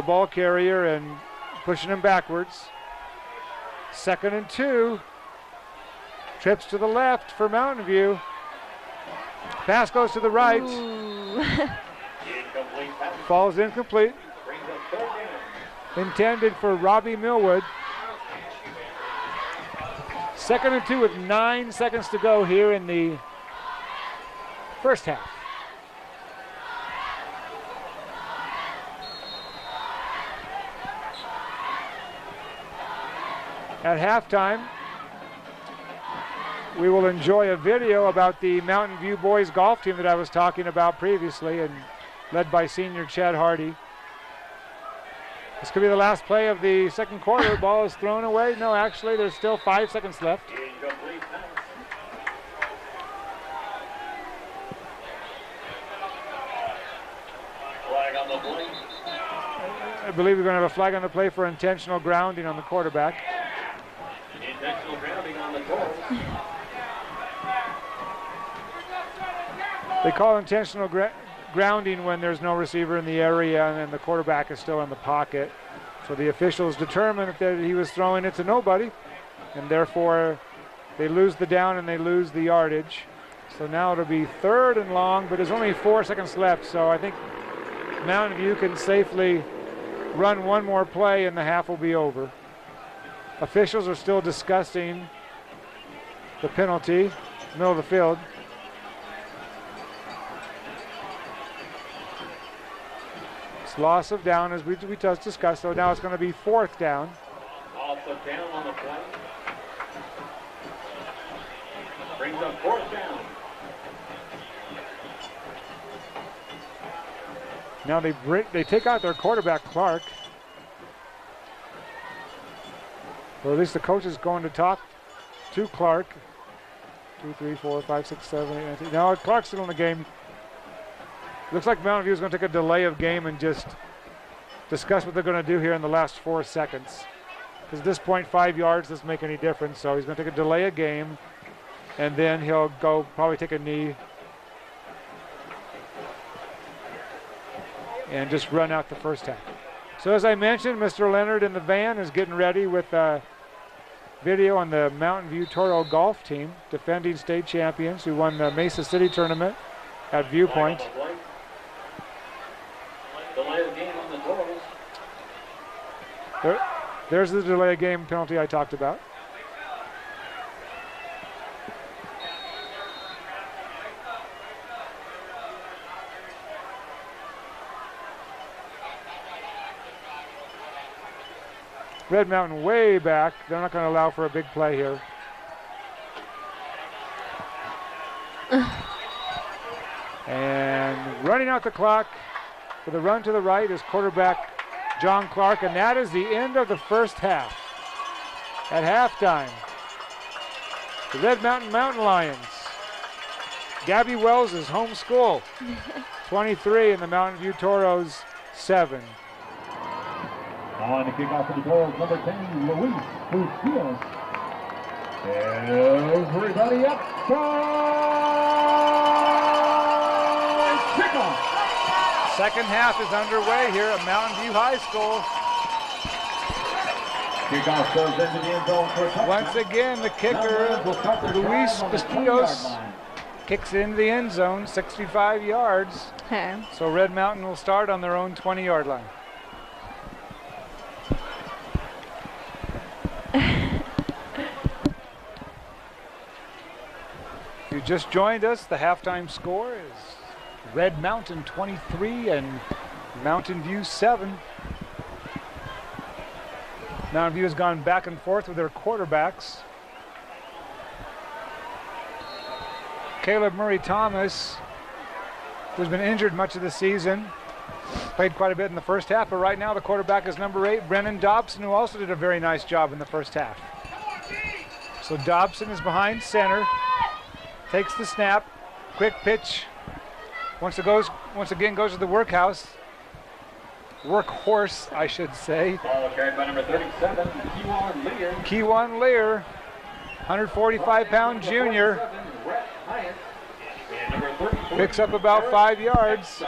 S1: ball carrier and pushing him backwards. 2nd and 2. Trips to the left for Mountain View. Pass goes to the right. Falls incomplete. Intended for Robbie Millwood. 2nd and 2 with 9 seconds to go here in the first half. At halftime, we will enjoy a video about the Mountain View boys golf team that I was talking about previously, and led by senior Chad Hardy. This could be the last play of the second quarter. Ball is thrown away. No, actually, there's still 5 seconds left.
S3: Flag on the play.
S1: I believe we're going to have a flag on the play for intentional grounding on the quarterback.
S3: Intentional grounding on the Toros.
S1: They call intentional grounding when there's no receiver in the area and the quarterback is still in the pocket. So the officials determined that he was throwing it to nobody, and therefore they lose the down and they lose the yardage. So now it'll be 3rd and long, but there's only 4 seconds left, so I think Mountain View can safely run one more play and the half will be over. Officials are still discussing the penalty, middle of the field. It's loss of down, as we just discussed, so now it's going to be 4th down.
S3: Also down on the play. Brings up 4th down.
S1: Now they take out their quarterback, Clark. Or at least the coach is going to talk to Clark. 2, 3, 4, 5, 6, 7, 8, 9, 10. No, Clark's still in the game. Looks like Mountain View is going to take a delay of game and just discuss what they're going to do here in the last 4 seconds. Because at this point, 5 yards doesn't make any difference. So he's going to take a delay of game, and then he'll go probably take a knee and just run out the first half. So as I mentioned, Mr. Leonard in the van is getting ready with video on the Mountain View Toro golf team, defending state champions who won the Mesa City tournament at Viewpoint.
S3: Delay of game on the Toros.
S1: There's the delay of game penalty I talked about. Red Mountain way back. They're not going to allow for a big play here. And running out the clock with a run to the right is quarterback John Clark, and that is the end of the first half. At halftime, the Red Mountain Mountain Lions, Gabby Wells' home school, 23, and the Mountain View Toros, 7.
S3: On the kickoff for the Toros, number 10, Luis Fusios. Everybody up front! Kickoff!
S1: Second half is underway here at Mountain View High School.
S3: Kickoff goes into the end zone for a touchdown.
S1: Once again, the kicker, Luis Bustillos, kicks it into the end zone, 65 yards.
S2: Okay.
S1: So Red Mountain will start on their own 20-yard line. If you just joined us, the halftime score is Red Mountain 23 and Mountain View 7. Mountain View has gone back and forth with their quarterbacks. Caleb Murray Thomas, who's been injured much of the season, played quite a bit in the first half, but right now the quarterback is number 8, Brennan Dobson, who also did a very nice job in the first half. So Dobson is behind center, takes the snap, quick pitch. Once again goes to the workhorse, I should say.
S3: Ball carried by number 37, Kewan Lear.
S1: Kewan Lear, 145-pound junior, picks up about 5 yards.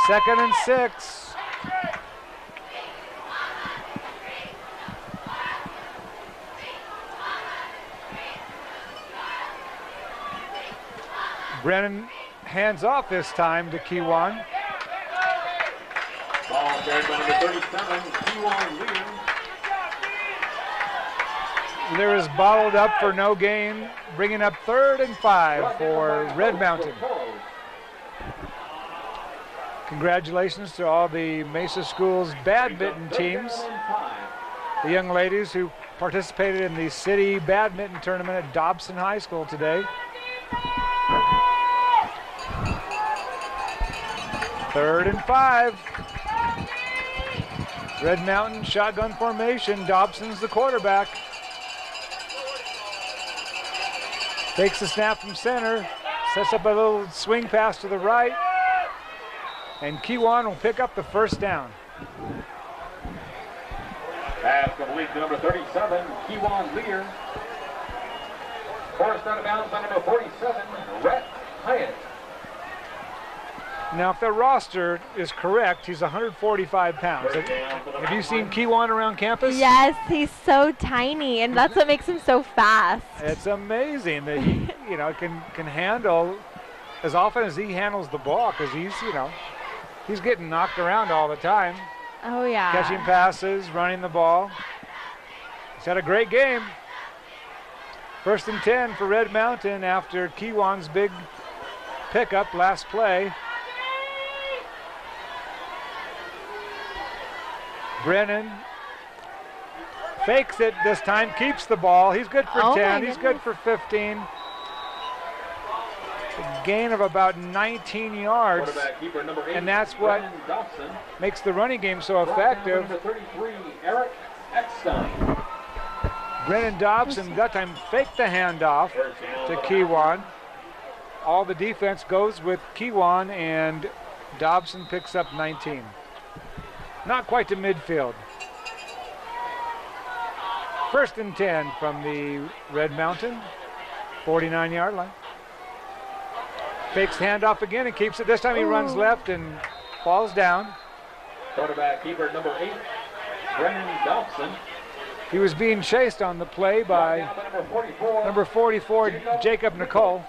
S1: Second and 6. Brennan hands off this time to Kewan.
S3: Ball carried by number 37, Kewan Lear.
S1: Lear is bottled up for no gain, bringing up 3rd and 5 for Red Mountain. Congratulations to all the Mesa Schools badminton teams. The young ladies who participated in the city badminton tournament at Dobson High School today. 3rd and 5. Red Mountain shotgun formation. Dobson's the quarterback. Takes the snap from center. Sets up a little swing pass to the right. And Kewan will pick up the first down.
S3: Pass complete to number 37, Kewan Lear. Forced out of bounds by number 47, Rhett Hyatt.
S1: Now, if their roster is correct, he's 145 pounds. Have you seen Kewan around campus?
S2: Yes, he's so tiny, and that's what makes him so fast.
S1: It's amazing that he, can handle as often as he handles the ball, because he's getting knocked around all the time.
S2: Oh, yeah.
S1: Catching passes, running the ball. He's had a great game. First and 10 for Red Mountain after Kiwan's big pickup last play. Brennan fakes it this time, keeps the ball. He's good for 10, he's good for 15. A gain of about 19 yards, and that's what makes the running game so effective. Brennan Dobson that time faked the handoff to Kiwan. All the defense goes with Kiwan, and Dobson picks up 19. Not quite to midfield. First and 10 from the Red Mountain, 49-yard line. Fakes the handoff again and keeps it. This time he runs left and falls down.
S3: Quarterback keeper number 8, Brennan Dobson.
S1: He was being chased on the play by number 44, Jacob Nickel.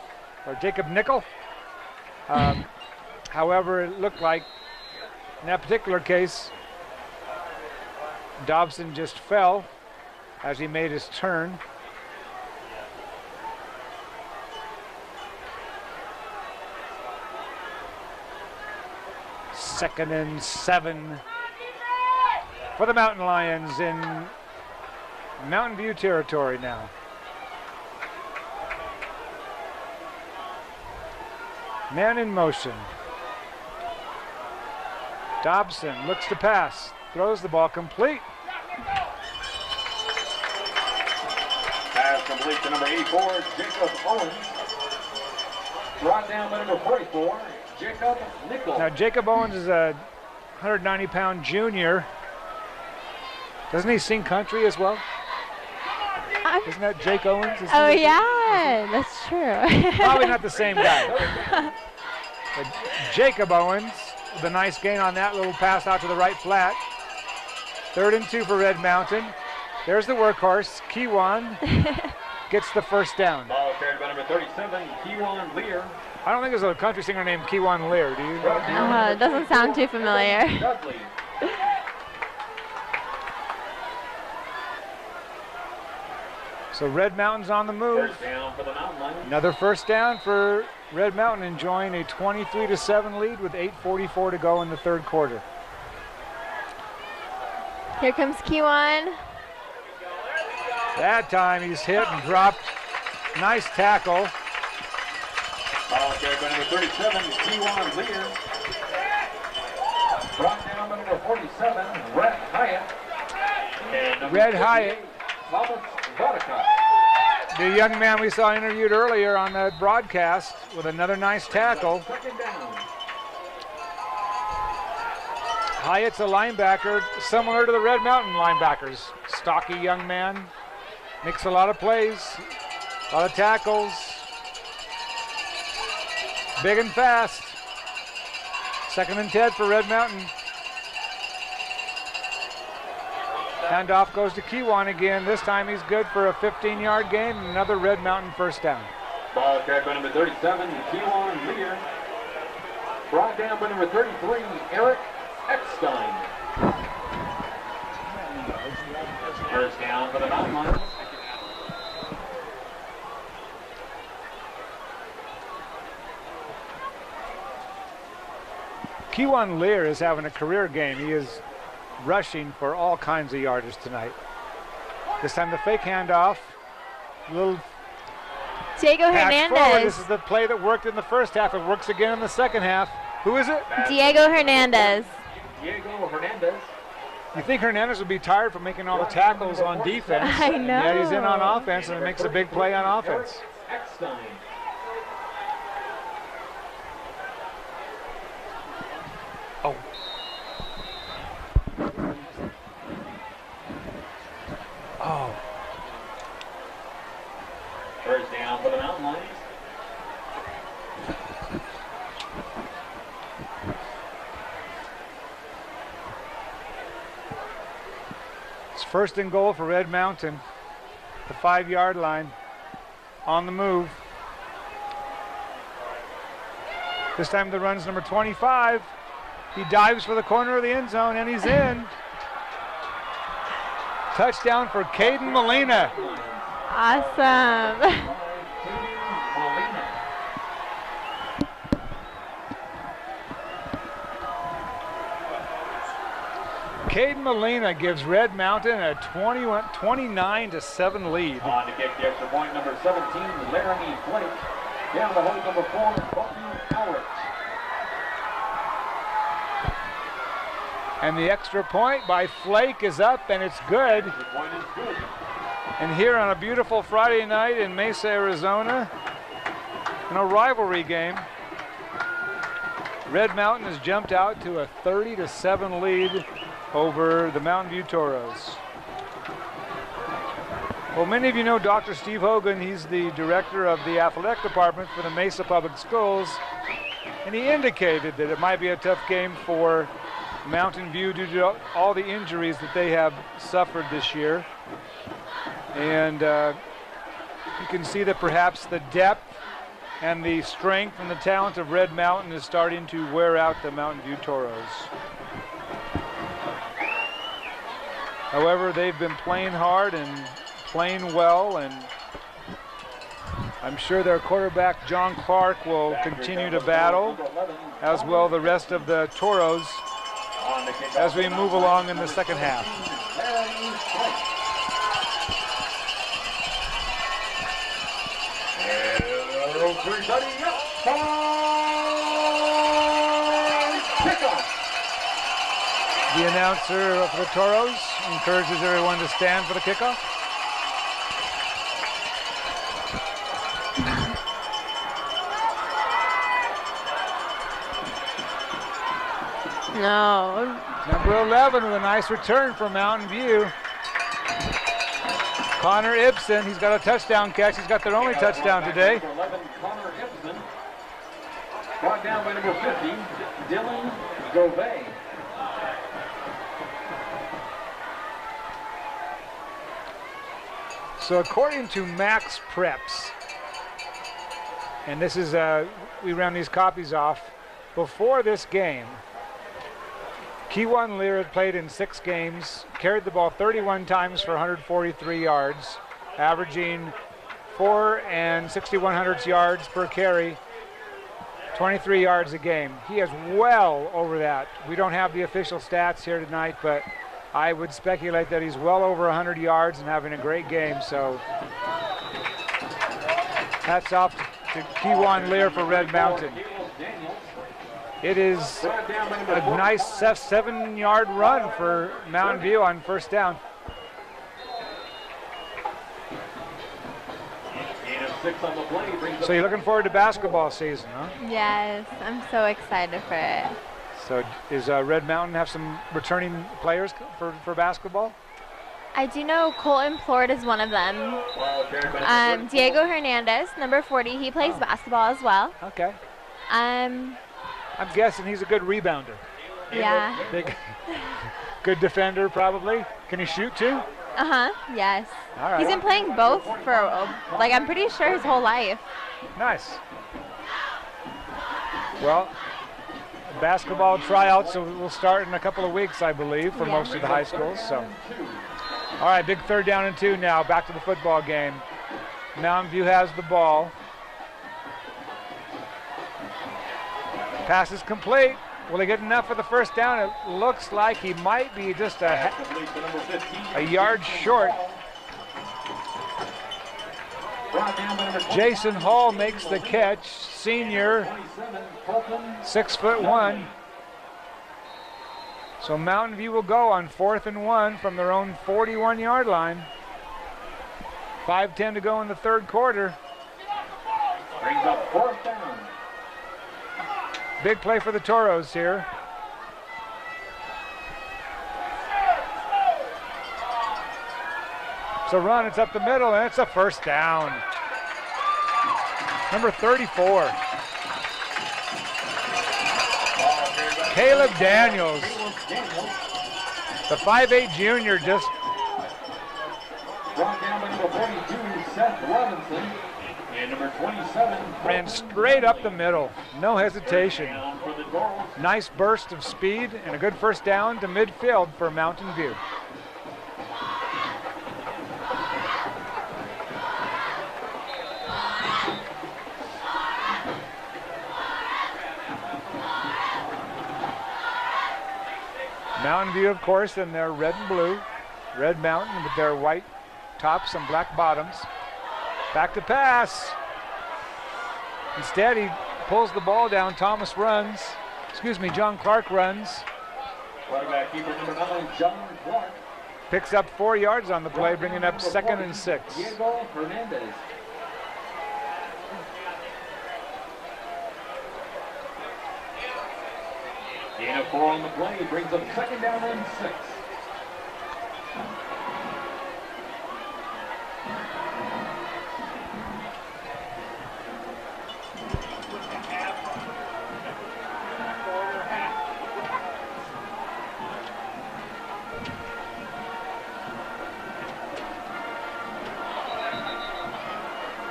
S1: However, it looked like in that particular case, Dobson just fell as he made his turn. Second and 7 for the Mountain Lions in Mountain View territory now. Man in motion. Dobson looks to pass, throws the ball complete.
S3: Pass complete to number 84, Jacob Owens. Brought down by number 44, Jacob Nickel.
S1: Now Jacob Owens is a 190-pound junior. Doesn't he sing country as well? Isn't that Jake Owens?
S2: Oh yeah, that's true.
S1: Probably not the same guy. But Jacob Owens with a nice gain on that little pass out to the right flat. 3rd and 2 for Red Mountain. There's the workhorse. Kiwan gets the first down.
S3: Ball carried by number 37, Kiwan Lear.
S1: I don't think there's a country singer named Kiwan Lear, do you?
S2: It doesn't sound too familiar.
S3: Dudley.
S1: So Red Mountain's on the move.
S3: First down for the Mountain Lions.
S1: Another first down for Red Mountain, enjoying a 23-7 lead with 8:44 to go in the 3rd quarter.
S2: Here comes Kiwan.
S1: That time he's hit and dropped. Nice tackle.
S3: Ball carried by number 37, Kiwan Lear. Brought down by number 47, Red Hyatt. And number
S1: Red
S3: 58,
S1: Hyatt.
S3: Thomas Vodicott.
S1: The young man we saw interviewed earlier on the broadcast with another nice tackle.
S3: Second down.
S1: Hyatt's a linebacker similar to the Red Mountain linebackers. Stocky young man, makes a lot of plays, a lot of tackles, big and fast. 2nd and 10 for Red Mountain. Handoff goes to Kiwan again. This time he's good for a 15-yard gain and another Red Mountain first down.
S3: Ball carried by number 37, Kiwan Lear. Brought down by number 33, Eric Eckstein. First down for the Mountain Lions.
S1: Kiwan Lear is having a career game. He is rushing for all kinds of yardage tonight. This time the fake handoff. Little
S2: Diego
S1: patch forward.
S2: Hernandez.
S1: This is the play that worked in the first half. It works again in the second half. Who is it?
S2: Diego Hernandez.
S3: Diego Hernandez.
S1: You think Hernandez would be tired from making all the tackles on defense.
S2: I know.
S1: Yeah, he's in on offense and makes a big play on offense.
S3: Eckstein.
S1: Oh. Oh.
S3: First down for the Mountain Lions.
S1: It's 1st and goal for Red Mountain. The 5-yard line. On the move. This time the run's number 25. He dives for the corner of the end zone and he's in. Touchdown for Caden Molina.
S2: Awesome.
S1: Caden Molina gives Red Mountain a 29-7 lead.
S3: On to kick the extra point, number 17, Laramie Flake. Down the hole, number 4, Bucky Howard.
S1: And the extra point by Flake is up, and it's good.
S3: The point is good.
S1: And here on a beautiful Friday night in Mesa, Arizona, in a rivalry game, Red Mountain has jumped out to a 30-7 lead over the Mountain View Toros. Well, many of you know Dr. Steve Hogan. He's the director of the athletic department for the Mesa Public Schools, and he indicated that it might be a tough game for Mountain View due to all the injuries that they have suffered this year. And you can see that perhaps the depth and the strength and the talent of Red Mountain is starting to wear out the Mountain View Toros. However, they've been playing hard and playing well, and I'm sure their quarterback, John Clark, will continue to battle, as will the rest of the Toros as we move along in the second half. The announcer for the Toros encourages everyone to stand for the kickoff.
S2: No.
S1: Number 11 with a nice return for Mountain View. Connor Ibsen, he's got a touchdown catch. He's got their only touchdown today.
S3: Number 11, Connor Ibsen. Brought down by number 50, Dylan Gouvet.
S1: So according to Max Preps, and this is, we ran these copies off, before this game, Kewan Lear had played in 6 games, carried the ball 31 times for 143 yards, averaging 4 and 6/100 yards per carry, 23 yards a game. He is well over that. We don't have the official stats here tonight, but I would speculate that he's well over 100 yards and having a great game. So hats off to Kewan Lear for Red Mountain. It is a nice 7-yard run for Mountain View on first down. So you're looking forward to basketball season, huh?
S2: Yes, I'm so excited for it.
S1: So is Red Mountain have some returning players for basketball?
S2: I do know Colton Plord is one of them. Diego Hernandez, number 40, he plays basketball as well.
S1: Okay. I'm guessing he's a good rebounder.
S2: Yeah.
S1: Good defender, probably. Can he shoot too?
S2: Yes.
S1: All right.
S2: He's been playing both for, like, I'm pretty sure his whole life.
S1: Nice. Well, basketball tryouts will start in a couple of weeks, I believe, for most of the high schools. So, all right, big 3rd down and 2 now. Back to the football game. Mountain View has the ball. Pass is complete. Will he get enough for the first down? It looks like he might be just a yard short. Jason Hall makes the catch, senior, 6'1". So Mountain View will go on 4th and 1 from their own 41-yard line. 5:10 to go in the 3rd quarter.
S3: Brings up 4th down.
S1: Big play for the Toros here. It's a run, it's up the middle, and it's a first down. Number 34. Caleb Daniels. The 5'8" junior just
S3: Brought down by number 42, Seth Robinson. And number 27.
S1: ran straight up the middle. No hesitation.
S3: Down for the Toros.
S1: Nice burst of speed and a good first down to midfield for Mountain View. View, of course, in their red and blue. Red Mountain with their white tops and black bottoms. Back to pass. Instead, he pulls the ball down. John Clark runs.
S3: Quarterback keeper number 9, John Clark.
S1: Picks up 4 yards on the play, bringing up 2nd and 6.
S3: Diego Hernandez. Gain of 4 on the play brings up 2nd down and 6.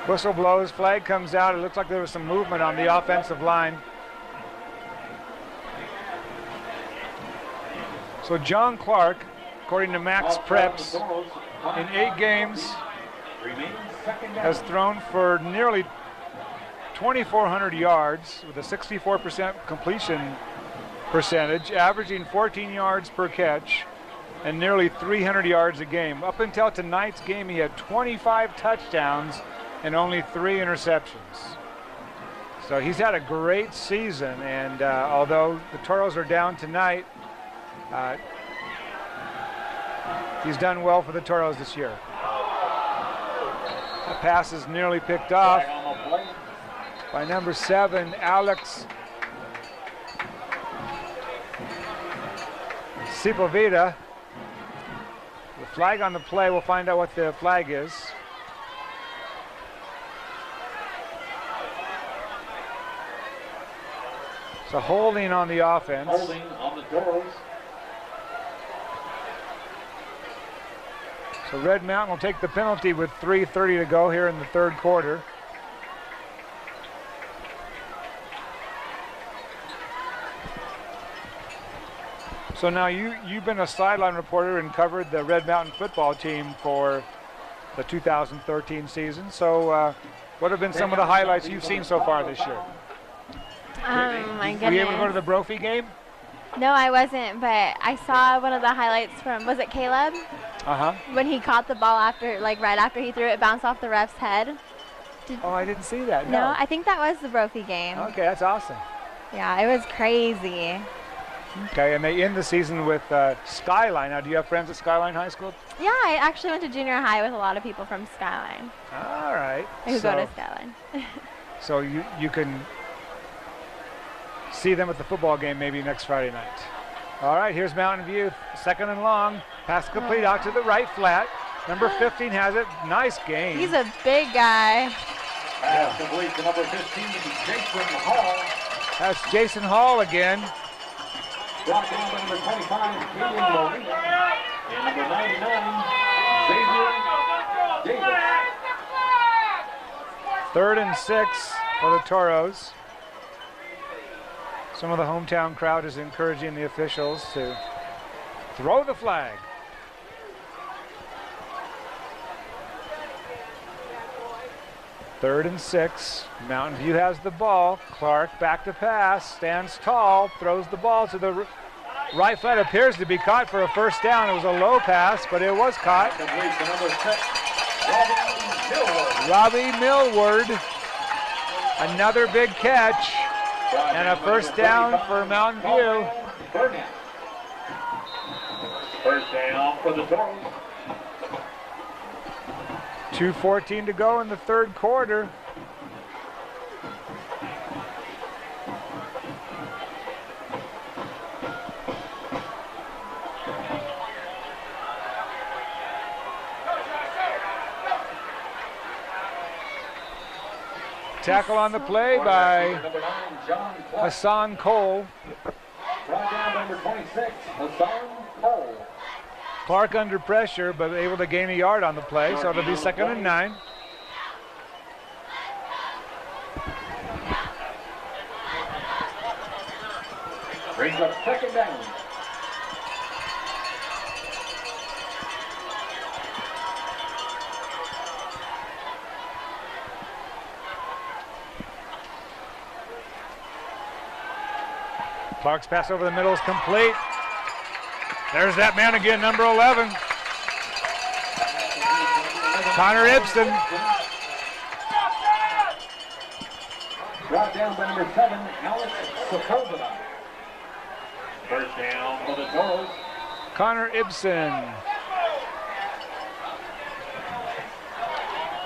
S1: Whistle blows, flag comes out. It looks like there was some movement on the offensive line. So John Clark, according to Max Preps, in 8 games has thrown for nearly 2,400 yards with a 64% completion percentage, averaging 14 yards per catch and nearly 300 yards a game. Up until tonight's game, he had 25 touchdowns and only 3 interceptions. So he's had a great season, and although the Toros are down tonight, he's done well for the Toros this year. The pass is nearly picked off by number 7, Alex Sipovita. The flag on the play, we'll find out what the flag is. So holding on the offense.
S3: Holding on the Toros.
S1: So Red Mountain will take the penalty with 3:30 to go here in the 3rd quarter. So now you've been a sideline reporter and covered the Red Mountain football team for the 2013 season. So what have been some of the highlights you've seen so far this year?
S2: My goodness.
S1: Were you able to go to the Brophy game?
S2: No, I wasn't, but I saw one of the highlights from, was it Caleb?
S1: Uh-huh.
S2: When he caught the ball after, like right after he threw it, bounced off the ref's head.
S1: Oh, I didn't see that.
S2: No, I think that was the Brophy game.
S1: Okay, that's awesome.
S2: Yeah, it was crazy.
S1: Okay, and they end the season with Skyline. Now, do you have friends at Skyline High School?
S2: Yeah, I actually went to junior high with a lot of people from Skyline
S1: All right.
S2: who go to Skyline.
S1: So you can see them at the football game maybe next Friday night. All right, here's Mountain View, 2nd and long. Pass complete out to the right flat. Number 15 has it. Nice game.
S2: He's a big guy.
S3: Pass complete to number 15, Jason Hall.
S1: That's Jason Hall again.
S3: Brought down by number 25, Kaden Molina. And number 99, Xavier Davis.
S1: 3rd and 6 for the Toros. Some of the hometown crowd is encouraging the officials to throw the flag. Third and 6. Mountain View has the ball. Clark back to pass. Stands tall. Throws the ball to the right flat. Appears to be caught for a 1st down. It was a low pass, but it was caught. Robbie Millward. Another big catch. And a 1st down for Mountain View.
S3: 1st down for the Toros.
S1: 2:14 to go in the 3rd quarter. Tackle on the play by Hassan Cole.
S3: Brought down number 26, Hassan Cole.
S1: Clark under pressure, but able to gain a yard on the play, so it'll be 2nd and 9.
S3: Brings up 2nd down.
S1: Clark's pass over the middle is complete. There's that man again, number 11. Connor Ibsen.
S3: Brought down by number 7, Alex Sokovina. First down for the Toros.
S1: Connor Ibsen.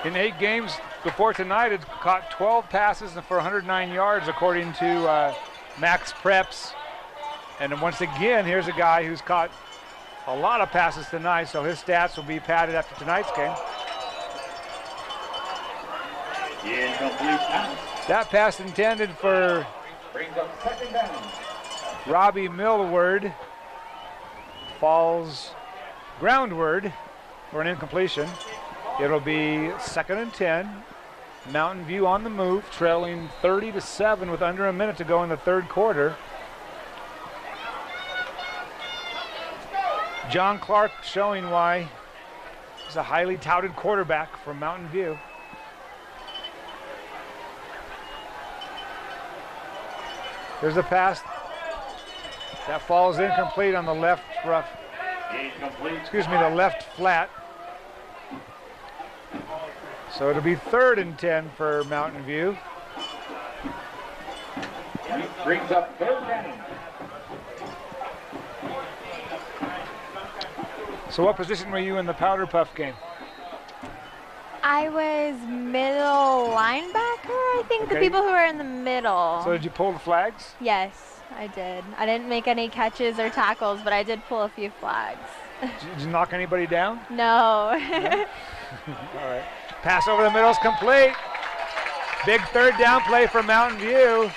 S1: In 8 games before tonight, had caught 12 passes for 109 yards, according to Max Preps. And then once again, here's a guy who's caught a lot of passes tonight, so his stats will be padded after tonight's game.
S3: Incomplete pass.
S1: That pass intended for
S3: Brings up second down.
S1: Robbie Millward falls groundward for an incompletion. It'll be 2nd and 10. Mountain View on the move, trailing 30-7 with under a minute to go in the third quarter. John Clark showing why he's a highly touted quarterback from Mountain View. There's a pass that falls incomplete on the left rough. Excuse me, the left flat. So it'll be 3rd and 10 for Mountain View.
S3: Brings up 3rd down.
S1: So what position were you in the Powder Puff game?
S2: I was middle linebacker, I think.
S1: Okay.
S2: The people who are in the middle.
S1: So did you pull the flags?
S2: Yes, I did. I didn't make any catches or tackles, but I did pull a few flags.
S1: Did you knock anybody down?
S2: No.
S1: All right. Pass over the middle is complete. Big 3rd down play for Mountain View.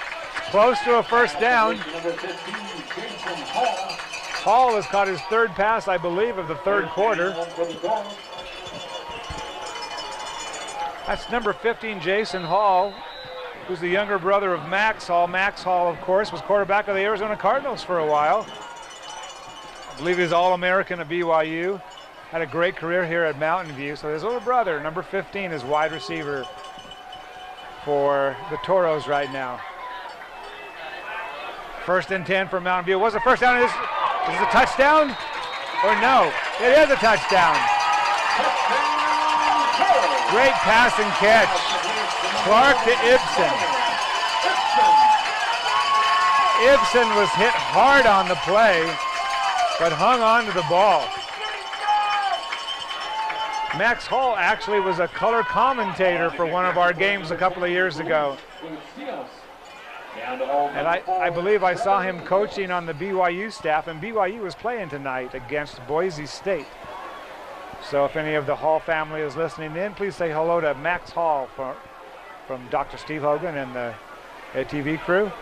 S1: Close to a 1st down.
S3: Number 15, Jason Hall.
S1: Hall has caught his 3rd pass, I believe, of the 3rd quarter. That's number 15, Jason Hall, who's the younger brother of Max Hall. Max Hall, of course, was quarterback of the Arizona Cardinals for a while. I believe he was All-American at BYU. Had a great career here at Mountain View. So his older brother, number 15, is wide receiver for the Toros right now. 1st and 10 for Mountain View. Was it 1st down? Is it a touchdown? Or no? It is a touchdown. Great pass and catch. Clark to Ibsen. Ibsen was hit hard on the play, but hung on to the ball. Max Hall actually was a color commentator for one of our games a couple of years ago. And I believe I saw him coaching on the BYU staff, and BYU was playing tonight against Boise State. So if any of the Hall family is listening in, please say hello to Max Hall from Dr. Steve Hogan and the TV crew.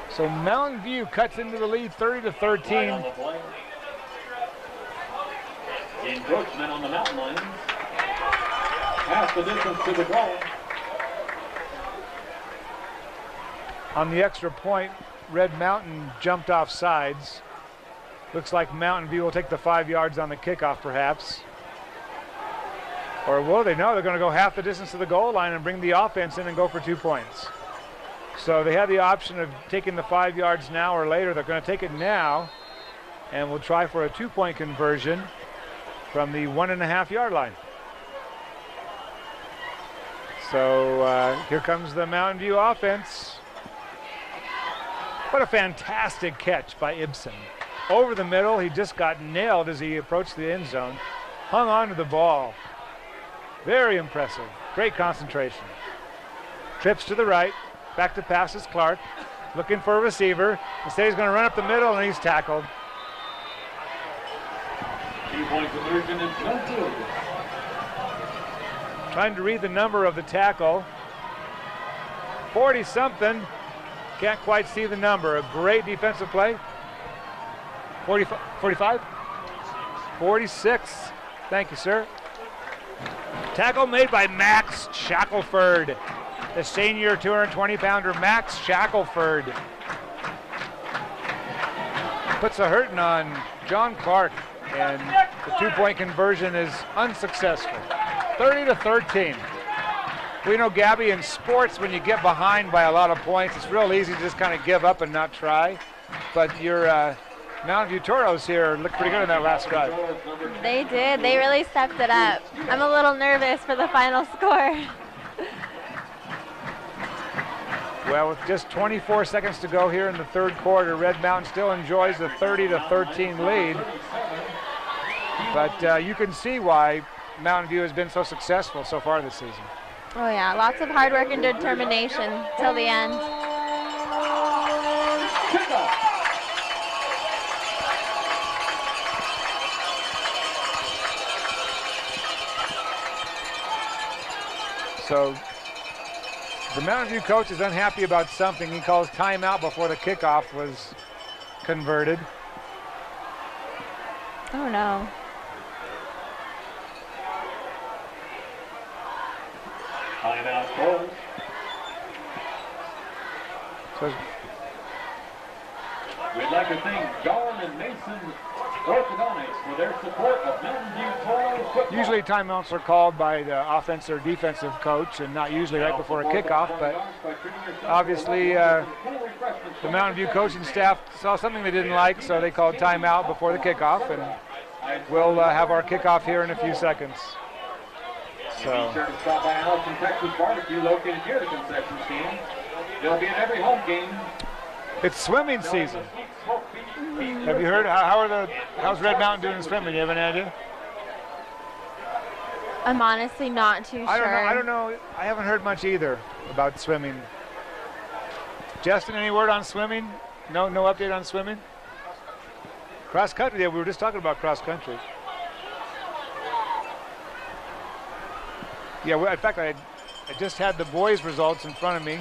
S1: So Mountain View cuts into the lead 30-13.
S3: Encroachment on the Mountain Lions. Pass the distance to the goal.
S1: On the extra point, Red Mountain jumped off sides. Looks like Mountain View will take the 5 yards on the kickoff, perhaps. Or will they? No, they're going to go half the distance to the goal line and bring the offense in and go for 2 points. So they have the option of taking the 5 yards now or later. They're going to take it now, and we'll try for a 2-point conversion from the 1.5 yard line. So here comes the Mountain View offense. What a fantastic catch by Ibsen. Over the middle, he just got nailed as he approached the end zone. Hung on to the ball. Very impressive. Great concentration. Trips to the right. Back to pass is Clark. Looking for a receiver. Instead, he's going to run up the middle, and he's tackled.
S3: 2-point conversion is no good.
S1: Trying to read the number of the tackle. 40-something. Can't quite see the number. A great defensive play. 45? 46. Thank you, sir. Tackle made by Max Shackelford. The senior 220-pounder Max Shackelford. Puts a hurting on John Clark, and the 2-point conversion is unsuccessful. 30-13. We know, Gabby, in sports, when you get behind by a lot of points, it's real easy to just kind of give up and not try. But your Mountain View Toros here looked pretty good in that last drive.
S2: They did. They really stepped it up. I'm a little nervous for the final score.
S1: Well, with just 24 seconds to go here in the third quarter, Red Mountain still enjoys the 30-13 lead. But you can see why Mountain View has been so successful so far this season.
S2: Oh yeah, lots of hard work and determination till the end.
S1: So the Mountain View coach is unhappy about something. He calls timeout before the kickoff was converted.
S2: Oh no.
S3: Timeout called.
S1: So
S3: We'd like to thank Darn and Mason Orthodontics for their support of Mountain View Toros football.
S1: usually timeouts are called by the offensive or defensive coach and not usually right before a kickoff, but obviously the Mountain View coaching staff saw something they didn't like, so they called timeout before the kickoff, and we'll have our kickoff here in a few seconds.
S3: Be sure to stop by Allison Texas Barbecue located here at the concession stand. They'll be at every home game.
S1: It's swimming season. Have you heard how's Red Mountain doing in swimming? You have any idea?
S2: I'm honestly not too sure.
S1: I don't know. I haven't heard much either about swimming. Justin, any word on swimming? No update on swimming? Cross country, yeah, we were just talking about cross country. Yeah, well, in fact, I just had the boys' results in front of me.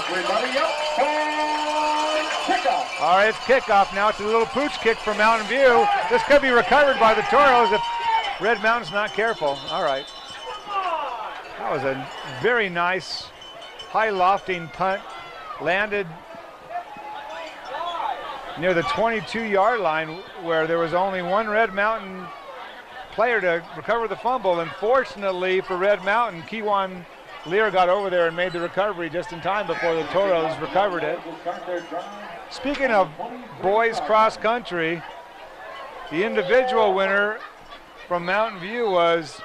S3: Everybody up for kickoff.
S1: All right, it's kickoff now. It's a little pooch kick for Mountain View. This could be recovered by the Toros if Red Mountain's not careful. All right. That was a very nice, high lofting punt. Landed near the 22-yard line where there was only one Red Mountain player to recover the fumble. And fortunately for Red Mountain, Kewan Lear got over there and made the recovery just in time before the Toros recovered it. Speaking of boys cross country, the individual winner from Mountain View was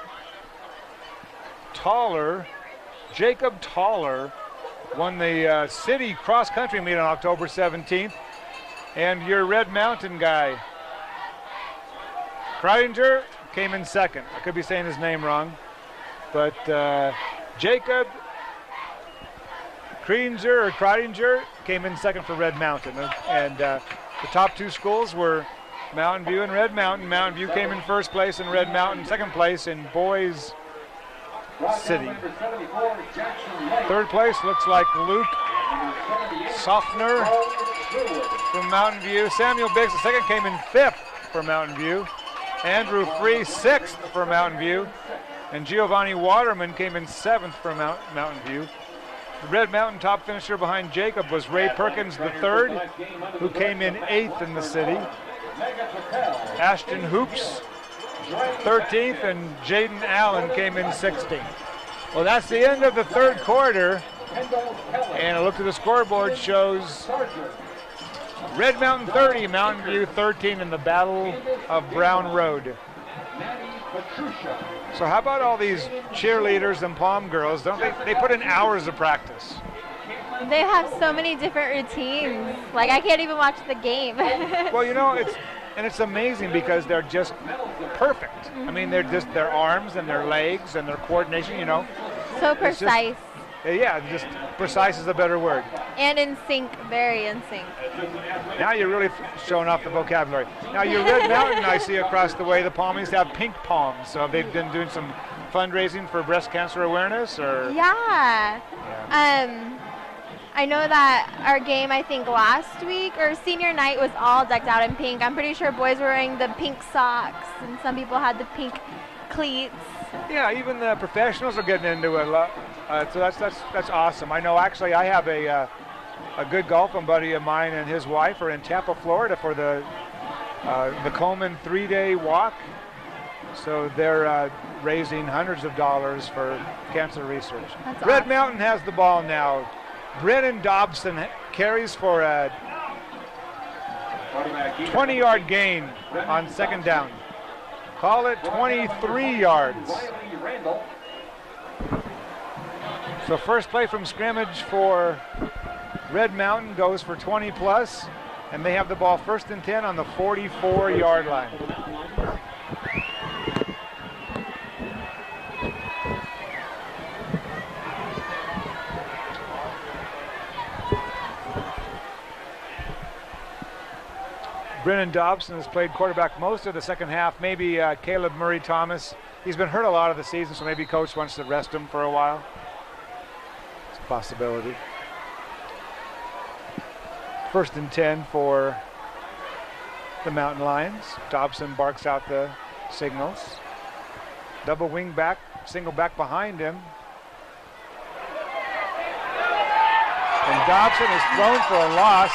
S1: Jacob Taller, won the city cross country meet on October 17th. And your Red Mountain guy, Kreidinger, came in second. I could be saying his name wrong, but Jacob Kreidinger came in second for Red Mountain. And the top two schools were Mountain View and Red Mountain. Mountain View came in first place and Red Mountain second place in boys city. Third place looks like Luke Softner from Mountain View. Samuel Biggs, the second, came in fifth for Mountain View. Andrew Free, sixth for Mountain View. And Giovanni Waterman came in seventh for Mountain View. The Red Mountain top finisher behind Jacob was Ray Perkins, the third, who came in eighth in the city. Ashton Hoops, 13th, and Jaden Allen came in 16th. Well, that's the end of the third quarter. And a look at the scoreboard shows Red Mountain 30, Mountain View 13 in the Battle of Brown Road. So how about all these cheerleaders and pom girls? Don't they put in hours of practice?
S2: They have so many different routines. Like, I can't even watch the game.
S1: Well, you know, it's amazing because they're just perfect. I mean, they're just their arms and their legs and their coordination, you know.
S2: So precise.
S1: Yeah, just precise is a better word.
S2: And in sync, very in sync.
S1: Now you're really showing off the vocabulary. Now your Red Mountain, I see across the way, the Palmies have pink palms. So they've been doing some fundraising for breast cancer awareness, or?
S2: Yeah. I know that our game, I think last week, or senior night, was all decked out in pink. I'm pretty sure boys were wearing the pink socks, and some people had the pink cleats.
S1: Yeah, even the professionals are getting into it. So that's awesome. I know actually I have a good golfing buddy of mine and his wife are in Tampa, Florida for the Coleman 3-day walk. So they're raising hundreds of dollars for cancer research.
S2: That's
S1: Red
S2: awesome.
S1: Mountain has the ball now. Brennan Dobson carries for a 20-yard gain on second down. Call it 23 yards. So first play from scrimmage for Red Mountain goes for 20 plus, and they have the ball first and 10 on the 44-yard line. Brennan Dobson has played quarterback most of the second half. Maybe Caleb Murray Thomas. He's been hurt a lot of the season, so maybe coach wants to rest him for a while. It's a possibility. First and 10 for the Mountain Lions. Dobson barks out the signals. Double wing back, single back behind him. And Dobson is thrown for a loss.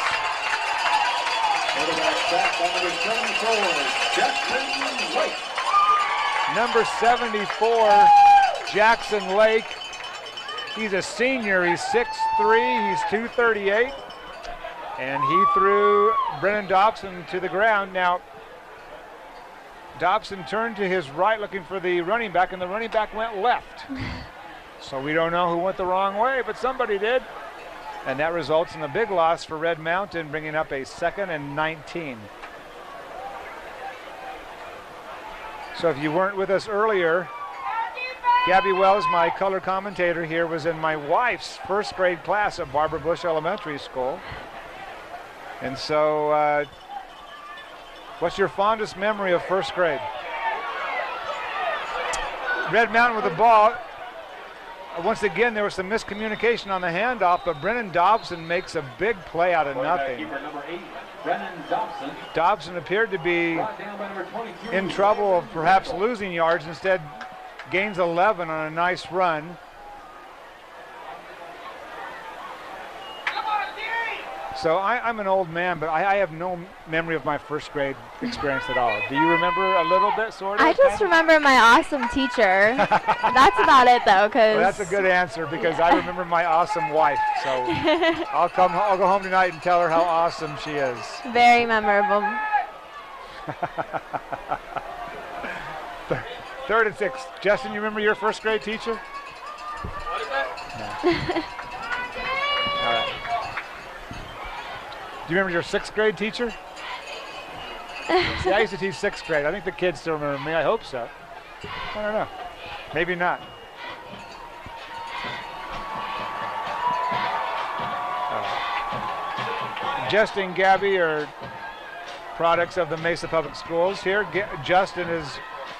S1: Number 74, Jackson Lake. He's a senior. He's 6'3", he's 238. And he threw Brennan Dobson to the ground. Now, Dobson turned to his right looking for the running back, and the running back went left. So we don't know who went the wrong way, but somebody did. And that results in a big loss for Red Mountain, bringing up a 2nd and 19. So if you weren't with us earlier, Gabby Wells, my color commentator here, was in my wife's first grade class at Barbara Bush Elementary School. And so, what's your fondest memory of first grade? Red Mountain with the ball. Once again, there was some miscommunication on the handoff, but Brennan Dobson makes a big play out of nothing. Dobson appeared to be in trouble of perhaps losing yards. Instead, gains 11 on a nice run. So I'm an old man, but I have no memory of my first grade experience at all. Do you remember a little bit, sort of?
S2: I just remember my awesome teacher. That's about it, though, because.
S1: Well, that's a good answer, because I remember my awesome wife. So I'll go home tonight and tell her how awesome she is.
S2: Very memorable.
S1: 3rd and 6. Justin, you remember your first grade teacher? What is that? No. All right. Do you remember your 6th grade teacher? See, I used to teach 6th grade. I think the kids still remember me. I hope so. I don't know. Maybe not. Justin and Gabby are products of the Mesa Public Schools here. Justin is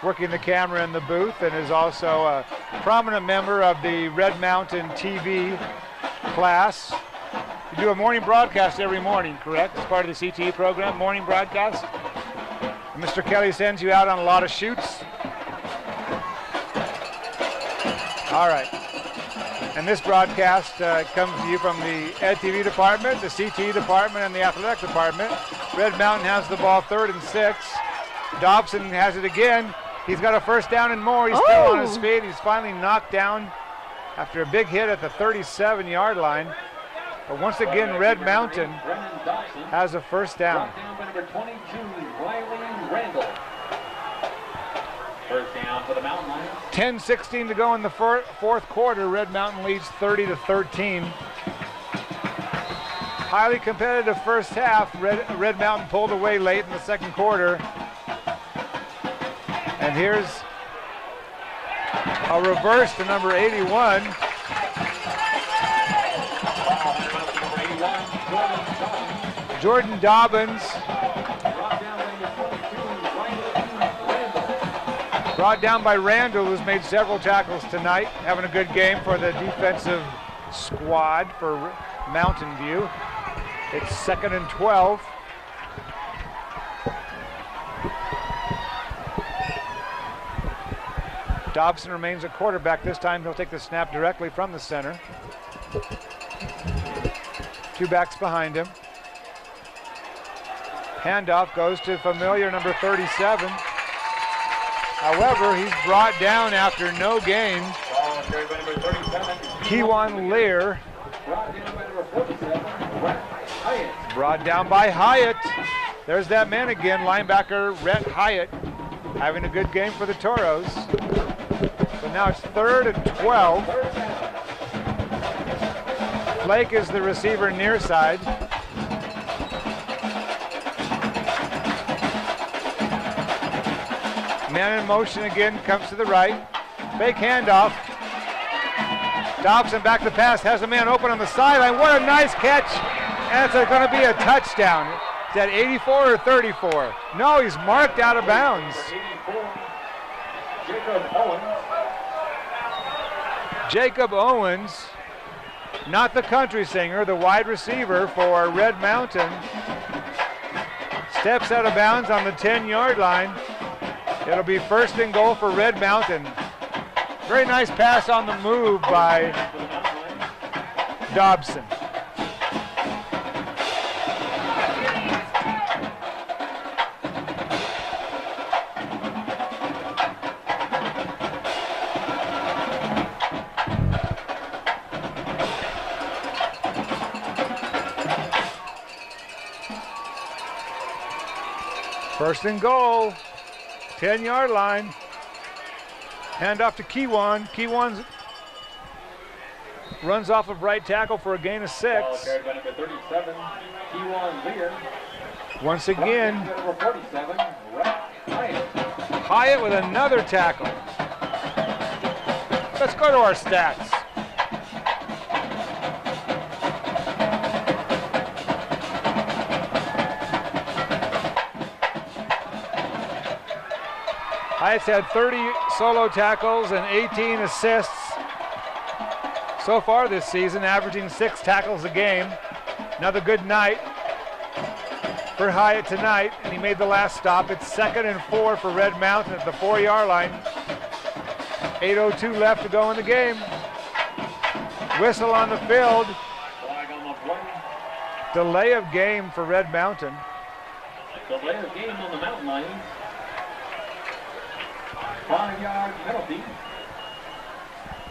S1: working the camera in the booth and is also a prominent member of the Red Mountain TV class. You do a morning broadcast every morning, correct? As part of the CTE program, morning broadcast. And Mr. Kelly sends you out on a lot of shoots. All right. And this broadcast comes to you from the Ed TV department, the CTE department, and the athletic department. Red Mountain has the ball 3rd and 6. Dobson has it again. He's got a first down and more. He's still on his feet. He's finally knocked down after a big hit at the 37-yard line. But once again, Red Mountain has a first down.
S3: Number 22, Wyler Randall. First down for the Mountain Lions.
S1: 10:16 to go in the fourth quarter. Red Mountain leads 30-13. Highly competitive first half. Red Mountain pulled away late in the second quarter. And here's a reverse to number 81. Jordan Dobbins brought down by Randall, who's made several tackles tonight, having a good game for the defensive squad for Mountain View. It's 2nd and 12. Dobson remains a quarterback. This time he'll take the snap directly from the center. 2 backs behind him. Handoff goes to familiar number 37. However, he's brought down after no gain.
S3: Ball carried by number 37.
S1: Kewan Lear
S3: Brought down by number 47. Hyatt.
S1: brought down by Hyatt. There's that man again, linebacker Rhett Hyatt, having a good game for the Toros. So now it's 3rd and 12. Flake is the receiver near side. Man in motion again, comes to the right. Fake handoff. Dobson back to pass, has a man open on the sideline. What a nice catch. And it's going to be a touchdown. Is that 84 or 34? No, he's marked out of bounds.
S3: 84. Jacob Owens.
S1: Jacob Owens, not the country singer, the wide receiver for Red Mountain, steps out of bounds on the 10-yard line. It'll be 1st and goal for Red Mountain. Very nice pass on the move by Dobson. First and goal, 10-yard line. Hand off to Kewan. Kewan runs off of right tackle for a gain of 6.
S3: Ball carried by number 37. Kewan Lear.
S1: Once again,
S3: Number 47. Hyatt.
S1: Hyatt with another tackle. Let's go to our stats. Hyatt's had 30 solo tackles and 18 assists so far this season, averaging 6 tackles a game. Another good night for Hyatt tonight, and he made the last stop. It's 2nd and 4 for Red Mountain at the 4-yard line. 8:02 left to go in the game. Whistle on the field.
S3: Flag on the play.
S1: Delay of game for Red Mountain.
S3: Delay of game on the Mountain Lions. 5-yard penalty.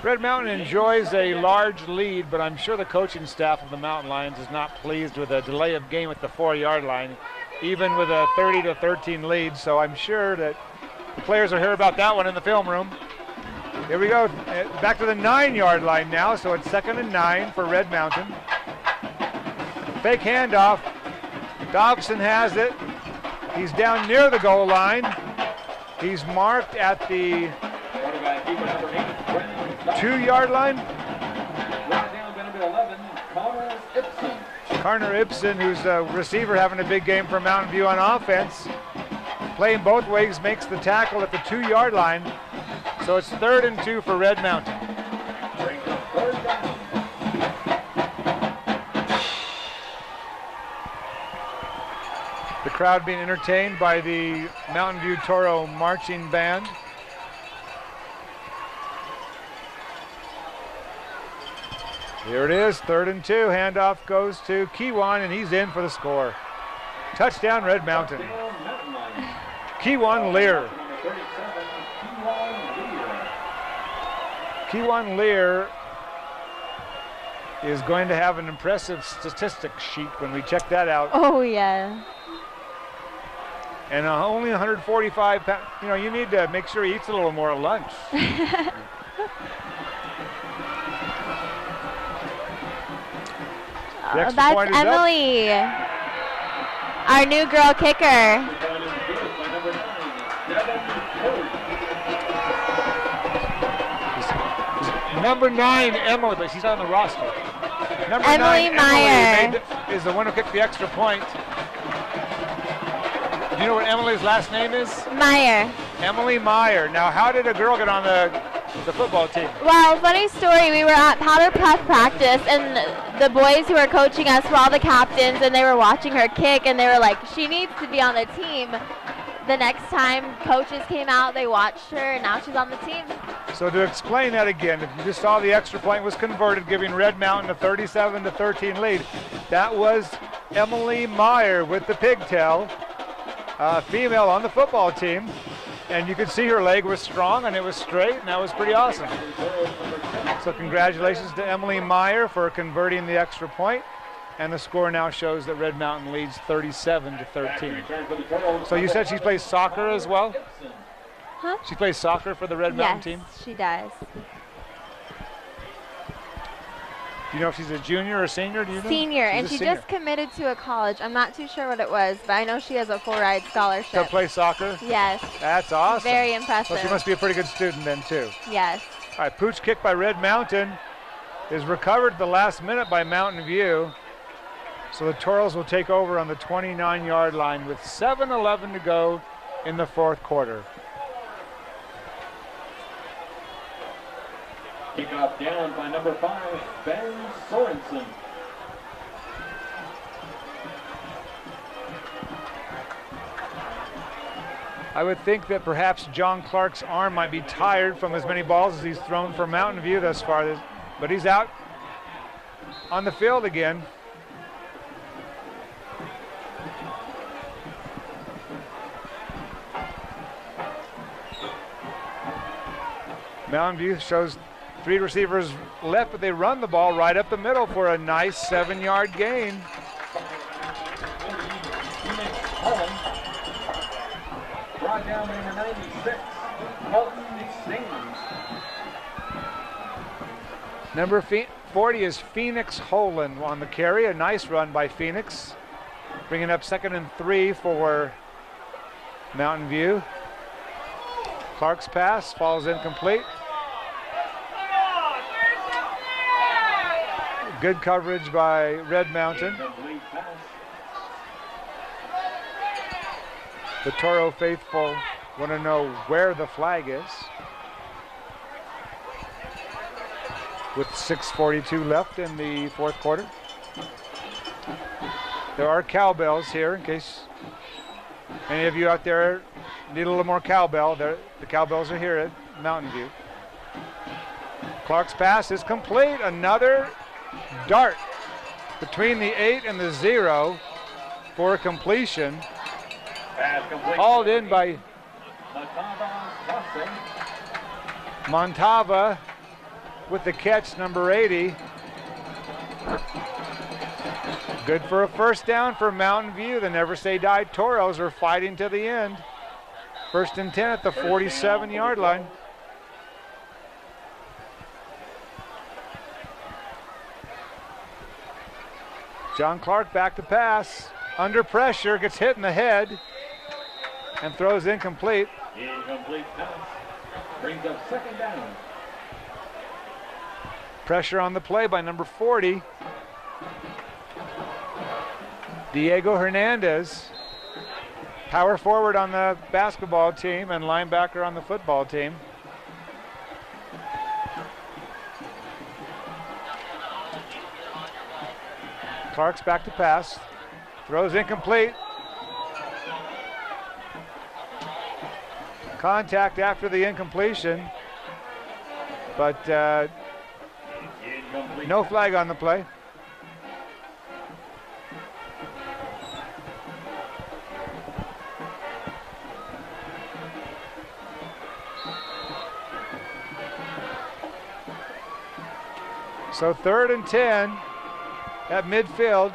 S1: Red Mountain enjoys a large lead, but I'm sure the coaching staff of the Mountain Lions is not pleased with a delay of game at the 4-yard line, even with a 30-13 lead. So I'm sure that the players will hear about that one in the film room. Here we go, back to the 9-yard line now, so it's 2nd and 9 for Red Mountain. Fake handoff. Dobson has it. He's down near the goal line. He's marked at the 2-yard line.
S3: Brought down by number 11, Connor Ibsen.
S1: Connor Ibsen, who's a receiver, having a big game for Mountain View on offense. Playing both ways, makes the tackle at the 2-yard line. So it's 3rd and 2 for Red Mountain.
S3: Brings up 3rd down.
S1: The crowd being entertained by the Mountain View Toro marching band. Here it is, 3rd and 2. Handoff goes to Kewan, and he's in for the score. Touchdown, Red Mountain.
S3: Mountain Lions.
S1: Kewan Lear.
S3: Number 37, Kewan Lear.
S1: Kewan Lear is going to have an impressive statistics sheet when we check that out.
S2: Oh, yeah.
S1: And only 145 pounds. You know, you need to make sure he eats a little more at lunch. The extra
S2: That's
S1: point is up.
S2: Emily, our new girl kicker.
S1: Number 9, Emily, but she's on the roster. Number
S2: Emily
S1: 9,
S2: Meyer.
S1: is the one who kicked the extra point. Do you know what Emily's last name is?
S2: Meyer.
S1: Emily Meyer. Now, how did a girl get on the football team?
S2: Well, funny story, we were at powder puff practice, and the boys who were coaching us were all the captains, and they were watching her kick, and they were like, she needs to be on the team. The next time coaches came out, they watched her, and now she's on the team.
S1: So to explain that again, if you just saw the extra point was converted, giving Red Mountain a 37-13 lead, that was Emily Meyer with the pigtail, female on the football team. And you could see her leg was strong and it was straight, and that was pretty awesome. So congratulations to Emily Meyer for converting the extra point. And the score now shows that Red Mountain leads 37-13. So you said she plays soccer as well?
S2: Huh?
S1: She plays soccer for the Red Mountain team?
S2: Yes, she does.
S1: Do you know if she's a junior or senior? Do you know?
S2: Senior,
S1: She's
S2: and
S1: a
S2: she
S1: senior.
S2: just committed to a college. I'm not too sure what it was, but I know she has a full ride scholarship.
S1: To play soccer?
S2: Yes.
S1: That's awesome.
S2: Very impressive.
S1: Well, she must be a pretty good student then, too.
S2: Yes.
S1: All right, pooch kick by Red Mountain is recovered at the last minute by Mountain View. So the Toros will take over on the 29-yard line with 7:11 to go in the fourth quarter.
S3: Kickoff down by number 5, Ben Sorensen.
S1: I would think that perhaps John Clark's arm might be tired from as many balls as he's thrown for Mountain View thus far, but he's out on the field again. Mountain View shows 3 receivers left, but they run the ball right up the middle for a nice 7-yard gain.
S3: Brought down number 96, Colton Stings.
S1: Number 40 is Phoenix Holan on the carry. A nice run by Phoenix. Bringing up 2nd and 3 for Mountain View. Clark's pass falls incomplete. Good coverage by Red Mountain. The Toro faithful want to know where the flag is. With 6:42 left in the fourth quarter. There are cowbells here in case any of you out there need a little more cowbell. The cowbells are here at Mountain View. Clark's pass is complete. Another dart between the 8 and the 0 for a completion. Hauled in by Montava with the catch, number 80. Good for a first down for Mountain View. The Never Say Die Toros are fighting to the end. 1st and 10 at the 47-yard line. John Clark back to pass. Under pressure, gets hit in the head and throws incomplete.
S3: Incomplete pass. Brings up 2nd down.
S1: Pressure on the play by number 40. Diego Hernandez, power forward on the basketball team and linebacker on the football team. Clark's back to pass. Throws incomplete. Contact after the incompletion, but no flag on the play. So 3rd and 10 at midfield.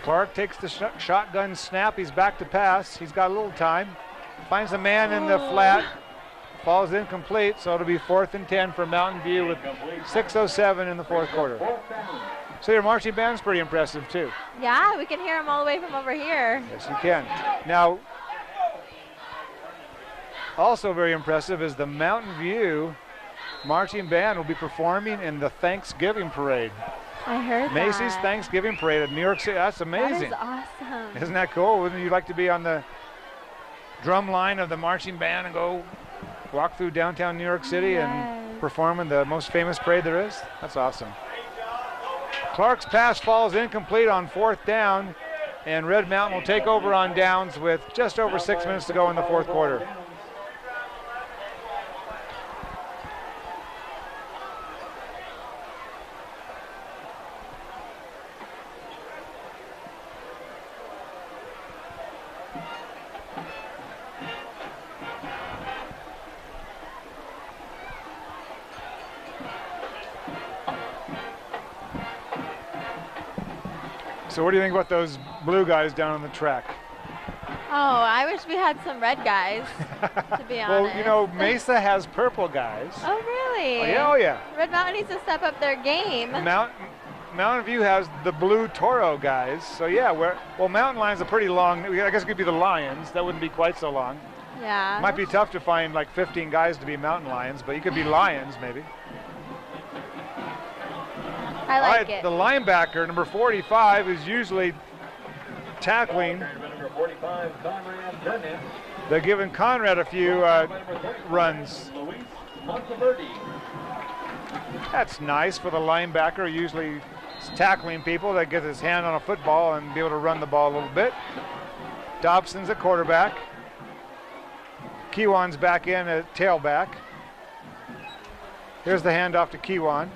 S1: Clark takes the shotgun snap. He's back to pass. He's got a little time. Finds a man in the flat. Falls incomplete, so it'll be 4th and 10 for Mountain View with 6:07 in the fourth quarter. So your marching band's pretty impressive too.
S2: Yeah, we can hear them all the way from over here.
S1: Yes, you can. Now, also very impressive is the Mountain View marching band will be performing in the Thanksgiving parade.
S2: I heard
S1: Macy's
S2: that.
S1: Thanksgiving parade in New York City. That's amazing.
S2: That is awesome.
S1: Isn't that cool? Wouldn't you like to be on the drum line of the marching band and go walk through downtown New York City and perform in the most famous parade there is? That's awesome. Clark's pass falls incomplete on 4th down, and Red Mountain will take over on downs with just over 6 minutes to go in the fourth quarter. So what do you think about those blue guys down on the track?
S2: Oh, I wish we had some red guys, to be honest.
S1: Well, you know, Mesa has purple guys.
S2: Oh, really?
S1: Oh, yeah, oh, yeah.
S2: Red Mountain needs to step up their game.
S1: Mountain View has the blue Toro guys. So, yeah, Mountain Lion's a pretty long, I guess it could be the Lions. That wouldn't be quite so long.
S2: Yeah.
S1: Might be tough to find like 15 guys to be Mountain Lions, but you could be Lions maybe.
S2: I like it.
S1: The linebacker, number 45, is usually tackling.
S3: Number 45, Conrad Burnett.
S1: They're giving Conrad a few runs.
S3: Luis Monteverdi.
S1: That's nice for the linebacker. Usually is tackling people that gets his hand on a football and be able to run the ball a little bit. Dobson's at quarterback. Kiwan's back in at tailback. Here's the handoff to Kiwan.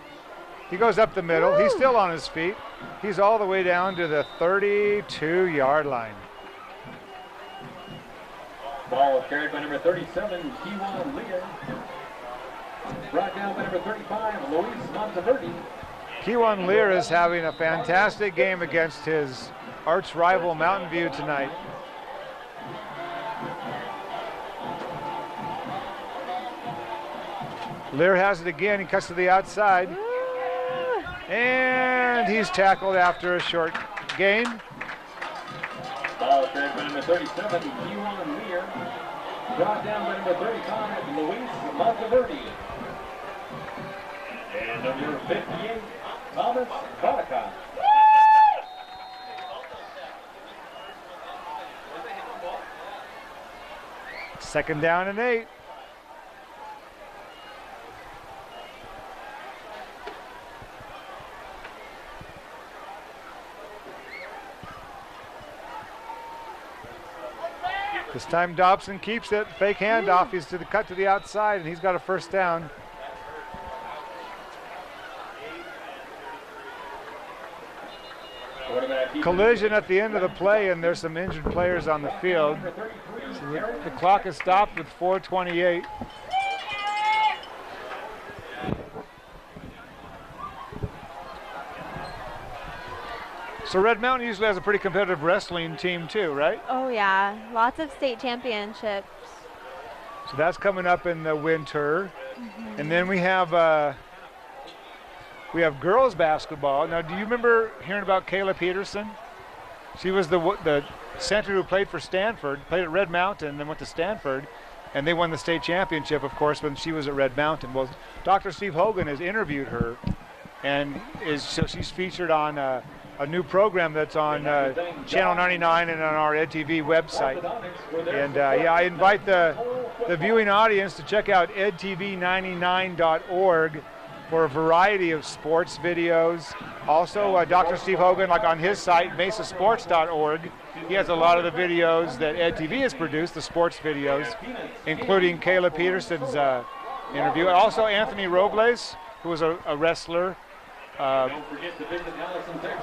S1: He goes up the middle. He's still on his feet. He's all the way down to the 32-yard line.
S3: Ball carried by number 37, Kiwan Lear. Brought down by number 35, Luis Monteverdi.
S1: Kiwan Lear is having a fantastic game against his arch rival Mountain View tonight. Lear has it again. He cuts to the outside. And he's tackled after a short gain.
S3: Ball carried by number 37, Kiwan Lear. Brought down by number 35, Luis Monteverdi. And number 58, Thomas Kodaka.
S1: Second down and 8. This time Dobson keeps it. Fake handoff. He's to the cut to the outside, and he's got a first down. Collision at the end of the play, and there's some injured players on the field. So the clock is stopped with 4:28. So Red Mountain usually has a pretty competitive wrestling team too, right?
S2: Oh, yeah. Lots of state championships.
S1: So that's coming up in the winter. And then we have girls basketball. Now, do you remember hearing about Kayla Peterson? She was the center who played for Stanford, played at Red Mountain, then went to Stanford, and they won the state championship, of course, when she was at Red Mountain. Well, Dr. Steve Hogan has interviewed her, and so she's featured on a new program that's on Channel 99 and on our EdTV website. And yeah, I invite the viewing audience to check out edtv99.org for a variety of sports videos. Also, Dr. Steve Hogan, like on his site, mesasports.org, he has a lot of the videos that EdTV has produced, the sports videos, including Kayla Peterson's interview. Also, Anthony Robles, who was a wrestler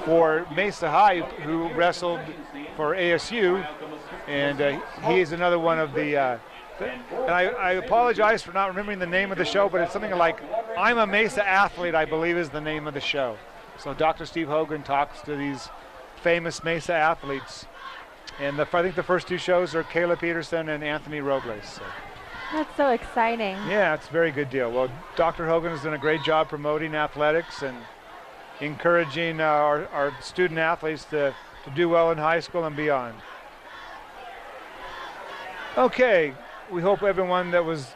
S1: for Mesa High, who wrestled for ASU, and he is another one of the, and I apologize for not remembering the name of the show, but it's something like I'm a Mesa Athlete, I believe is the name of the show. So Dr. Steve Hogan talks to these famous Mesa athletes, and I think the first two shows are Kayla Peterson and Anthony Robles. So.
S2: That's so exciting.
S1: Yeah, it's a very good deal. Well, Dr. Hogan has done a great job promoting athletics and encouraging our student athletes to do well in high school and beyond. Okay, we hope everyone that was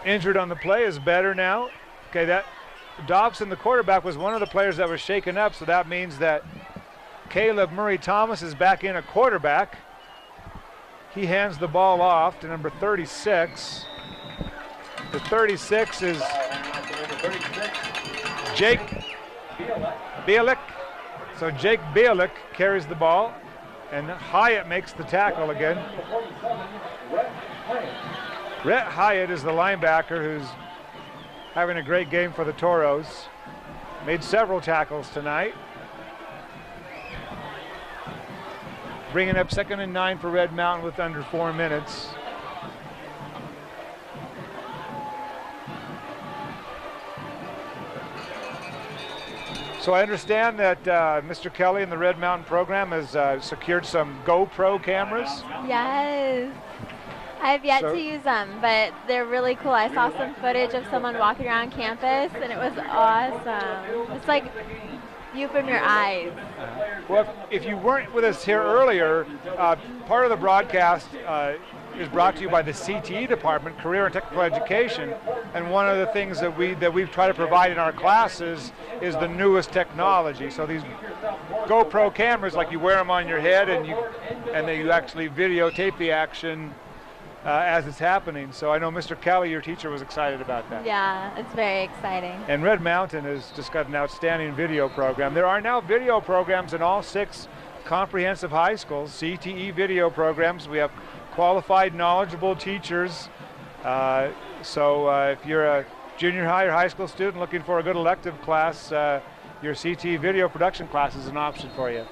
S1: injured on the play is better now. Okay, that Dobson, the quarterback, was one of the players that was shaken up, so that means that Caleb Murray Thomas is back in at quarterback. He hands the ball off to number 36. The 36 is Jake Bielik. So Jake Bielik carries the ball, and Hyatt makes the tackle again. Rhett Hyatt is the linebacker who's having a great game for the Toros. Made several tackles tonight. Bringing up 2nd and 9 for Red Mountain with under 4 minutes. So I understand that Mr. Kelly in the Red Mountain program has secured some GoPro cameras.
S2: Yes. I've yet to use them, but they're really cool. I saw some footage of someone walking around campus, and it was awesome. It's like view from your eyes.
S1: Well, if you weren't with us here earlier, part of the broadcast is brought to you by the CTE department, Career and Technical Education, and one of the things that we've tried to provide in our classes is the newest technology. So these GoPro cameras, like you wear them on your head, and then you actually videotape the action as it's happening. So I know Mr. Kelly, your teacher, was excited about that.
S2: Yeah, it's very exciting.
S1: And Red Mountain has just got an outstanding video program. There are now video programs in all 6 comprehensive high schools, CTE video programs. We have qualified, knowledgeable teachers. So if you're a junior high or high school student looking for a good elective class, your CTE video production class is an option for you.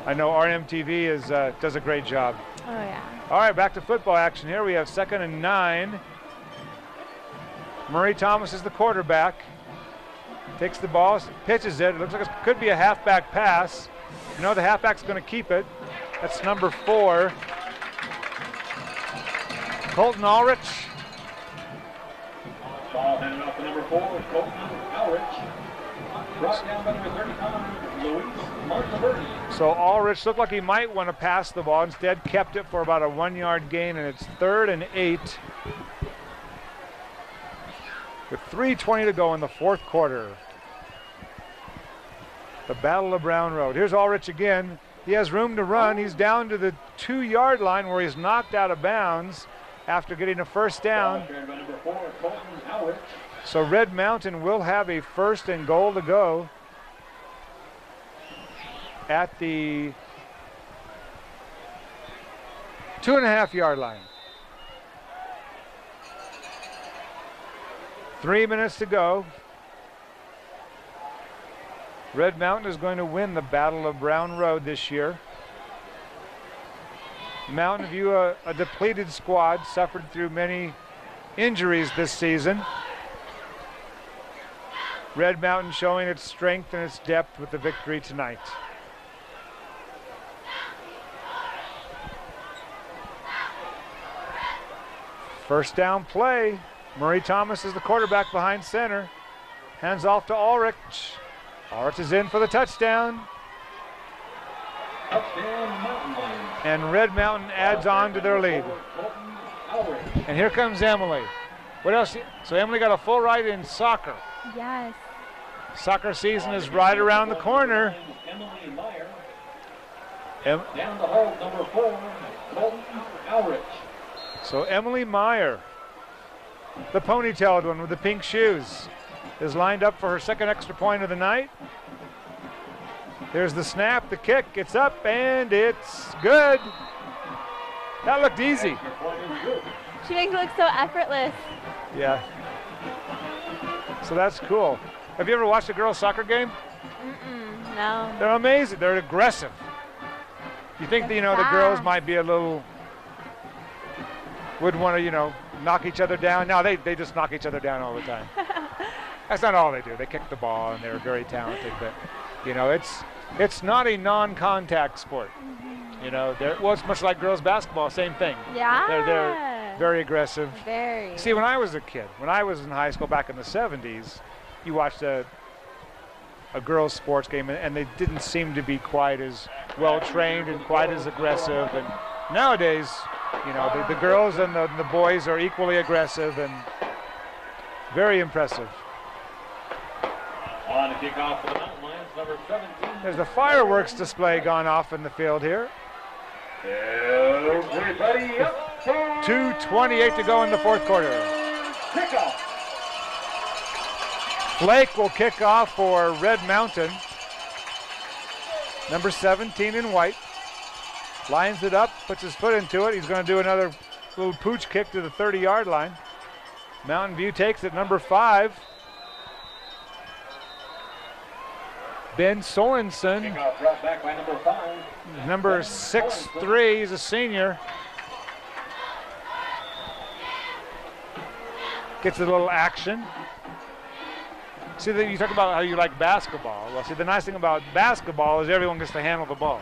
S1: I know RMTV does a great job.
S2: Oh, yeah.
S1: All right, back to football action here. We have 2nd and 9. Murray Thomas is the quarterback. Takes the ball, pitches it. It looks like it could be a halfback pass. No, the halfback's going to keep it. That's number 4. Colton Ulrich.
S3: Ball handed off to number 4, Colton Ulrich. Brought down by number 35, Luis Martaverdi.
S1: So Ulrich looked like he might want to pass the ball. Instead, kept it for about a 1-yard gain, and it's 3rd and 8. With 3:20 to go in the 4th quarter. The Battle of Brown Road. Here's Ulrich again. He has room to run. He's down to the 2-yard line where he's knocked out of bounds after getting a first down. So Red Mountain will have a 1st and goal to go at the 2.5-yard line. 3 minutes to go. Red Mountain is going to win the Battle of Brown Road this year. Mountain View, a depleted squad, suffered through many injuries this season. Red Mountain showing its strength and its depth with the victory tonight. First down play. Murray Thomas is the quarterback behind center. Hands off to Ulrich. Ulrich is in for the touchdown. And Red Mountain adds on to their lead. And here comes Emily. What else? So Emily got a full ride in soccer.
S2: Yes.
S1: Soccer season is right around the corner.
S3: Emily Meyer. Down the hole, number 4, Colton Ulrich.
S1: So Emily Meyer, the ponytailed one with the pink shoes, is lined up for her 2nd extra point of the night. There's the snap, the kick, it's up, and it's good. That looked easy.
S2: She makes it look so effortless.
S1: Yeah. So that's cool. Have you ever watched a girls' soccer game?
S2: No.
S1: They're amazing. They're aggressive. You think that, the girls might be a little, would want to, knock each other down. No, they just knock each other down all the time. That's not all they do. They kick the ball, and they're very talented. But, it's not a non-contact sport. It's much like girls' basketball, same thing.
S2: Yeah.
S1: They're very aggressive.
S2: Very.
S1: See, when I was a kid, when I was in high school back in the 70s, you watched a girls' sports game, and they didn't seem to be quite as well trained and quite as aggressive. And nowadays, the girls and the boys are equally aggressive and very impressive.
S3: On the kickoff for the Mountain Lions, number 17.
S1: There's a fireworks display gone off in the field here.
S3: Everybody up.
S1: 2:28 to go in the 4th quarter.
S3: Kickoff.
S1: Blake will kick off for Red Mountain. Number 17 in white. Lines it up, puts his foot into it. He's going to do another little pooch kick to the 30-yard line. Mountain View takes it, number 5. Ben Sorensen.
S3: Kickoff brought back by number 5.
S1: Number 6'3", he's a senior. Gets a little action. See, you talk about how you like basketball. Well, see, the nice thing about basketball is everyone gets to handle the ball.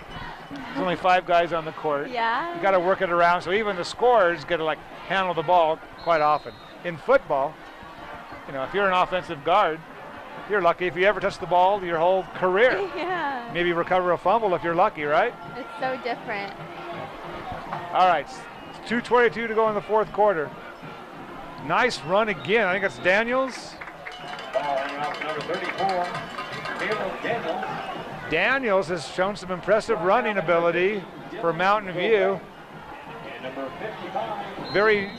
S1: There's only 5 guys on the court.
S2: Yeah.
S1: You got to work it around, so even the scorers get to like handle the ball quite often. In football, you know, if you're an offensive guard, you're lucky if you ever touch the ball your whole career.
S2: Yeah.
S1: Maybe recover a fumble if you're lucky, right?
S2: It's so different.
S1: All right, it's 2:22 to go in the 4th quarter. Nice run again. I think it's Daniels.
S3: Ball in route number 34, Caleb Daniels.
S1: Daniels has shown some impressive running ability for Mountain View.
S3: And number 55,
S1: Very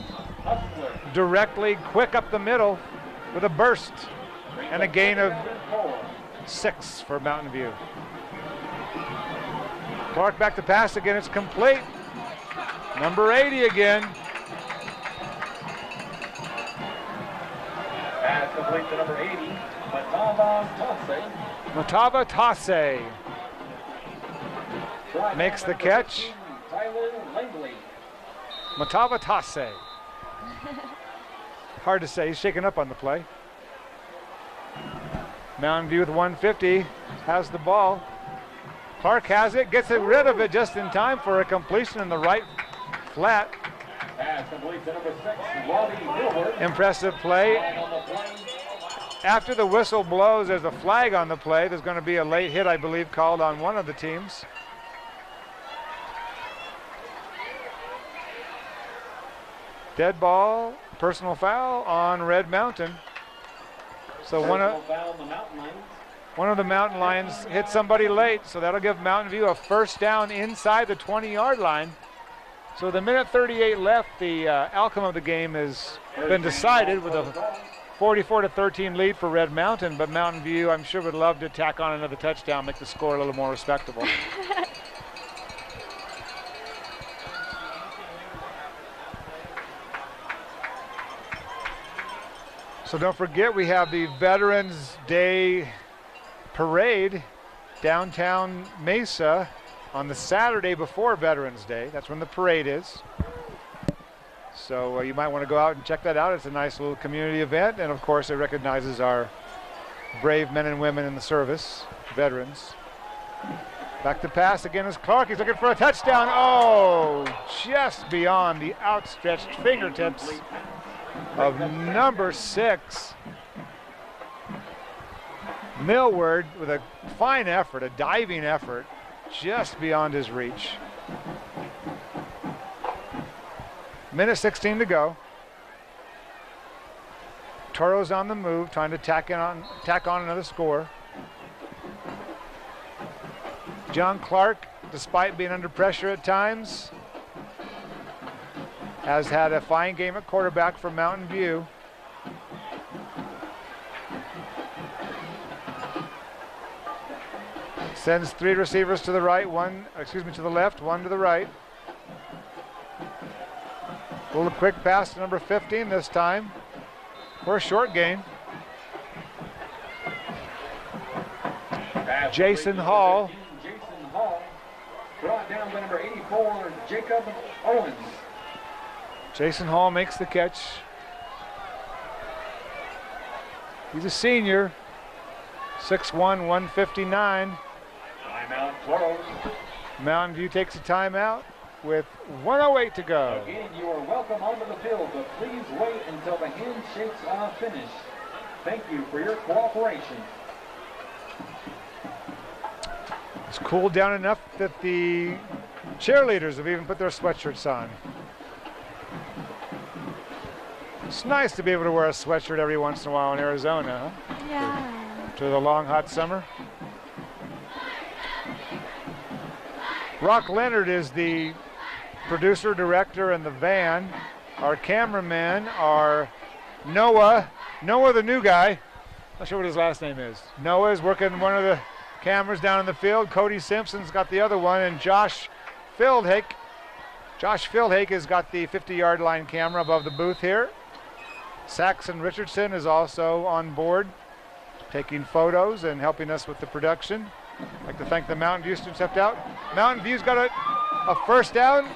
S3: Hustler.
S1: directly, quick up the middle with a burst and a gain of 6 for Mountain View. Clark back to pass again. It's complete. Number 80 again.
S3: Pass complete to number 80, Matava Tase.
S1: Matava Tase makes the catch.
S3: Tyler Langley.
S1: Matava Tase. Hard to say. He's shaken up on the play. Mountain View with 150 has the ball. Clark has it, gets rid of it just in time for a completion in the right flat.
S3: Pass complete to number 6, Robbie Millward.
S1: Impressive play.
S3: Flag on the play.
S1: After the whistle blows, there's a flag on the play. There's going to be a late hit, I believe, called on one of the teams. Dead ball, personal foul on Red Mountain. So one
S3: Personal foul on the Mountain Lions.
S1: of the Mountain Lions hit somebody late, so that'll give Mountain View a first down inside the 20-yard line. So with a minute 38 left, the outcome of the game has been decided with a 44-13 lead for Red Mountain, but Mountain View, I'm sure, would love to tack on another touchdown, make the score a little more respectable. So don't forget, we have the Veterans Day Parade downtown Mesa on the Saturday before Veterans Day. That's when the parade is. So you might want to go out and check that out. It's a nice little community event, and of course it recognizes our brave men and women in the service, veterans. Back to pass again is Clark. He's looking for a touchdown. Oh, just beyond the outstretched fingertips of number 6. Millward with a fine effort, a diving effort, just beyond his reach. Minute 16 to go. Toro's on the move, trying to tack on another score. John Clark, despite being under pressure at times, has had a fine game at quarterback for Mountain View. Sends 3 receivers to the right, to the left, 1 to the right. A little quick pass to number 15 this time for a short gain. Jason Hall.
S3: Jason Hall brought down by number 84, Jacob Owens.
S1: Jason Hall makes the catch. He's a senior, 6'1", 159.
S3: Timeout, Toro.
S1: Mountain View takes a timeout with 1:08 to go.
S3: Again, you are welcome onto the field, but please wait until the handshakes are finished. Thank you for your cooperation.
S1: It's cooled down enough that the cheerleaders have even put their sweatshirts on. It's nice to be able to wear a sweatshirt every once in a while in Arizona, huh?
S2: Yeah.
S1: To the long, hot summer. Rock Leonard is the producer, director, and the van. Our cameraman are Noah the new guy. Not sure what his last name is. Noah is working one of the cameras down in the field. Cody Simpson's got the other one, and Josh Fieldhake has got the 50-yard line camera above the booth here. Saxon Richardson is also on board, taking photos and helping us with the production. I'd like to thank the Mountain View students stepped out. Mountain View's got a first down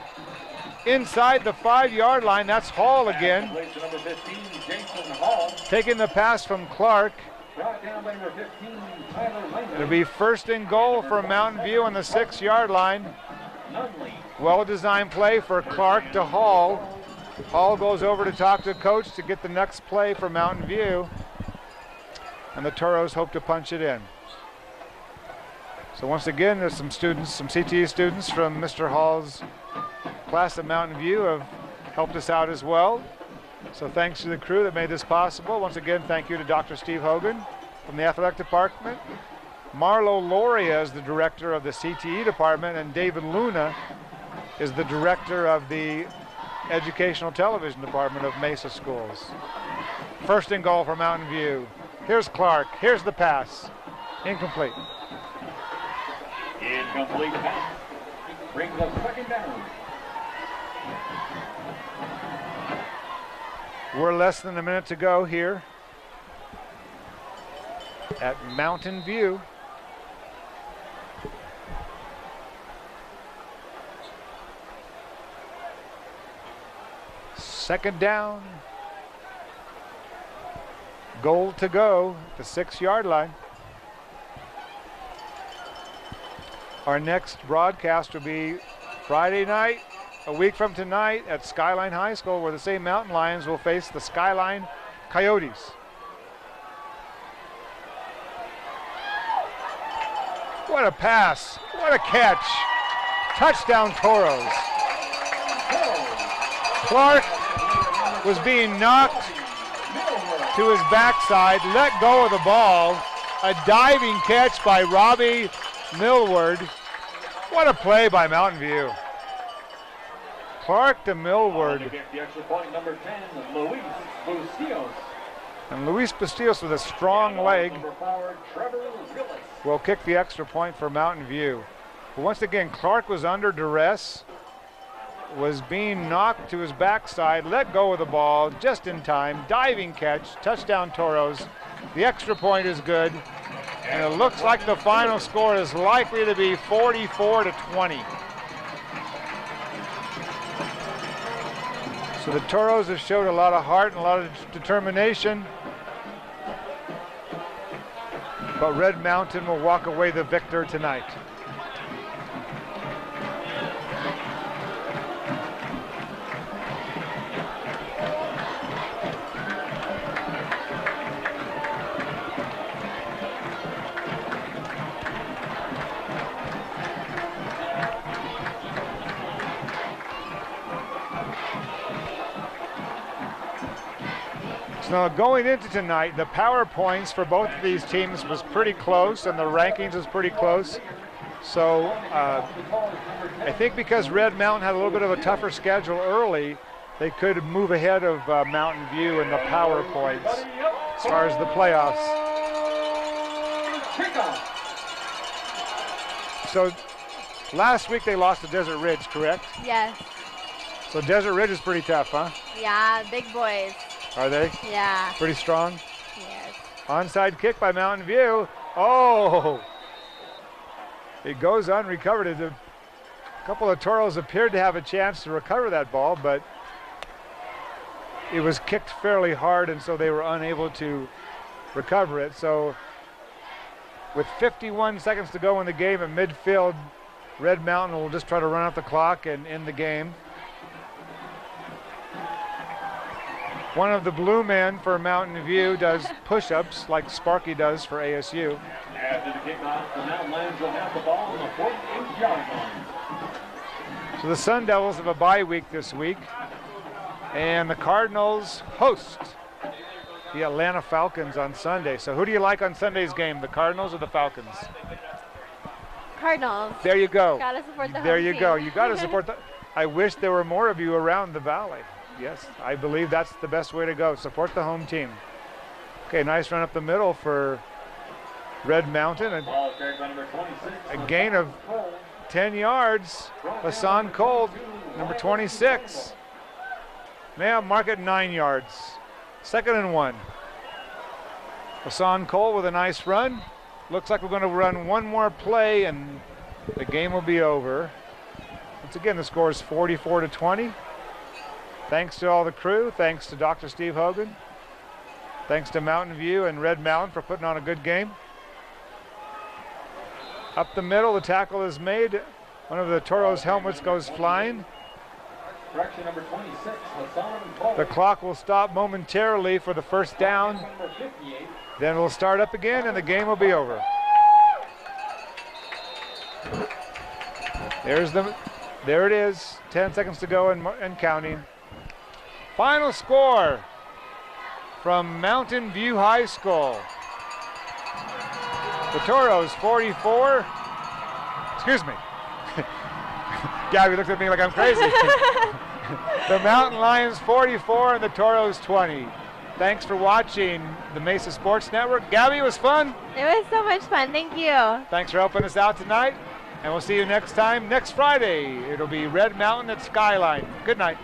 S1: inside the 5-yard line. That's Hall again.
S3: Number 15, Jason Hall.
S1: Taking the pass from Clark.
S3: Brought down by number 15, Tyler Langley.
S1: It'll be first and goal for Mountain View on the 6-yard line.
S3: Nunley.
S1: Well-designed play for Clark to Hall. Hall goes over to talk to coach to get the next play for Mountain View. And the Toros hope to punch it in. So once again, there's some students, some CTE students from Mr. Hall's class at Mountain View have helped us out as well. So thanks to the crew that made this possible. Once again, thank you to Dr. Steve Hogan from the athletic department. Marlo Loria is the director of the CTE department, and David Luna is the director of the educational television department of Mesa Schools. First and goal for Mountain View. Here's Clark, here's the pass. Incomplete.
S3: Incomplete pass. Brings up second down.
S1: We're less than a minute to go here at Mountain View. Second down. Goal to go at the 6-yard line. Our next broadcast will be Friday night, a week from tonight, at Skyline High School, where the same Mountain Lions will face the Skyline Coyotes. What a pass, what a catch. Touchdown Toros. Clark was being knocked to his backside, let go of the ball. A diving catch by Robbie Millward. What a play by Mountain View. Clark to Millward.
S3: The extra point, number 10, Luis Bustillos.
S1: And Luis Bustillos with a strong leg
S3: Number 4, Trevor Willis.
S1: will kick the extra point for Mountain View. But once again, Clark was under duress, was being knocked to his backside, let go of the ball just in time, diving catch, touchdown Toros. The extra point is good, and it looks like the final score is likely to be 44-20. So the Toros have showed a lot of heart and a lot of determination, but Red Mountain will walk away the victor tonight. Now going into tonight, the power points for both of these teams was pretty close, and the rankings was pretty close. So I think because Red Mountain had a little bit of a tougher schedule early, they could move ahead of Mountain View in the power points as far as the playoffs. So last week they lost to Desert Ridge, correct?
S2: Yes.
S1: So Desert Ridge is pretty tough, huh?
S2: Yeah, big boys.
S1: Are they?
S2: Yeah.
S1: Pretty strong?
S2: Yes.
S1: Onside kick by Mountain View. Oh! It goes unrecovered. A couple of Toros appeared to have a chance to recover that ball, but it was kicked fairly hard, and so they were unable to recover it. So with 51 seconds to go in the game at midfield, Red Mountain will just try to run out the clock and end the game. One of the blue men for Mountain View does push-ups like Sparky does for ASU.
S3: After the kickoff, the Mountain Lions will have the ball on the 48-yard line.
S1: So the Sun Devils have a bye week this week, and the Cardinals host the Atlanta Falcons on Sunday. So who do you like on Sunday's game, the Cardinals or the Falcons?
S2: Cardinals.
S1: There you go.
S2: Gotta support the
S1: There
S2: home
S1: you
S2: team.
S1: go. You got to support the. I wish there were more of you around the valley. Yes, I believe that's the best way to go. Support the home team. Okay, nice run up the middle for Red Mountain.
S3: Ball carried by number 26.
S1: A gain of 10 yards. Hassan Cole, number 26. Now mark it 9 yards. 2nd and 1. Hassan Cole with a nice run. Looks like we're going to run one more play and the game will be over. Once again, the score is 44-20. Thanks to all the crew. Thanks to Dr. Steve Hogan. Thanks to Mountain View and Red Mountain for putting on a good game. Up the middle, the tackle is made. One of the Toros' helmets goes flying.
S3: Correction number 26, Hassan Paul.
S1: The clock will stop momentarily for the first down.
S3: Number 58.
S1: Then we'll start up again and the game will be over. There it is, 10 seconds to go and counting. Final score from Mountain View High School. The Toros 44, excuse me. Gabby looked at me like I'm crazy. The Mountain Lions 44 and the Toros 20. Thanks for watching the Mesa Sports Network. Gabby, it was fun.
S2: It was so much fun. Thank you.
S1: Thanks for helping us out tonight. And we'll see you next time, next Friday. It'll be Red Mountain at Skyline. Good night.